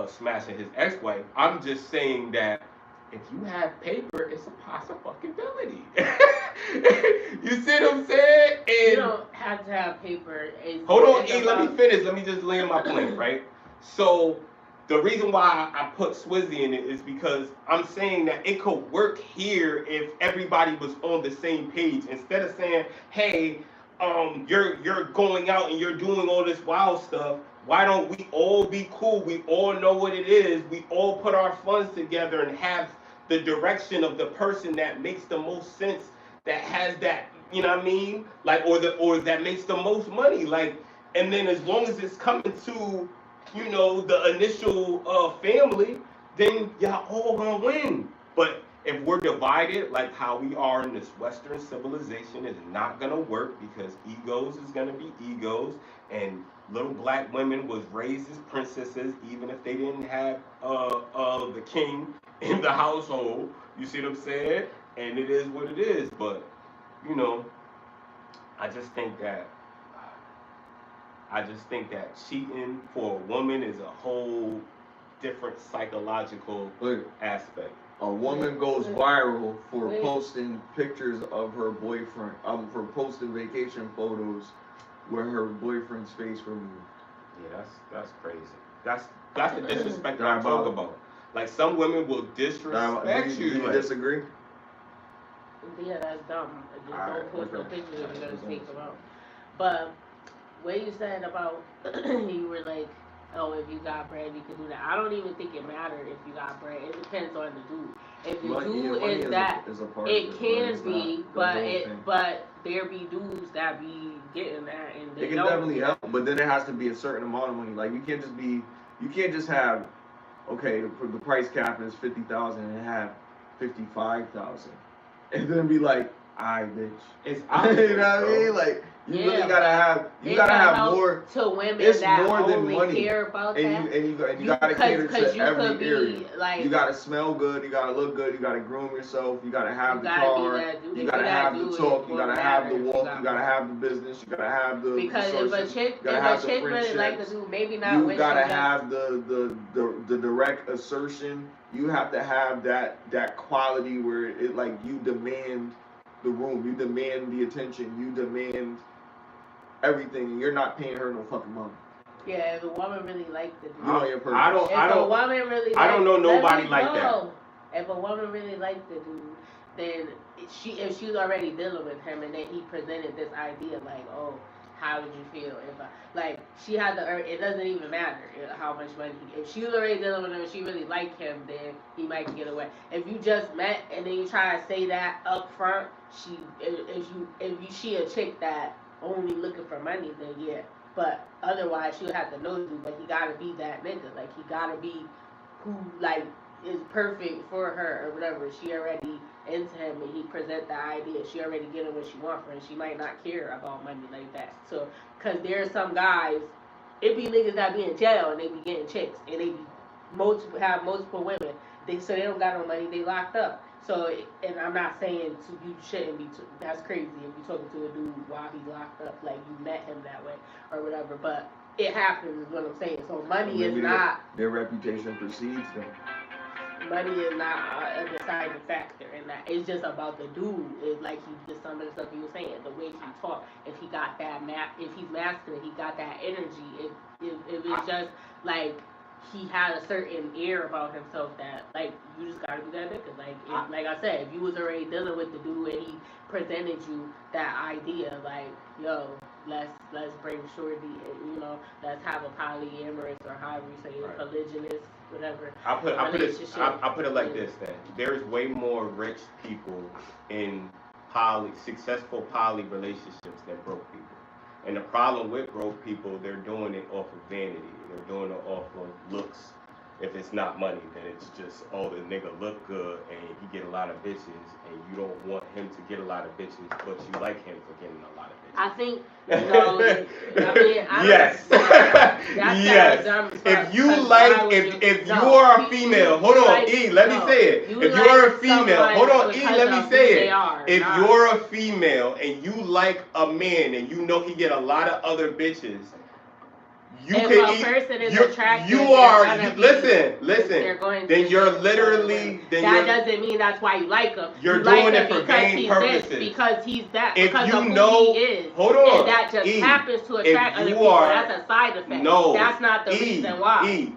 smashing his ex-wife. I'm just saying that if you have paper, it's a possibility. You see what I'm saying? And you don't have to have paper. Hold on, E, let me finish. Let me just land my plane, right? So the reason why I put Swizzy in it is because I'm saying that it could work here if everybody was on the same page. Instead of saying, hey, you're going out and you're doing all this wild stuff, why don't we all be cool? We all know what it is. We all put our funds together and have the direction of the person that makes the most sense, that has that, you know what I mean? Like, or that makes the most money. Like, and then as long as it's coming to, the initial family, then y'all all gonna win. But if we're divided, like how we are in this Western civilization, it's not gonna work, because egos is gonna be egos, and little black women was raised as princesses, even if they didn't have the king in the household. You see what I'm saying? And it is what it is. But I just think that cheating for a woman is a whole different psychological aspect. A woman goes viral for posting pictures of her boyfriend, for posting vacation photos with her boyfriend's face removed. Yeah, that's crazy. That's the disrespect that I'm talking about. Like, some women will disrespect you. Do you disagree? Yeah, that's dumb. Just don't post no pictures if you're gonna take them out. But what you said about you were like, oh, if you got bread, you can do that. I don't even think it matters if you got bread. It depends on the dude. If the dude is that, it can be, but there be dudes that be getting that, and they can definitely help, but then it has to be a certain amount of money. Like, you can't just have, okay, the price cap is 50,000 and have 55,000, and then be like, bitch. It's you know what I mean? Like, you really gotta have more to women. It's that more than only money. Care about and that. you gotta cater to every area. Like, you gotta smell good. You gotta look good. You gotta groom yourself. You gotta have the car. You gotta have the talk. You gotta have the walk. You gotta have the business. You gotta have the because if a chick really like the dude, maybe not. You gotta have the direct assertion. You have to have that quality where it, like, you demand the room, you demand the attention, you demand everything, and you're not paying her no fucking money. Yeah, if a woman really likes the dude. I don't know nobody like that. If a woman really likes the dude, then if she's already dealing with him, and then he presented this idea like, oh, how would you feel if she had to earn, it doesn't even matter how much money. If she was already dealing with him and she really liked him, then he might get away. If you just met and then you try to say that up front, if she a chick that only looking for money, then yeah. But otherwise, she'll have to know you. But he gotta be that nigga. Like, he gotta be who, like, is perfect for her or whatever. She already into him and he present the idea. She already getting what she want from him. She might not care about money like that. So, cause there's some guys, it be niggas that be in jail and they be getting chicks and they be have multiple women. So they don't got no money. They locked up. So, and I'm not saying you shouldn't be. That's crazy if you're talking to a dude while he's locked up, like you met him that way or whatever. But it happens is what I'm saying. So money Maybe is not their reputation precedes them. money is not a deciding factor in that. It's just about the dude. It's like he just some of the stuff he was saying, the way he talk. If he got that if he's masculine, he got that energy. If it's just like he had a certain air about himself that like you just gotta be that nigga. Like I said, if you was already dealing with the dude and he presented you that idea, like yo, let's bring shorty, you know, let's have a polyamorous or however you say it, polygynous, whatever. I put it like this: then there's way more rich people in successful poly relationships than broke people. And the problem with broke people, they're doing it off of vanity. They're doing it off of looks. If it's not money, then it's just, oh, the nigga look good and he get a lot of bitches, and you don't want him to get a lot of bitches, but you like him for getting a lot of bitches. I think, I mean, yes. Yes. If you like, if you are a female, hold on, E, let me say it. If you're a female, hold on, E, let me say it. If you're a female and you like a man and you know he get a lot of other bitches, then you're literally, that doesn't mean that's why you like him. You're doing it for vain purposes. Because he's that, if because you of know, who he is. Hold on. And that just happens to attract other people. That's a side effect. No. That's not the reason why.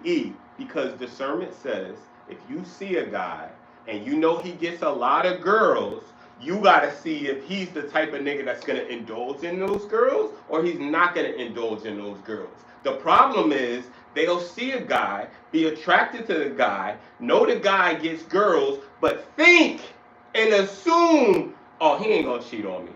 Because discernment says, if you see a guy and you know he gets a lot of girls, you gotta see if he's the type of nigga that's gonna indulge in those girls or he's not gonna indulge in those girls. The problem is they'll see a guy, be attracted to the guy, know the guy gets girls, but think and assume, oh, he ain't gonna cheat on me.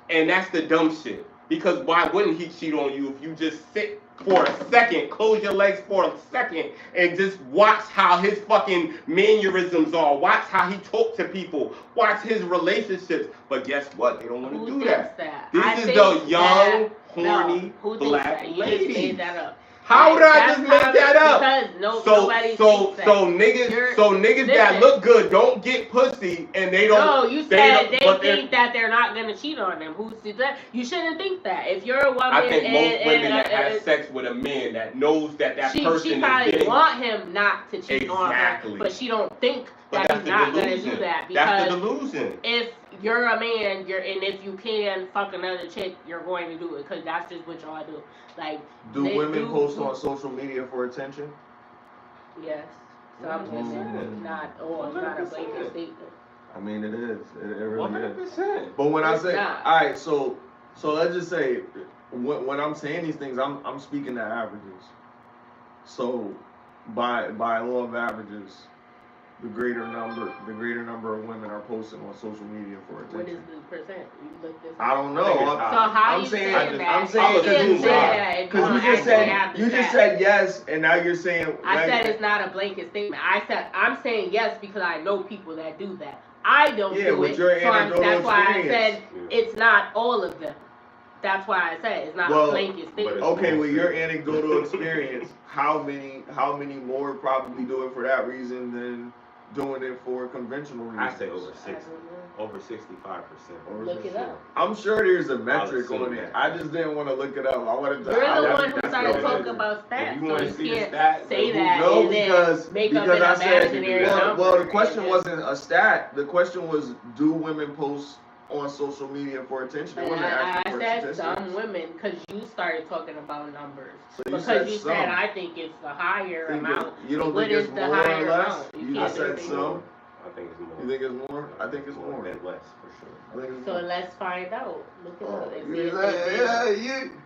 And that's the dumb shit. Because why wouldn't he cheat on you if you just sit for a second, close your legs for a second, and just watch how his fucking mannerisms are, watch how he talks to people, watch his relationships. But guess what? They don't want to do that. This is the young, horny black lady. You made that up. How did I just make that up? Because so niggas that look good don't get pussy and they don't. No, you said they think that they're not gonna cheat on them. Who said that? You shouldn't think that. If you're a woman, I think most women that have sex with a man that knows that person she probably want him not to cheat on her, but she don't think that he's not gonna do that because that's the delusion. If you're a man, and if you can fuck another chick, you're going to do it because that's just what y'all do. Like, do women post on social media for attention? Yes, some women, not all. It's not a blanket statement. I mean, it is. It really 100%. is. But when I say, all right, so let's just say, when I'm saying these things, I'm speaking to averages. So, by law of averages, the greater number of women are posting on social media for attention. What is the percent? You look this up. I don't know. So how I'm you saying that? I'm saying because you just said yes, and now you're saying. I said it's not a blanket statement. I'm saying yes because I know people that do that. I don't do with it. Your that's why I said it's not all of them. That's why I said it's not a blanket statement. Okay, with your anecdotal experience, how many more probably do it for that reason than doing it for conventional reasons? I say over 65%. Look it up. I'm sure there's a metric on it. I just didn't want to look it up. I wanted to. You're the one who started talking about stats. If you want to see the stats, say that. No, because I said. Well, the question wasn't a stat. The question was, do women post on social media for attention? I said some women because you started talking about numbers. So you said I think it's a higher amount. You don't think it's more or less? You said some. I think it's more. You think it's more? I think it's more. Less for sure. So let's find out. Look it up.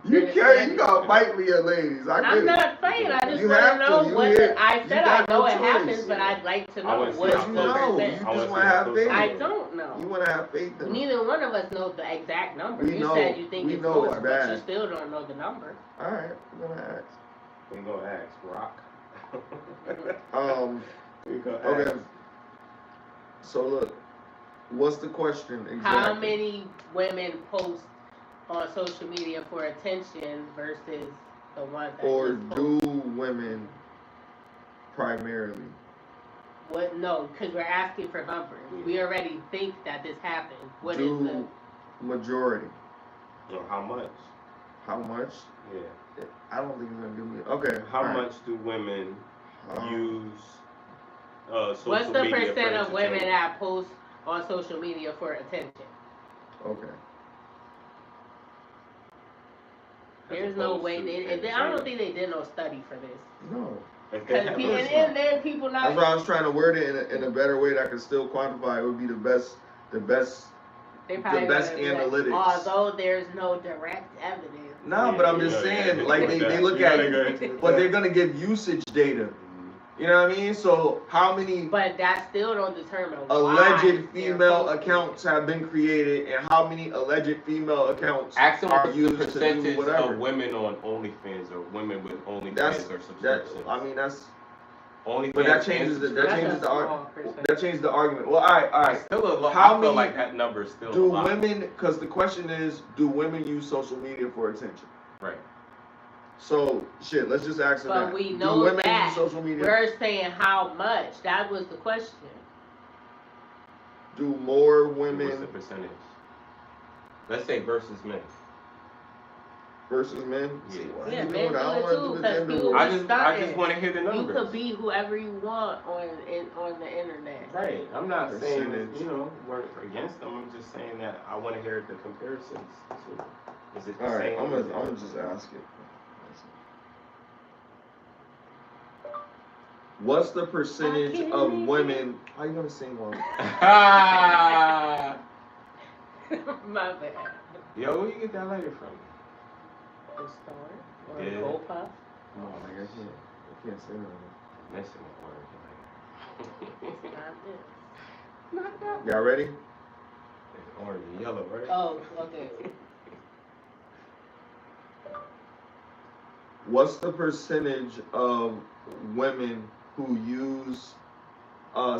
You gotta fight for your ladies. I'm not fighting. I just want to know what I said. I know it happens, but I'd like to know what's the percent. You just want to have faith. I don't know. You want to have faith. Neither one of us knows the exact number. You said you think it's more, but you still don't know the number. All right, we're gonna ask. We're gonna ask Rock. Okay. So look, what's the question exactly? How many women post on social media for attention versus the ones that or just do post? women primarily? What? No, because we're asking for numbers. We already think that this happens. What is the majority? Or how much? How much? Yeah. I don't think it's gonna do me. Okay. How much do women use social What's the media percent for of women entertainment? that post on social media for attention? Okay. There's no way I don't think they did no study for this. No. And then people not. That's why I was trying to word it in a better way that could still quantify. It would be the best analytics. Although there's no direct evidence. No, but I'm just saying, like they look at, but they're gonna give usage data. You know what I mean? So how many? But that still don't determine alleged female accounts have been created, and how many alleged female accounts are used to do whatever. Of women on OnlyFans or women with OnlyFans or subscriptions. I mean that's. OnlyFans, but that changes the argument. Well, all right. Still I feel like that number is still. Do women? Because the question is, do women use social media for attention? Right. So shit. Let's just ask them that. But we know do women that. Use social media? We're saying how much. That was the question. Do more women? What's the percentage? Let's say versus men. Versus men? Yeah, men do it too. Because people I just want to hear the numbers. You could be whoever you want on the internet. Right. I'm not saying that, we're against them. I'm just saying that I want to hear the comparisons. So, is it the all right, same? I'm gonna just ask it. What's the percentage of women? How you gonna sing on? My bad. Yo, where you get that lighter from? The store or the Gold Puff? Come on, I can't say that. Messing with It's not this. Not that. Y'all ready? It's orange and yellow, right? Oh, okay. What's the percentage of women who use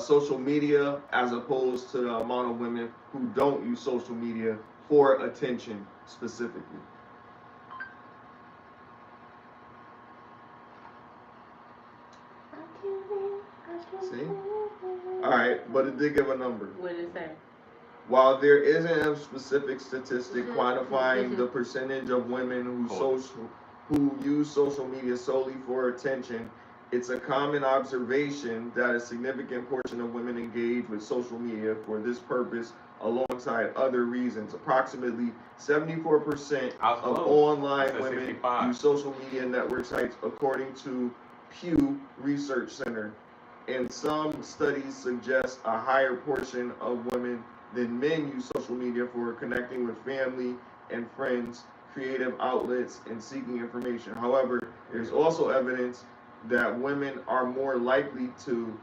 social media as opposed to the amount of women who don't use social media for attention specifically? See? Alright, but it did give a number. What did it say? While there isn't a specific statistic quantifying the percentage of women who use social media solely for attention, it's a common observation that a significant portion of women engage with social media for this purpose alongside other reasons. Approximately 74% of online women use social media network sites, according to Pew Research Center. And some studies suggest a higher portion of women than men use social media for connecting with family and friends, creative outlets, and seeking information. However, there's also evidence that women are more likely to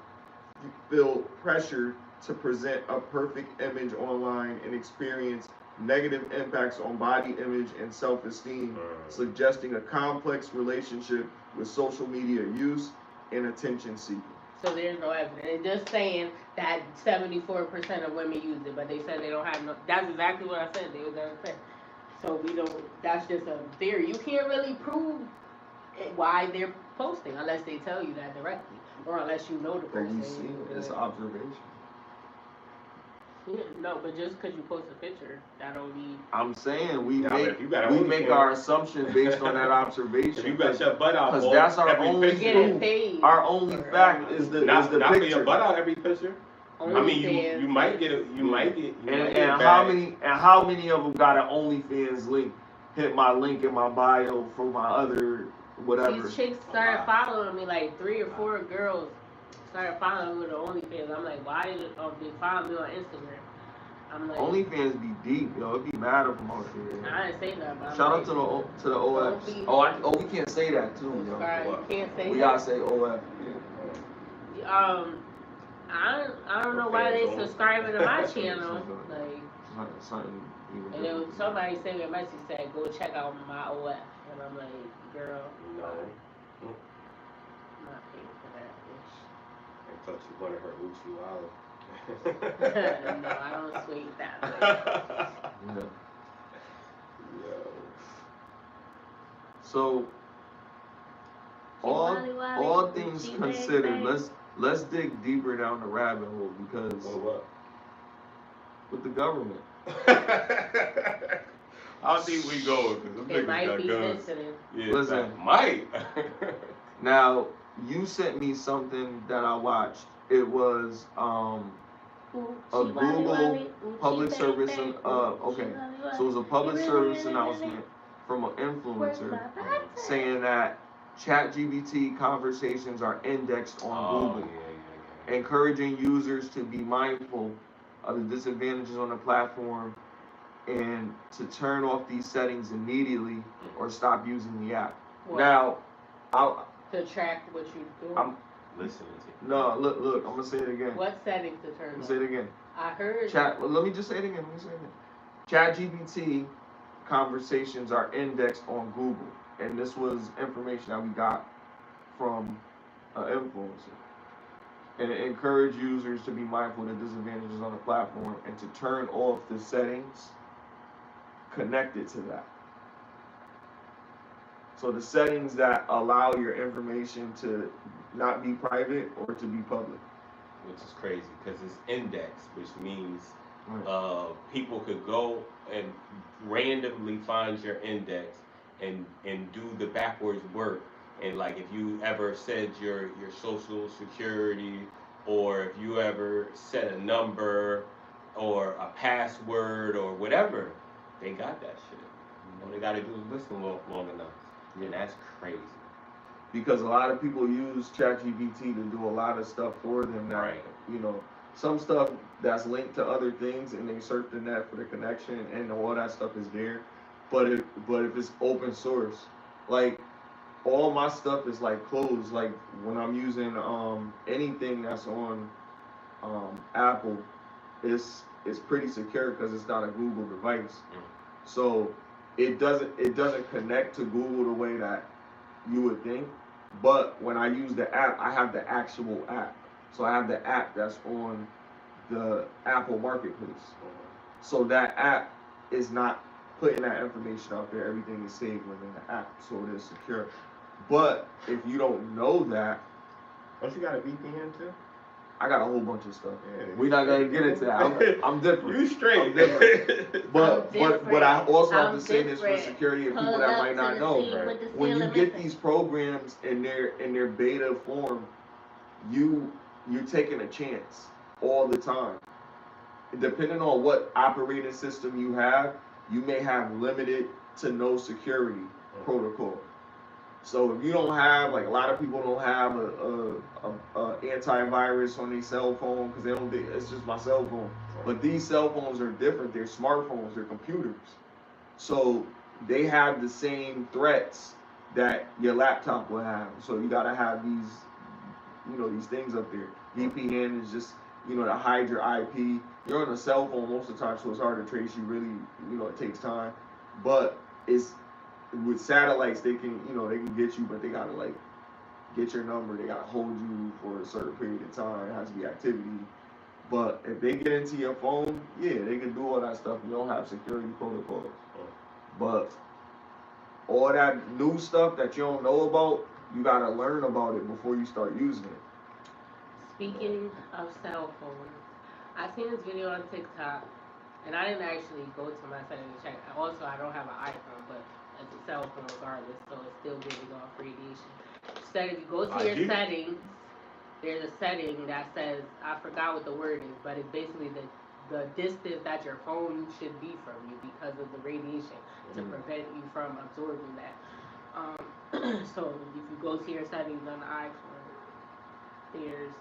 feel pressure to present a perfect image online and experience negative impacts on body image and self-esteem, suggesting a complex relationship with social media use and attention seeking. So there's no evidence. It's just saying that 74% of women use it, but they said they don't have no. That's exactly what I said. They was never said. So we don't. That's just a theory. You can't really prove why they're posting unless they tell you that directly, or unless you know the person. You see, it's an observation. Yeah, no, but just because you post a picture, that don't mean. I'm saying we make our assumptions based on that observation. If you got your butt out, because that's our only proof. Our only fact is the picture. Not for your butt out every picture. I mean, you might get it. And how many of them got an OnlyFans link? Hit my link in my bio for my other whatever. These chicks started following me, like 3 or 4 girls started following me with the OnlyFans. I'm like, why did they follow me on Instagram? I'm like, OnlyFans be deep, yo. It be mad of them out here. I didn't say that. But shout out to the OF. We can't say that too, yo. Sorry, you can't say we that. gotta say OF. Yeah. I don't know why they subscribing to my channel. Like, and then somebody sent me a message said, go check out my OF. And I'm like, girl, no. I'm not paying for that, bitch. I thought you wanted her Uchi out. No, I don't swing that way. No. So, all things considered, let's dig deeper down the rabbit hole because with the government. How deep we going? Because them It niggas might got be guns. sensitive. Yeah, Listen. might. Now, you sent me something that I watched. It was a Google public service. Okay, so it was a public service announcement from an influencer saying that ChatGPT conversations are indexed on Google, encouraging users to be mindful of the disadvantages on the platform and to turn off these settings immediately or stop using the app. What? Now, to track what you do. I'm listening to you. No, look, I'm gonna say it again. What settings to turn on? Say it again. I heard. Let me just say it again. ChatGPT conversations are indexed on Google, and this was information that we got from an influencer. And it encouraged users to be mindful of the disadvantages on the platform and to turn off the settings connected to that. So the settings that allow your information to not be private or to be public. Which is crazy because it's indexed, which means Right. people could go and randomly find your index and do the backwards work. And like if you ever said your social security, or if you ever set a number or a password or whatever, they got that shit. All they gotta do is listen long enough. And that's crazy. Because a lot of people use ChatGPT to do a lot of stuff for them that, Right. you know, some stuff that's linked to other things and they surf the net for the connection and all that stuff is there. But if it's open source, like all my stuff is like closed. Like when I'm using anything that's on Apple, it's pretty secure because it's not a Google device. So it doesn't connect to Google the way that you would think. But when I use the app, I have the actual app. So I have the app that's on the Apple Marketplace. So that app is not putting that information out there. Everything is saved within the app, so it is secure. But if you don't know that, Don't you got a VPN too? I got a whole bunch of stuff. Yeah, We're not gonna get into that. I'm different. You straight. I'm different. But I also have to say this for security of people that might not know. When you get these programs in their beta form, you're taking a chance all the time. Depending on what operating system you have, you may have limited to no security protocol. So if you don't have, like a lot of people don't have a antivirus on their cell phone because they don't. It's just my cell phone. But these cell phones are different. They're smartphones. They're computers. So they have the same threats that your laptop will have. So you gotta have these, these things up there. VPN is just, to hide your IP. You're on a cell phone most of the time, so it's hard to trace you. Really, it takes time. But with satellites, they can get you, but they gotta get your number. They gotta hold you for a certain period of time. It has to be activity. But if they get into your phone, yeah, they can do all that stuff. You don't have security protocols. But all that new stuff that you don't know about, you gotta learn about it before you start using it. Speaking of cell phones, I seen this video on TikTok, and I didn't actually go to my settings to check. Also, I don't have an iPhone, but it's a cell phone regardless, so it's still giving off radiation. So if you go to your settings, there's a setting that says, I forgot what the word is, but it's basically the distance that your phone should be from you because of the radiation to prevent you from absorbing that. So if you go to your settings on the iPhone, there's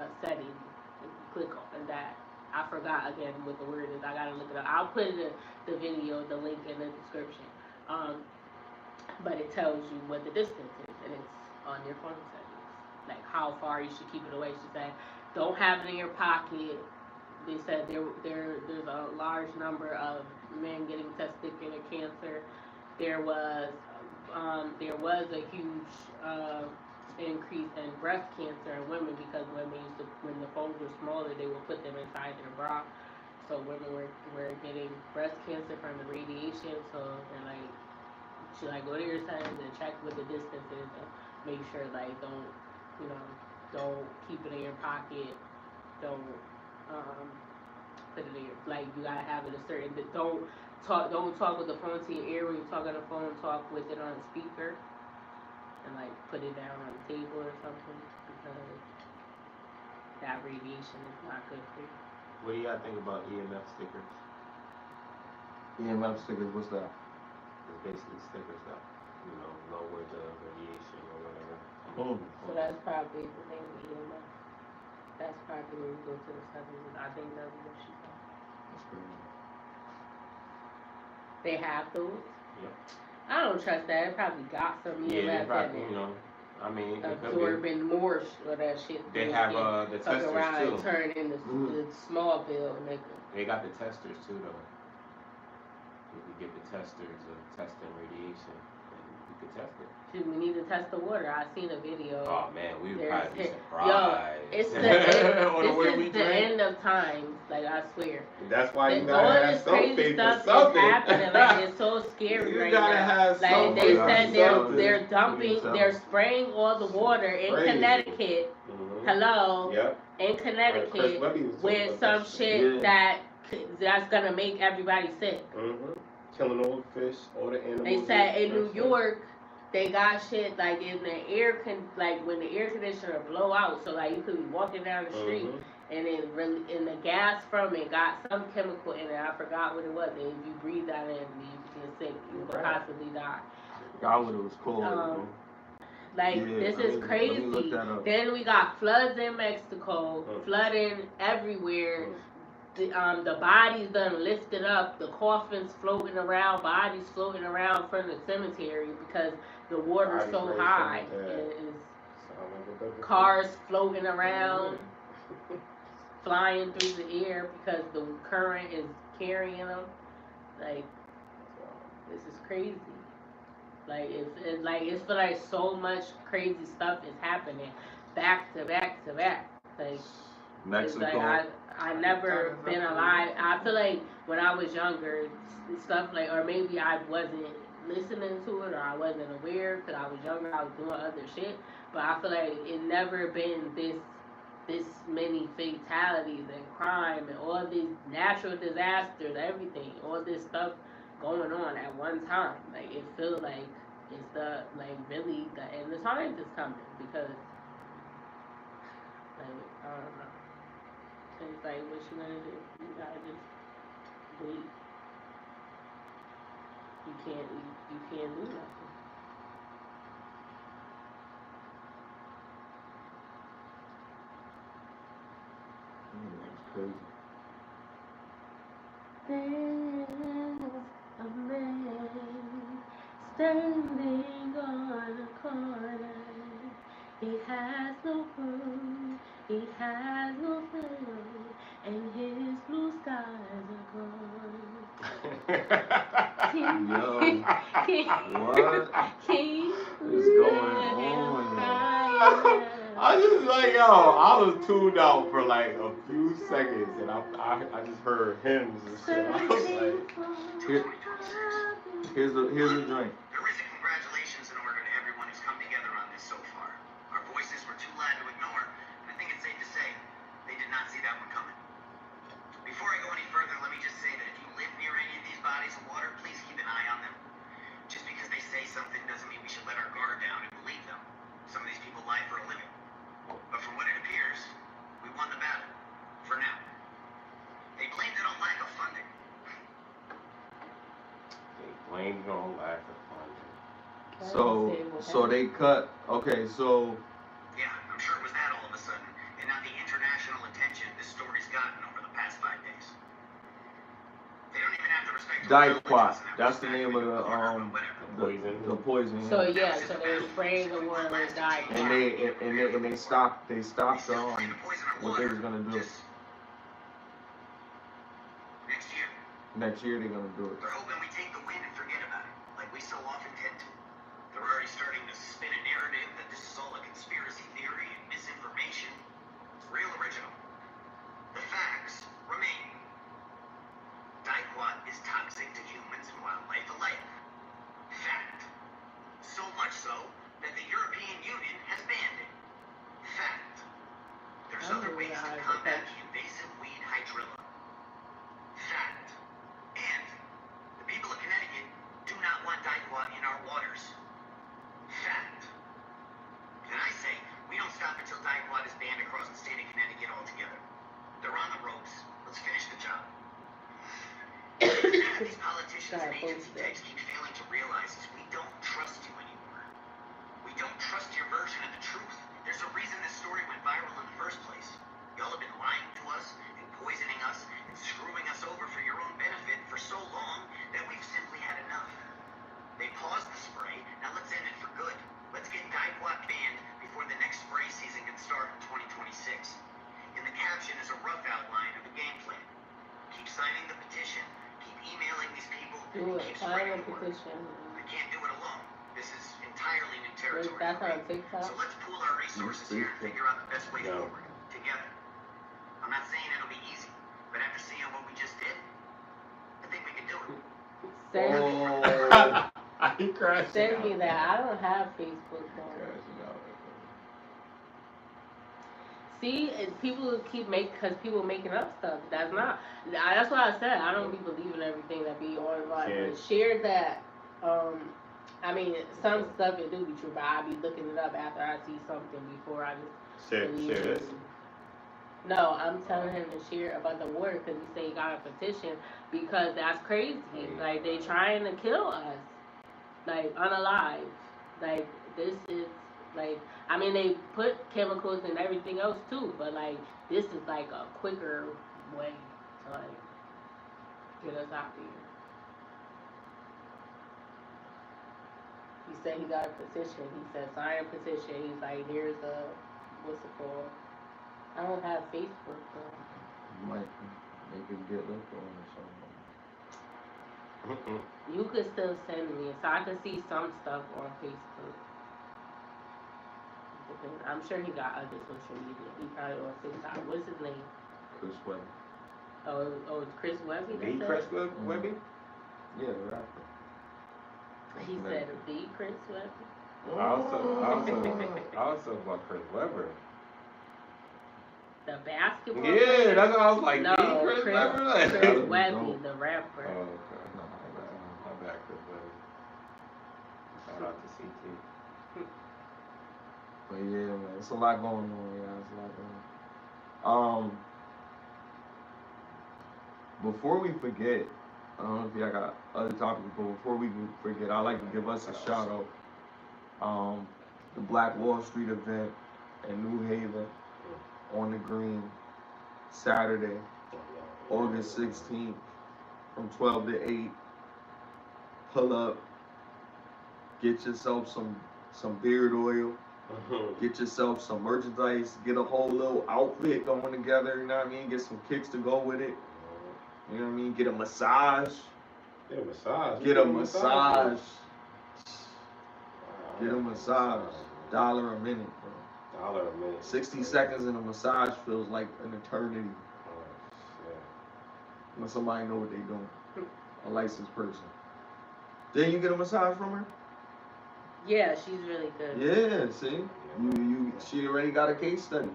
a setting. If you click on that, I forgot again what the word is. I gotta look it up. I'll put the video, the link in the description. But it tells you what the distance is, and it's on your phone settings, like how far you should keep it away. She said, don't have it in your pocket. They said there's a large number of men getting testicular cancer. There was a huge increase in breast cancer in women because women used to, when the phones were smaller, they would put them inside their bra. So women were getting breast cancer from the radiation. So they're like, you should go to your settings and check what the distance is and make sure don't keep it in your pocket. Don't put it in your, you gotta have it a certain, don't don't talk with the phone to your ear when you talk on the phone. Talk with it on a speaker and like put it down on the table or something because that radiation is not good for you. What do y'all think about EMF stickers? EMF stickers, what's that? It's basically stickers that, lower the radiation or whatever. So that's probably the thing with EMF. That's probably when you go to the 7th. I think that's what she said. That's crazy. They have those? Yep. I don't trust that. It probably got some EMF Yeah, they probably, in it. I mean, it could be. Absorbing more of that shit. They have the Fuck testers around too. and turn into the small bill, nigga. They got the testers too, though. You can get the testers of testing radiation, and you can test it. Shit, we need to test the water. I seen a video. Oh man, we would There's probably be Yo, surprised. it's the end, On the way we this is the drink. end of times. Like I swear. That's why you All gotta have this some crazy faith stuff for is something. happening. Like it's so scary You right gotta now. have Like some they faith said for they're something. dumping, they're spraying all the water in Crazy. Connecticut. Hello. Yep. In Connecticut with some shit that's gonna make everybody sick. Killing all the fish, all the animals. They said in New York, they got shit like in the like when the air conditioner blow out, so like you could be walking down the street and then in the gas from it got some chemical in it. I forgot what it was. And if you breathe that in, you could get sick. You could possibly die. God, what it was cold. This is crazy. Then we got floods in Mexico, flooding everywhere. The bodies done lifted up, the coffins floating around, bodies floating around from the cemetery because the water's so high. Cars floating around, flying through the air because the current is carrying them. Like, this is crazy. Like it's feel like so much crazy stuff is happening back to back to back. Like Mexico. It's like I never been alive. I feel like when I was younger, stuff like, or maybe I wasn't listening to it or I wasn't aware because I was younger. I was doing other shit, but I feel like it never been this many fatalities and crime and all these natural disasters, everything, all this stuff going on at one time. Like it feels like it's really the end of times is coming because I don't know. It's like what you gonna do? You gotta just wait. You can't do nothing. That's crazy. There's a man standing on a corner. He has no food, he has no food, and his blue skies are gone. Yo, what is going on? I just like, I was tuned out for like a few seconds and I just heard hymns and shit. I was like, here's the drink. Horrific congratulations in order to everyone who's come together on this so far. Our voices were too loud to ignore, and I think it's safe to say they did not see that one coming. Before I go any further, let me just say that if you live near any of these bodies of water, please keep an eye on them. Just because they say something doesn't mean we should let our guard down and believe them. Some of these people lie for a living. But from what it appears, we won the battle. For now. They blamed it on lack of funding. they blamed it on lack of funding. So they cut. Okay, so Yeah, I'm sure it was that all of a sudden, and not the international attention this story's gotten over the past 5 days. They don't even have to respect Dicquat. That's the name of the poison. So yeah, so they were spraying the water with Dicquat. And they stopped what they was gonna do. Next year they're gonna do it. They're hoping we take the win and forget about it, like we so often tend to. They're already starting to spin a narrative that this is all a conspiracy theory and misinformation. It's real original. The facts remain. Dicquat is toxic to humans and wildlife alike. Fact. So much so that the European Union has banned it. Fact. There's other ways to combat the invasive weed hydrilla. Fact. And the want Daikwa in our waters. Fact. And I say, we don't stop until Daikwa is banned across the state of Connecticut altogether. They're on the ropes. Let's finish the job. These politicians and agency types keep failing to realize is we don't trust you anymore. We don't trust your version of the truth. There's a reason this story went viral in the first place. Y'all have been lying to us and poisoning us and screwing us over for your own benefit for so long that we've simply had enough. They paused the spray. Now let's end it for good. Let's get Daikwa banned before the next spray season can start in 2026. In the caption is a rough outline of a game plan. Keep signing the petition, keep emailing these people, and keep spreading the word. I can't do it alone. This is entirely new territory. That's on TikTok. So let's pool our resources here and figure out the best way forward together. I'm not saying it'll be easy, but after seeing what we just did, I think we can do it. Send me that. I don't have Facebook though. See, people keep because people making up stuff. That's not. That's why I said I don't be believing everything that be online. But share that. I mean, some stuff it do be true, but I be looking it up after I see something before I just believe Share it. this. No, I'm telling him to share about the war because he say he got a petition because that's crazy. Like they trying to kill us, like unalive. Like this is. Like, I mean, they put chemicals and everything else too, but like, this is like a quicker way to like get us out here. He said he got a petition. He said sign a petition. He's like, here's a, what's it called? I don't have Facebook though. You might make it get linked on or something. You could still send me, so I can see some stuff on Facebook. I'm sure he got other social media. He probably on TikTok. What's his name? Chris Webby. Oh, it's Chris Webby? The Chris Webby? Yeah, the rapper. He said the Chris Webby? I was talking about Chris Webber. The basketball Yeah, player? that's what I was like. No, Chris Webber? Like, Chris Webby, the rapper. Oh, okay. My bad, Chris Webby. Shout out to CT. But yeah, man, it's a lot going on, yeah. It's a lot going on. Before we forget, I don't know if y'all got other topics, but before we forget, I'd like to give us a shout out. The Black Wall Street event in New Haven on the Green, Saturday, August 16th, from 12 to 8. Pull up, get yourself some beard oil. Get yourself some merchandise, get a whole little outfit going together, you know what I mean? Get some kicks to go with it. You know what I mean? Get a massage. Get a massage. Get a massage. Get a massage. $1 a minute, bro. $1 a minute. 60 seconds in a massage feels like an eternity. Oh, shit. When somebody know what they doing. A licensed person. Didn't you get a massage from her? Yeah, she's really good. Yeah, see? She already got a case study.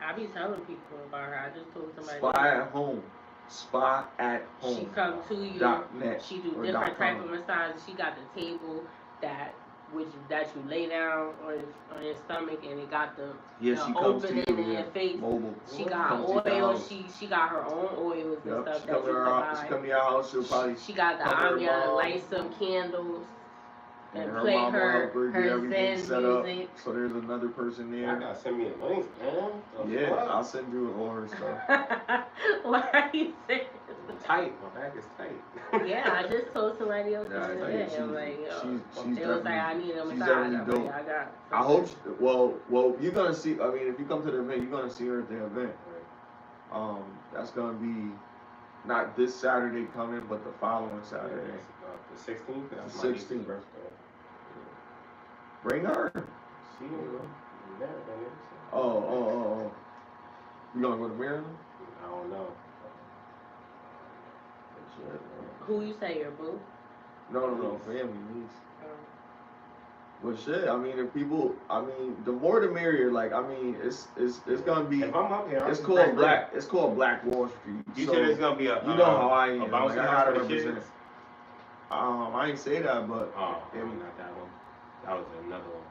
I be telling people about her. I just told somebody. Spa at home. Spa at home. She come to you. .net she do or different .com. type of massages. She got the table that you lay down on your stomach and it got the she comes opening to you, in your face. Mobile. She got Comes to your oil. house. She got her own oils and stuff She that you can buy. come to your house. She'll probably. She got the come to her Anya, mom. light some candles. And her play mama help her get her everything Zen set up. music. So there's another person I there. gotta send me a link, man. Yeah, I'll send you all her stuff. Why are you saying I'm tight. My back is tight. Yeah, I just told somebody else the other day. I'm like, she's they was like, I need a massage. definitely I'm dope. like, I got. I hope. Well, you're gonna see. I mean, if you come to the event, you're gonna see her at the event. That's gonna be not this Saturday coming, but the following Saturday. The 16th? That's The my niece's 16th. birthday. Bring her. She ain't there, man. Oh. You gonna go to Maryland? I don't know. Who you say your boo? No, family, niece. But shit, I mean, if people, the more the merrier. Like, it's gonna be. If I'm up here, It's called Black Wall Street. You so said it's gonna be a. You know how I am. A bouncy I house gotta for the represent. kids. I ain't say that, but Oh, not that one. That was another one.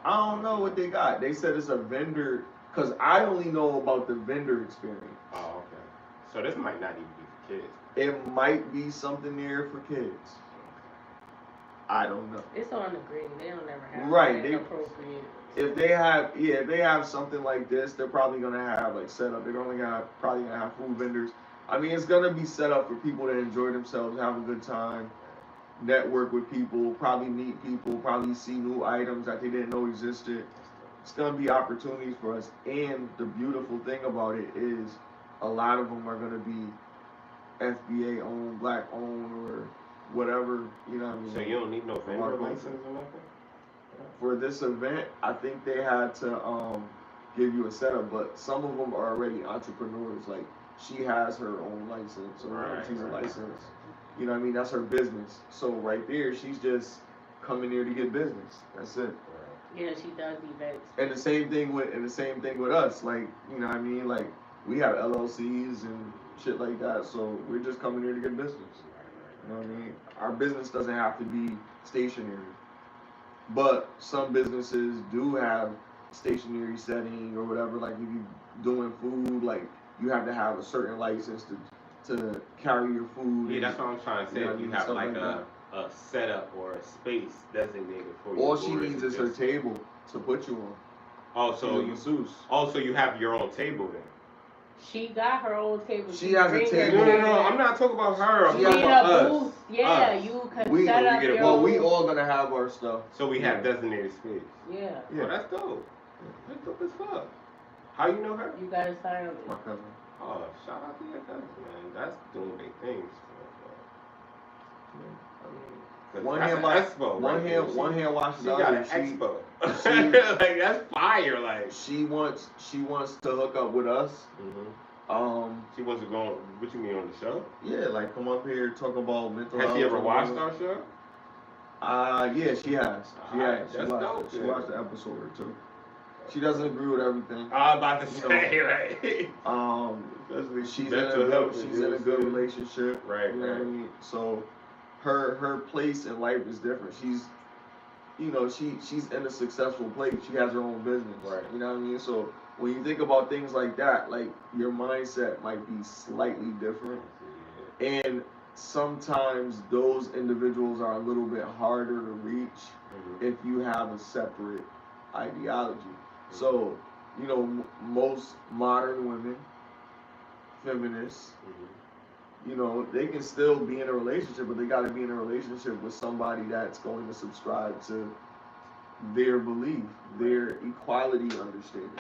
I don't know what they got. They said it's a vendor, cause I only know about the vendor experience. Oh, okay. So this might not even be for kids. It might be something there for kids. I don't know. It's on the grid. They don't ever have Right, like, appropriate. If they have something like this, they're probably gonna have like set up. They're probably gonna have food vendors. I mean, it's gonna be set up for people to enjoy themselves, have a good time, network with people, probably meet people, probably see new items that they didn't know existed. It's gonna be opportunities for us. And the beautiful thing about it is, a lot of them are gonna be FBA owned, black owned, or whatever. You know what I mean? So you don't need no vendor license or nothing? For this event, I think they had to give you a setup, but some of them are already entrepreneurs. Like, she has her own license, or she's a licensed. You know what I mean? That's her business. So right there, she's just coming here to get business. That's it. Yeah, she does events. And the same thing with us. Like, you know what I mean? Like, we have LLCs and shit like that. So we're just coming here to get business. You know what I mean? Our business doesn't have to be stationary. But some businesses do have stationary setting or whatever. Like, if you doing food, like, you have to have a certain license to carry your food. Yeah, that's what I'm trying to say. You have like a setup or a space designated for you. All she needs is her table to put you on. Oh, so you have your own table then. She got her own table. She has a table. No, I'm not talking about her. I'm you talking need about a us. booth. Yeah, you can set up your Well, own. we all gonna have our stuff. So we have designated space. Yeah. Oh, that's dope. That's dope as fuck. How you know her? You gotta sign up. My cousin. Oh, shout out to your cousin, man. That's doing big things. One hand washes the other. Got an expo. Like, that's fire. Like, she wants to hook up with us. She wants to go. What you mean, on the show? Yeah, like, come up here, talk about mental health. Has she ever watched our show? Yeah, she has. She watched the episode or two. She doesn't agree with everything. I'm about to say, right? She's in a good relationship. Right, you know what I mean? So her place in life is different. She's in a successful place. She has her own business. Right. You know what I mean? So when you think about things like that, like, your mindset might be slightly different. And sometimes those individuals are a little bit harder to reach if you have a separate ideology. So, most modern women, feminists, they can still be in a relationship, but they got to be in a relationship with somebody that's going to subscribe to their belief, their equality understanding,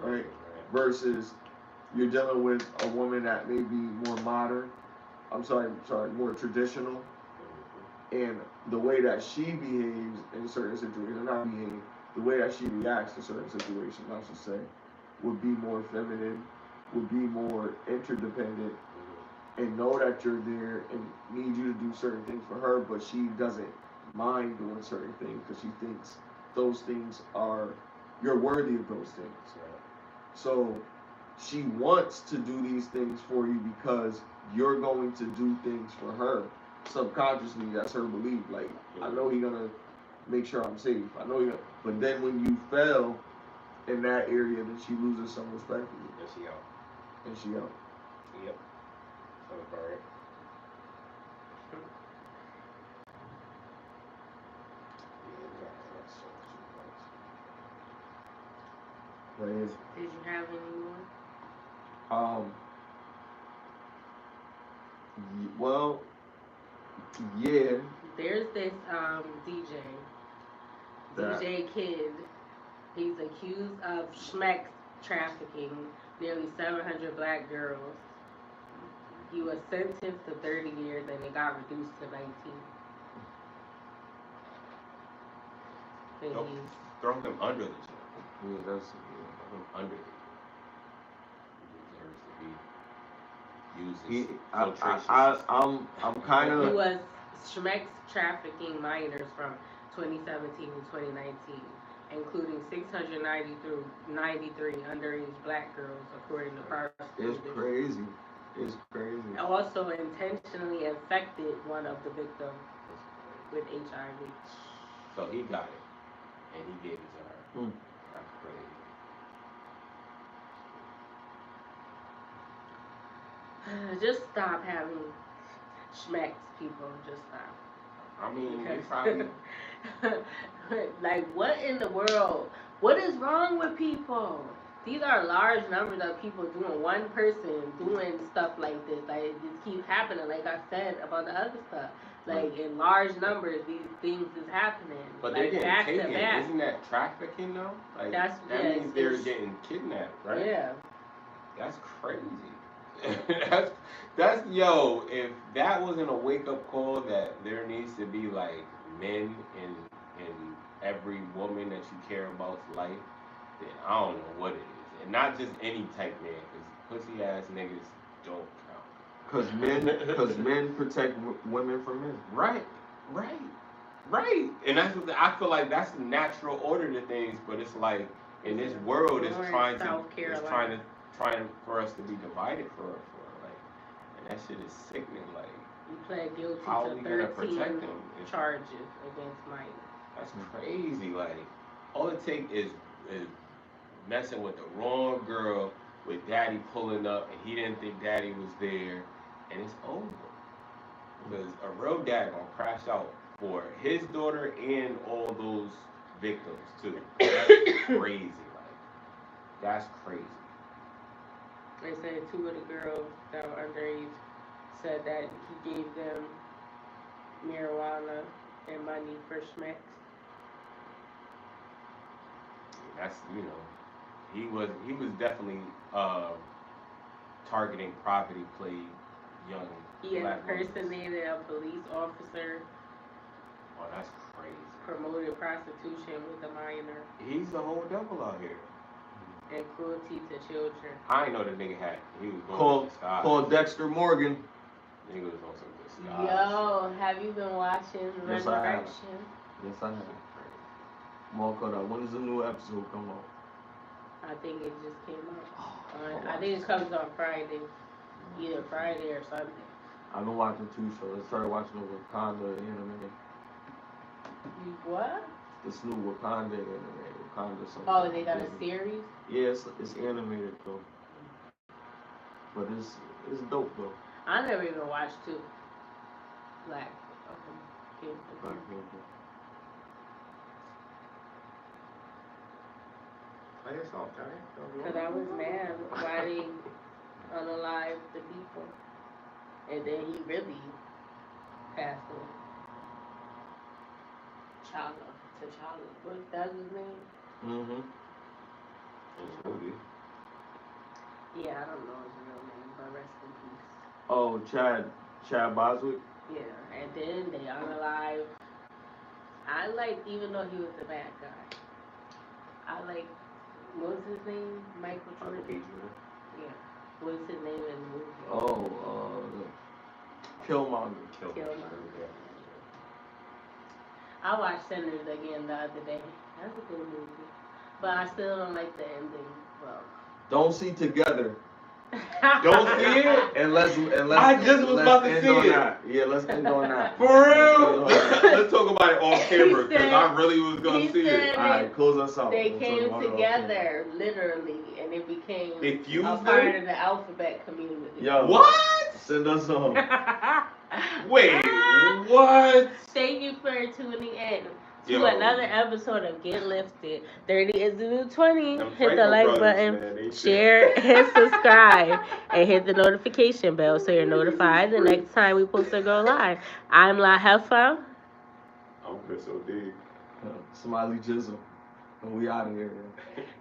right? Versus you're dealing with a woman that may be more modern, more traditional, and the way that she behaves in certain situations, the way that she reacts to certain situations, I should say, would be more feminine, would be more interdependent, and know that you're there and need you to do certain things for her, but she doesn't mind doing certain things because she thinks those things you're worthy of those things. So she wants to do these things for you because you're going to do things for her. Subconsciously, that's her belief. Like, I know he's gonna make sure I'm safe. I know but then when you fail in that area, then she loses some respect for you. And she out. Yep. Sounds about right. Did you have any more? Well, yeah. There's this DJ Kid. He's accused of schmeck trafficking nearly 700 black girls. He was sentenced to 30 years and it got reduced to 19. Throw him under the jail. Yeah, that's under it. He deserves to be used. I'm kind of. He was schmeck trafficking minors from 2017 to 2019, including 693 underage black girls, according to prosecution. It's crazy. It's crazy. Also intentionally infected one of the victims with HIV. So he got it, and he gave it to her. That's crazy. Just stop having schmecks, people. Just stop. I mean, you probably... Like, what in the world? What is wrong with people? These are large numbers of people doing one person doing stuff like this. Like, it just keeps happening. Like I said about the other stuff. Like, in large numbers, these things is happening. But like, they're back getting to taken. back. Isn't that trafficking though? Like That means they're getting kidnapped, right? Yeah. That's crazy. that's yo. If that wasn't a wake up call that there needs to be like men in every woman that you care about's life, then I don't know what it is. And not just any type man, because pussy ass niggas don't count. Because men protect women from men. Right. And that's what I feel like that's the natural order to things, but it's like in this world it's trying for us to be divided for like, and that shit is sickening. Like, you pled guilty how to are we gonna 13 protect them? charges against Mike. That's crazy. Like, all it takes is messing with the wrong girl, with daddy pulling up, and he didn't think daddy was there, and it's over. Because a real dad gonna crash out for his daughter and all those victims too. That's crazy. Like, that's crazy. They said 2 of the girls that were underage said that he gave them marijuana and money for schmecks. That's, you know, he was definitely targeting property play young He black women. impersonated a police officer. Oh, that's crazy. Promoted prostitution with a minor. He's the whole devil out here. And cruelty to children. I ain't know the nigga he was going to disguise. Called Dexter Morgan. Nigga was on some disguise. Yo, have you been watching Yes, I have. Resurrection? Yes, I have. More caught up. When does the new episode come out? I think it just came out. I think it comes on Friday. Either Friday or Sunday. I've been watching 2 shows. I started watching the Wakanda anime. What? This new Wakanda anime. Wakanda something. Oh, they got a series? Yeah, it's animated though. But it's dope though. I never even watched 2. Black Panther. Black Panther. Play a song, Johnny. Because I was mad why they unalive the people. And then he really passed away. T'Challa. What, that's his name? Mm-hmm. Yeah, I don't know his real name, but rest in peace. Oh, Chad Boswick? Yeah, and then they unalive. I like, even though he was the bad guy, I like, what was his name? Michael Jordan? Yeah. What's his name in the movie? Oh, Killmonger. I watched Sinners again the other day. That's a good movie. But I still don't like the ending. Well, Don't see Together. Don't see it? And let's I just was about to end see on it. that. Yeah, let's end on that. For real? Let's talk about it off camera, because I really was going to see it. Alright, close us out. They We'll came talk about it together, literally, and it became They fused a part of the alphabet community. Yo, What? Send us home. Wait, what? Thank you for tuning in to Yo. another episode of Get Lifted. 30 is the new 20. Them Hit the Franco like brothers, button, man, they share, and subscribe, and hit the notification bell so you're notified the next time we post or go live. I'm La Hefa. I'm CrisxmasOnDemand. SmileyJizzle. And we out of here.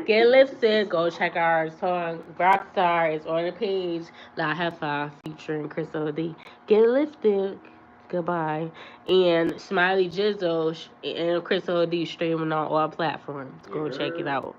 Get Lifted. Go check out our song. Rockstar is on the page. La Hefa featuring Cris OD. Get Lifted. Goodbye. And SmileyJizzle and Cris OD streaming on all platforms. Go check it out.